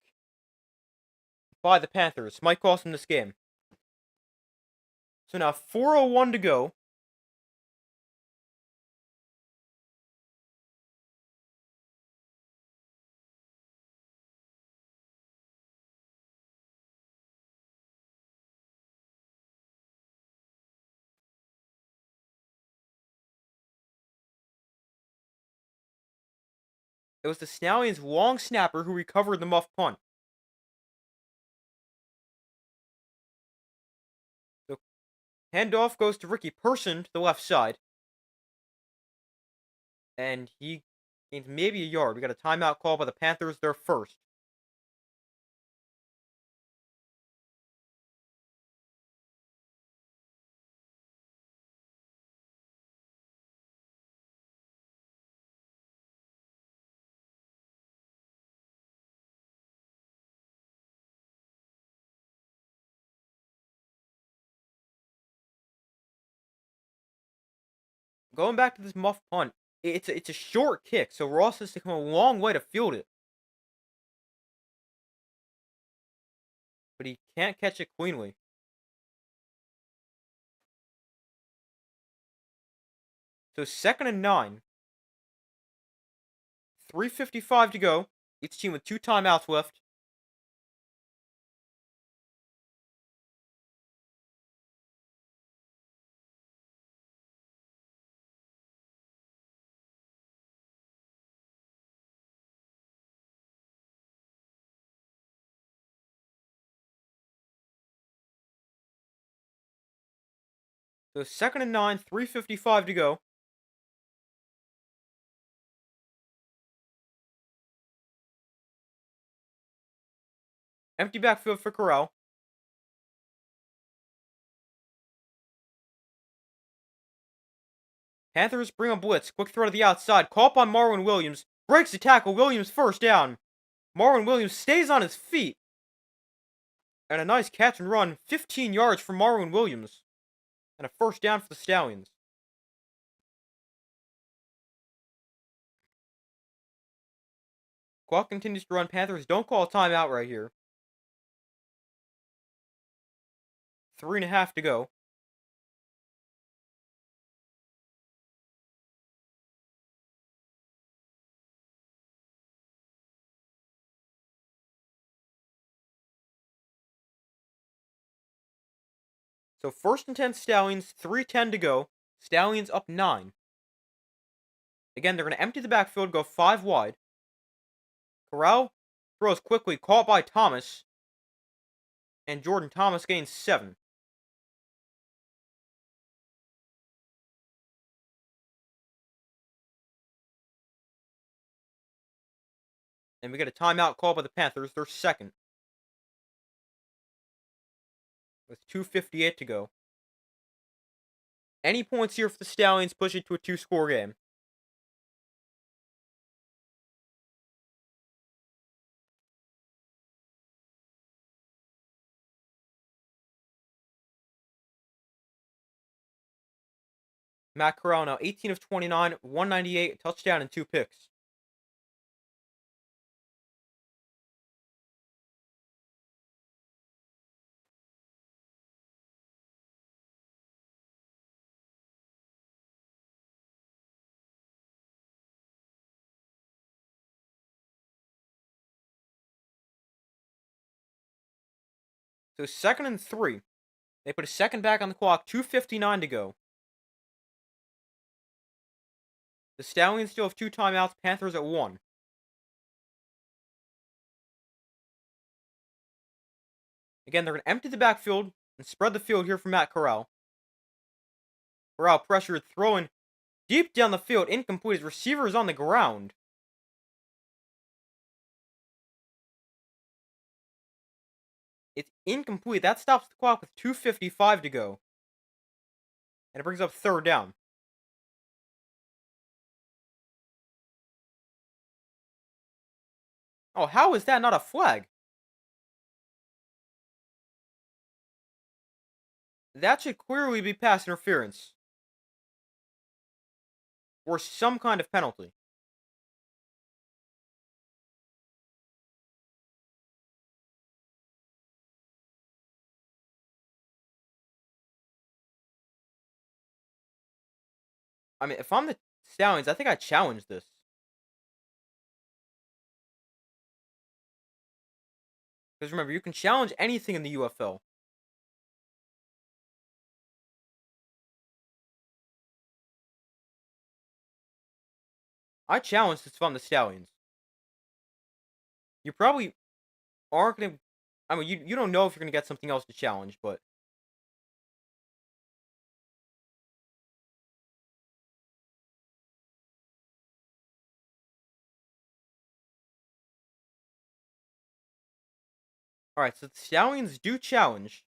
by the Panthers. Might cost them this game. So now 4:01 to go. It was the Stallions' long snapper who recovered the muff punt. So handoff goes to Ricky Person to the left side. And he gains maybe a yard. We got a timeout call by the Panthers, their first. Going back to this muff punt, it's a short kick, so Ross has to come a long way to field it. But he can't catch it cleanly. So 2nd and 9. 3:55 to go. Each team with 2 timeouts left. So 2nd and 9, 3:55 to go. Empty backfield for Corral. Panthers bring a blitz. Quick throw to the outside. Caught by Marwin Williams. Breaks the tackle. Williams first down. Marwin Williams stays on his feet. And a nice catch and run. 15 yards for Marwin Williams. And a first down for the Stallions. Clock continues to run. Panthers don't call a timeout right here. 3.5 to go. So 1st and 10 Stallions, 3:10 to go. Stallions up 9. Again, they're going to empty the backfield, go 5 wide. Corral throws quickly, caught by Thomas. And Jordan Thomas gains 7. And we get a timeout call by the Panthers, their second. With 2:58 to go. Any points here for the Stallions push it to a 2-score game. Matt Corral now 18 of 29, 198, touchdown, and 2 picks. So 2nd and 3. They put a second back on the clock, 2:59 to go. The Stallions still have 2 timeouts, Panthers at 1. Again, they're going to empty the backfield and spread the field here for Matt Corral. Corral pressured, throwing deep down the field, incomplete. His receiver is on the ground. It's incomplete. That stops the clock with 2:55 to go. And it brings up 3rd down. Oh, how is that not a flag? That should clearly be pass interference. Or some kind of penalty. I mean, if I'm the Stallions, I think I challenge this. Because remember, you can challenge anything in the UFL. I challenge this if I'm the Stallions. You probably aren't going to. I mean, you don't know if you're going to get something else to challenge, but. Alright, so the Stallions do challenge.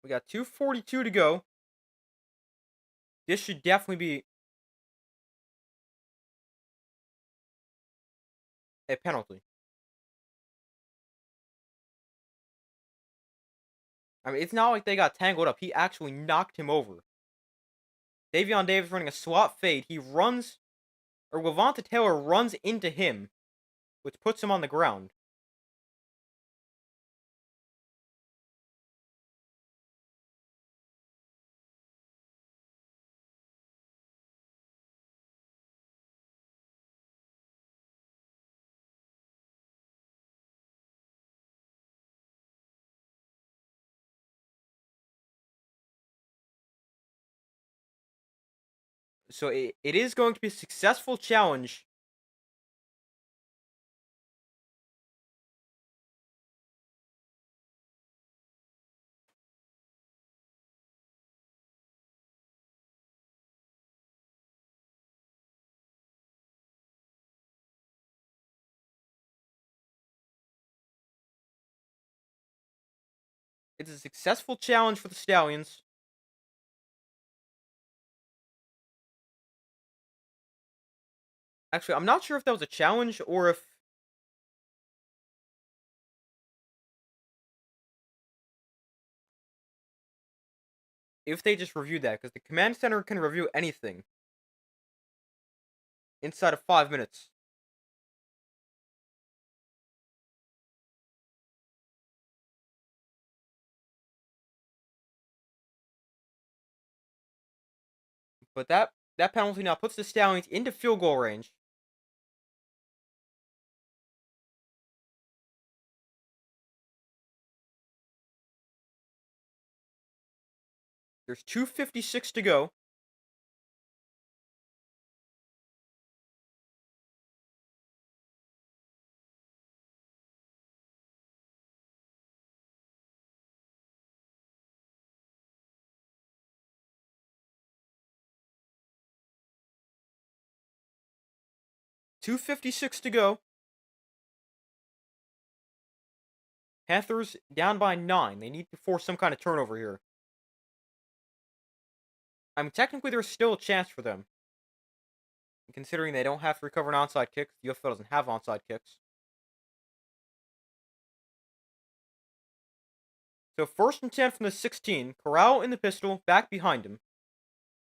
We got 2:42 to go. This should definitely be a penalty. I mean, it's not like they got tangled up. He actually knocked him over. Davion Davis running a slot fade. He runs, or Levante Taylor runs into him, which puts him on the ground. So it is going to be a successful challenge. It's a successful challenge for the Stallions. Actually, I'm not sure if that was a challenge or if they just reviewed that, because the command center can review anything inside of 5 minutes. But that penalty now puts the Stallions into field goal range. There's 2:56 to go. $2:56 to go. Panthers down by 9. They need to force some kind of turnover here. I mean, technically, there's still a chance for them. Considering they don't have to recover an onside kick. The UFL doesn't have onside kicks. So 1st and 10 from the 16. Corral in the pistol, back behind him.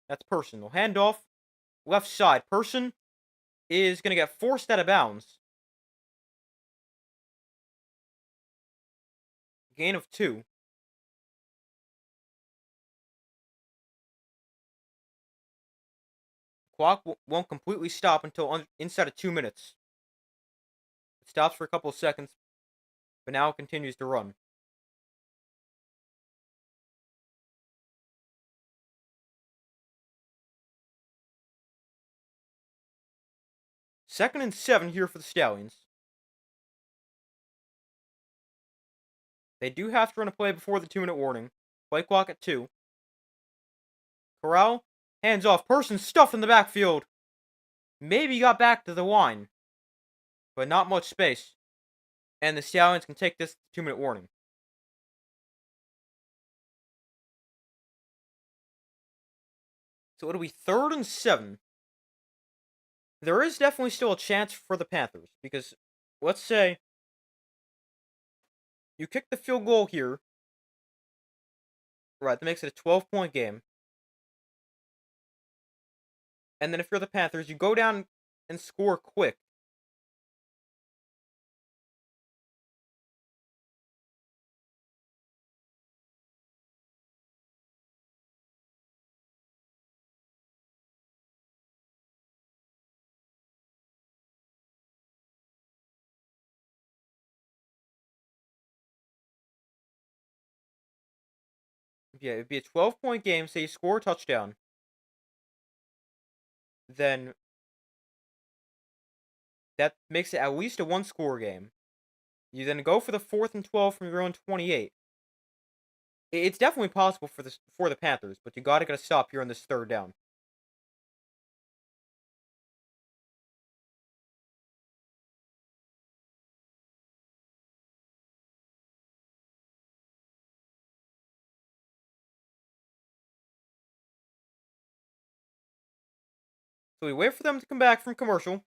That's Person. They'll hand off left side. Person is going to get forced out of bounds. Gain of 2. Clock won't completely stop until inside of 2 minutes. It stops for a couple of seconds, but now it continues to run. Second and 7 here for the Stallions. They do have to run a play before the 2-minute warning. Play clock at 2. Corral, hands off. Person stuffed in the backfield. Maybe got back to the line, but not much space. And the Stallions can take this 2-minute warning. So it'll be 3rd and 7. There is definitely still a chance for the Panthers because let's say you kick the field goal here. Right, that makes it a 12-point game. And then if you're the Panthers, you go down and score quick. Yeah, it'd be a 12-point game. Say you score a touchdown, then that makes it at least a one-score game. You then go for the 4th and 12 from your own 28. It's definitely possible for the Panthers, but you gotta get a stop here on this 3rd down. So we wait for them to come back from commercial.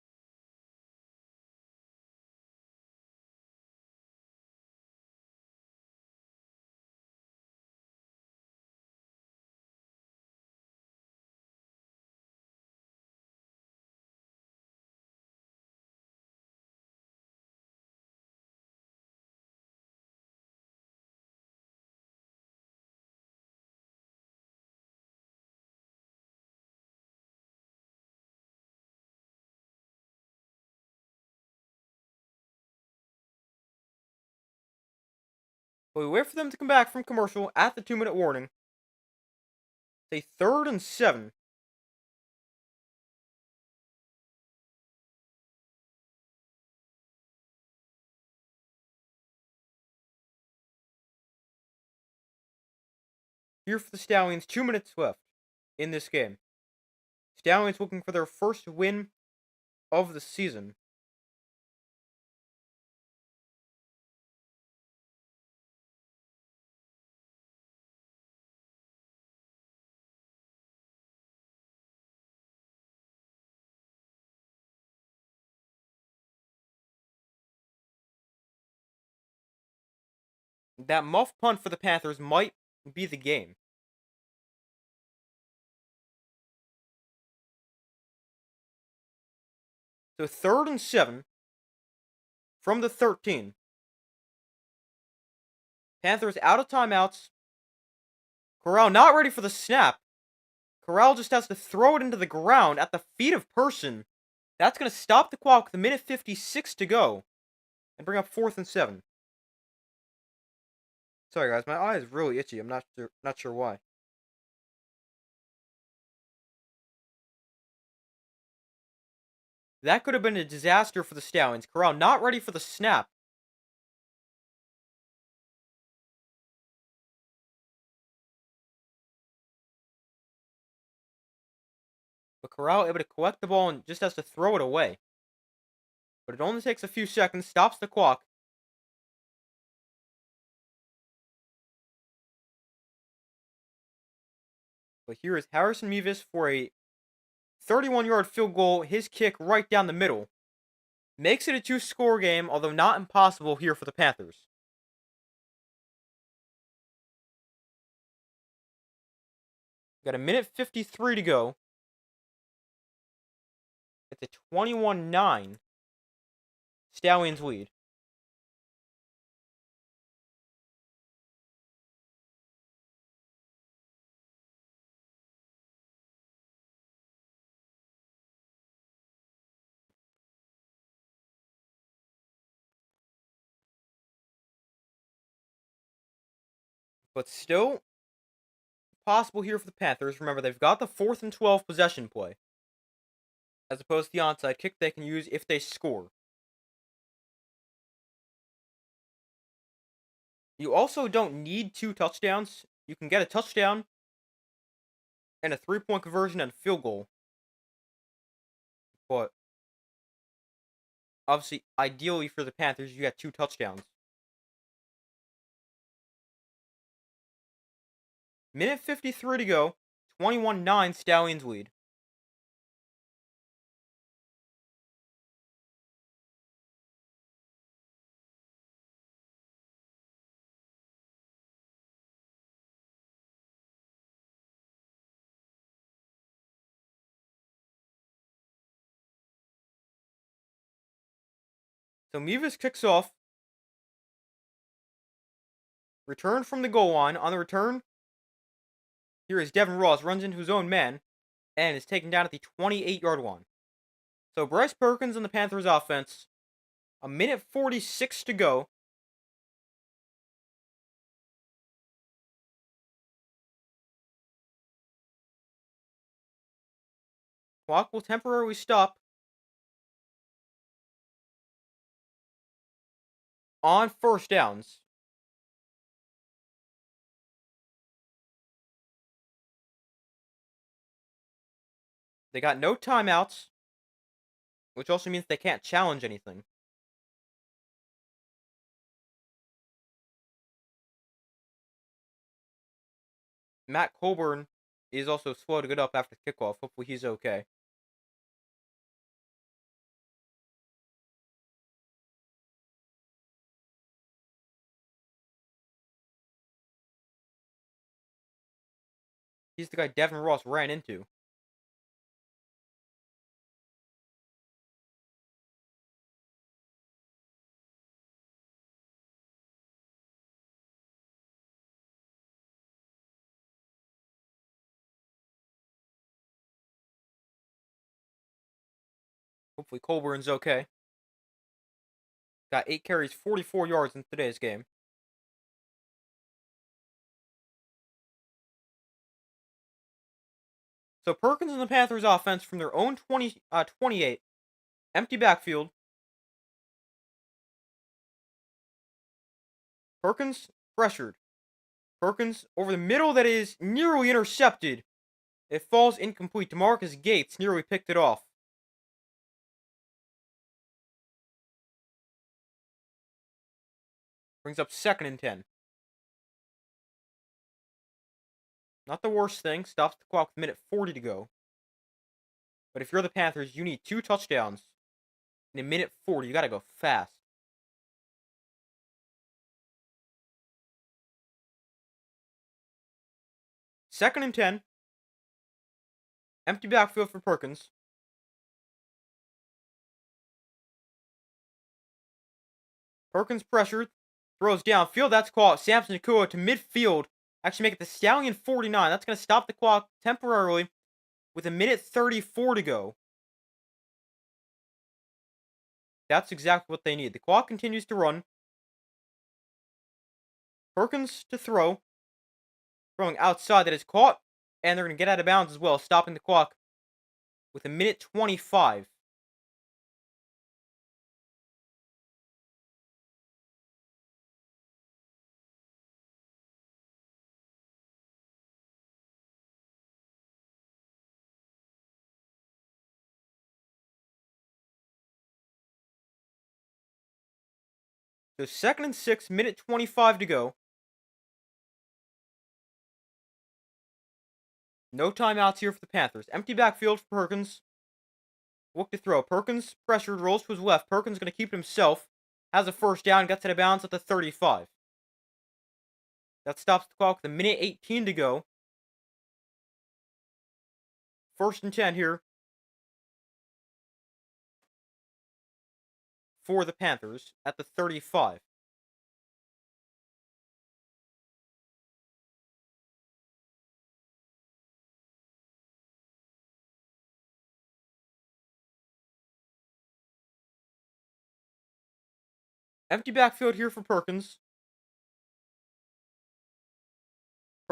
But we wait for them to come back from commercial at the 2-minute warning. Say 3rd and 7. Here for the Stallions, 2 minutes left in this game. Stallions looking for their first win of the season. That muff punt for the Panthers might be the game. So 3rd and 7 from the 13. Panthers out of timeouts. Corral not ready for the snap. Corral just has to throw it into the ground at the feet of Person. That's going to stop the clock with a minute 56 to go and bring up 4th and 7. Sorry guys, my eye is really itchy. I'm not sure why. That could have been a disaster for the Stallions. Corral not ready for the snap. But Corral able to collect the ball and just has to throw it away. But it only takes a few seconds, stops the clock. But here is Harrison Mevis for a 31-yard field goal. His kick right down the middle. Makes it a 2-score game, although not impossible here for the Panthers. Got a minute 53 to go. It's a 21-9 Stallions lead. but still possible here for the Panthers. Remember, they've got the 4th and 12 possession play, as opposed to the onside kick they can use if they score. You also don't need 2 touchdowns. You can get a touchdown and a 3-point conversion and a field goal. But obviously, ideally for the Panthers, you get 2 touchdowns. Minute 53 to go. 21-9 Stallions lead. So Mevis kicks off. Return from the goal line. On the return, here is Devin Ross. Runs into his own man and is taken down at the 28-yard line. So Bryce Perkins on the Panthers offense. A minute 46 to go. Clock will temporarily stop on first downs. They got no timeouts, which also means they can't challenge anything. Matt Colburn is also slow to get up after kickoff. Hopefully he's okay. He's the guy Devin Ross ran into. Hopefully Colburn's okay. Got 8 carries, 44 yards in today's game. So Perkins and the Panthers offense from their own 28. Empty backfield. Perkins pressured. Perkins over the middle, that is nearly intercepted. It falls incomplete. DeMarcus Gates nearly picked it off. Brings up 2nd and 10. Not the worst thing. Stops the clock with minute 40 to go. But if you're the Panthers, you need 2 touchdowns in a minute 40. You gotta go fast. Second and 10. Empty backfield for Perkins. Perkins pressured. Throws downfield. That's caught. Samson Nakua to midfield. Actually make it the Stallion 49. That's going to stop the clock temporarily with a minute 34 to go. That's exactly what they need. The clock continues to run. Perkins to throw. Throwing outside, that is caught. And they're going to get out of bounds as well, stopping the clock with a minute 25. So 2nd and 6, minute 25 to go. No timeouts here for the Panthers. Empty backfield for Perkins. Look to throw. Perkins pressured, rolls to his left. Perkins going to keep it himself. Has a first down, gets out of bounds at the 35. That stops the clock with a minute 18 to go. 1st and 10 here for the Panthers at the 35. Empty backfield here for Perkins.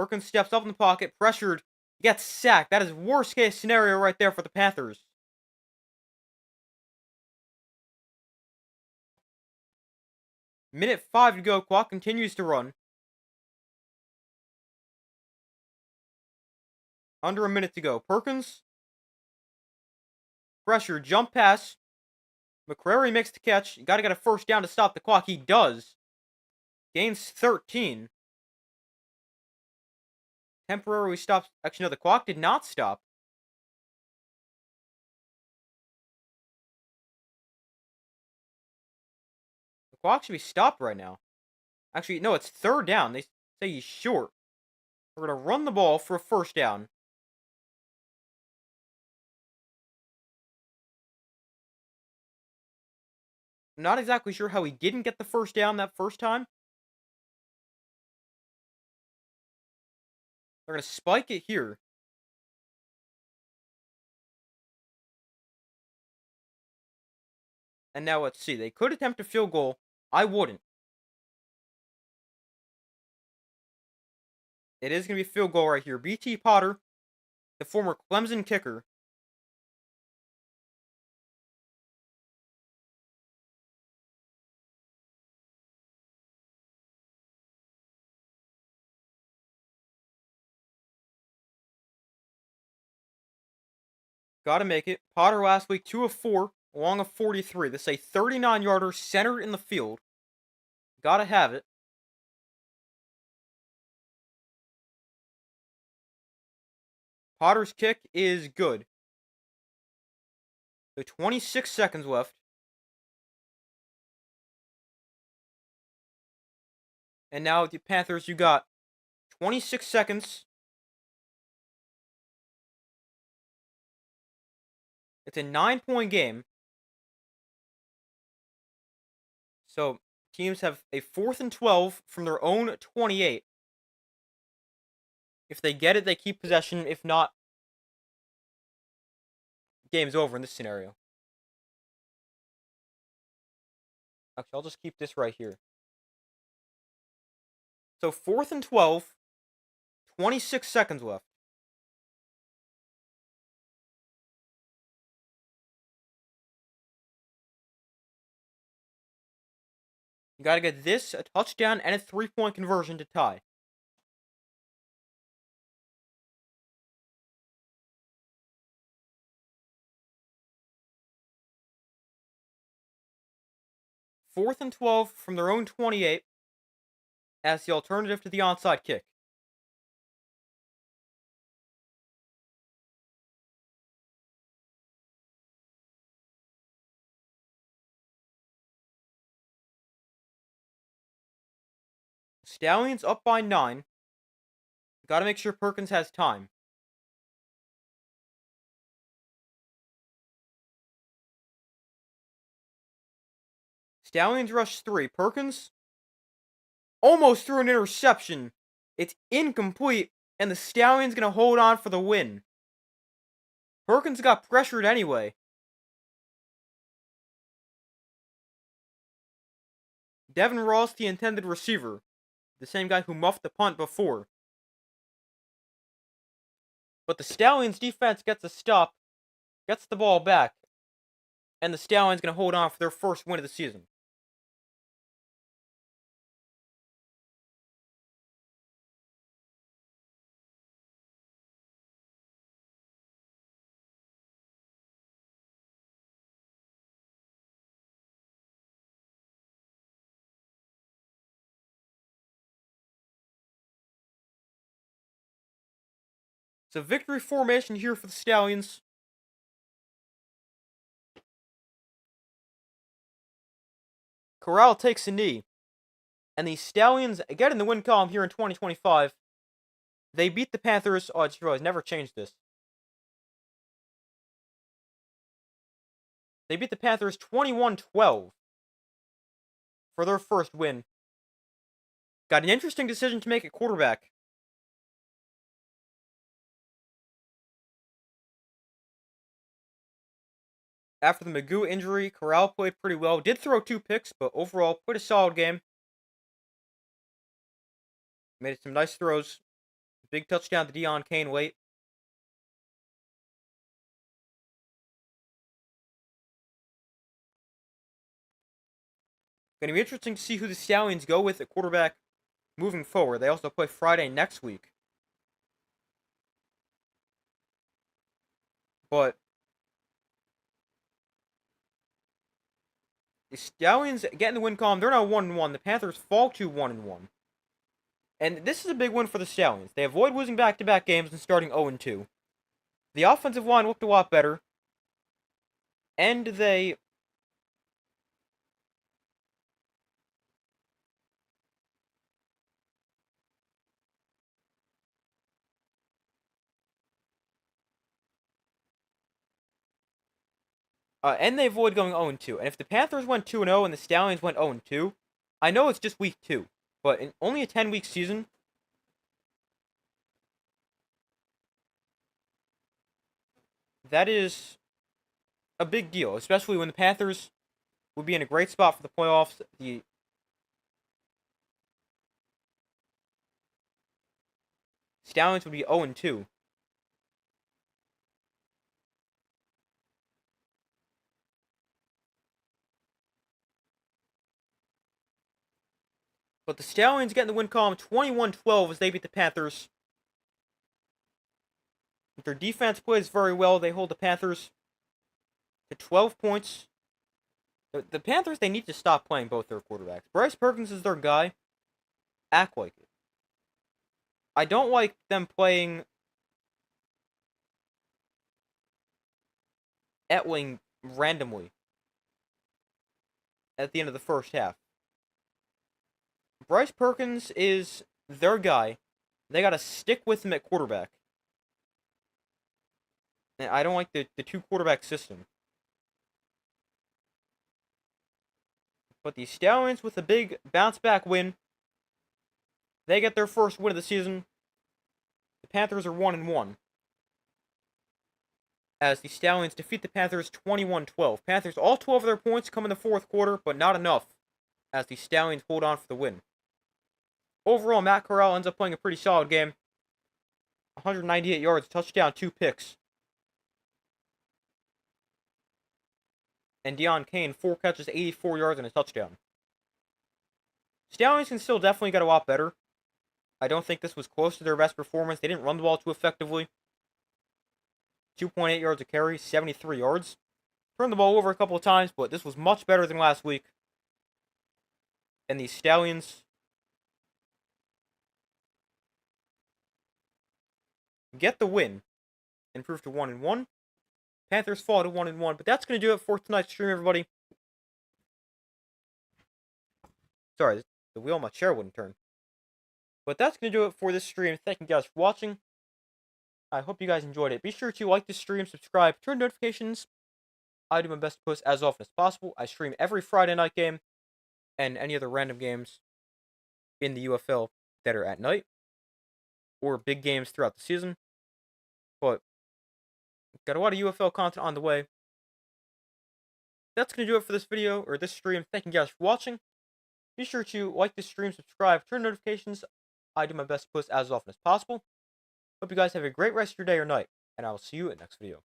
Perkins steps up in the pocket, pressured, gets sacked. That is worst case scenario right there for the Panthers. Minute 5 to go. Clock continues to run. Under a minute to go. Perkins. Pressure. Jump pass. McCrary makes the catch. You gotta get a first down to stop the clock. He does. Gains 13. Temporarily stops. Actually, no, the clock did not stop. The clock should be stopped right now. Actually, no, it's third down. They say he's short. We're going to run the ball for a first down. I'm not exactly sure how he didn't get the first down that first time. They're going to spike it here. And now let's see. They could attempt a field goal. I wouldn't. It is going to be a field goal right here. BT Potter, the former Clemson kicker. Got to make it. Potter last week, 2 of 4, along of 43. This is a 39-yarder centered in the field. Got to have it. Potter's kick is good. So 26 seconds left. And now with the Panthers, you got 26 seconds. It's a 9-point game. So teams have a 4th and 12 from their own 28. If they get it, they keep possession. If not, game's over in this scenario. Actually, I'll just keep this right here. So 4th and 12, 26 seconds left. You got to get this, a touchdown, and a 3-point conversion to tie. Fourth and 12 from their own 28 as the alternative to the onside kick. Stallions up by 9. Gotta make sure Perkins has time. Stallions rush 3. Perkins almost threw an interception. It's incomplete, and the Stallions gonna hold on for the win. Perkins got pressured anyway. Devin Ross, the intended receiver. The same guy who muffed the punt before. But the Stallions defense gets a stop, gets the ball back, and the Stallions going to hold on for their first win of the season. It's a victory formation here for the Stallions. Corral takes a knee. And the Stallions get in the win column here in 2025. They beat the Panthers. Oh, I just realized, never changed this. They beat the Panthers 21-12 for their first win. Got an interesting decision to make at quarterback. After the Magoo injury, Corral played pretty well. Did throw 2 picks, but overall, played a solid game. Made some nice throws. Big touchdown to Deon Cain late. Going to be interesting to see who the Stallions go with at quarterback moving forward. They also play Friday next week. But the Stallions getting the win column. They're now 1-1. The Panthers fall to 1-1. And this is a big win for the Stallions. They avoid losing back-to-back games and starting 0-2. The offensive line looked a lot better. And they avoid going 0-2. And if the Panthers went 2-0 and the Stallions went 0-2, I know it's just week 2, but in only a 10-week season, that is a big deal, especially when the Panthers would be in a great spot for the playoffs. The Stallions would be 0-2. But the Stallions get in the win column 21-12 as they beat the Panthers. Their defense plays very well. They hold the Panthers to 12 points. The Panthers, they need to stop playing both their quarterbacks. Bryce Perkins is their guy. Act like it. I don't like them playing Etling randomly at the end of the first half. Bryce Perkins is their guy. They got to stick with him at quarterback. And I don't like the two-quarterback system. But the Stallions with a big bounce-back win. They get their first win of the season. The Panthers are 1-1. As the Stallions defeat the Panthers 21-12. Panthers, all 12 of their points come in the fourth quarter, but not enough. As the Stallions hold on for the win. Overall, Matt Corral ends up playing a pretty solid game. 198 yards, touchdown, 2 picks. And Deon Cain, 4 catches, 84 yards, and a touchdown. Stallions can still definitely get a lot better. I don't think this was close to their best performance. They didn't run the ball too effectively. 2.8 yards a carry, 73 yards. Turned the ball over a couple of times, but this was much better than last week. And the Stallions get the win, improve to 1-1. Panthers fall to 1-1, but that's going to do it for tonight's stream, everybody. Sorry, the wheel on my chair wouldn't turn. But that's going to do it for this stream. Thank you guys for watching. I hope you guys enjoyed it. Be sure to like this stream, subscribe, turn notifications. I do my best to post as often as possible. I stream every Friday night game and any other random games in the UFL that are at night or big games throughout the season. But got a lot of UFL content on the way. That's going to do it for this video, or this stream. Thank you guys for watching. Be sure to like this stream, subscribe, turn notifications. I do my best to post as often as possible. Hope you guys have a great rest of your day or night, and I will see you in the next video.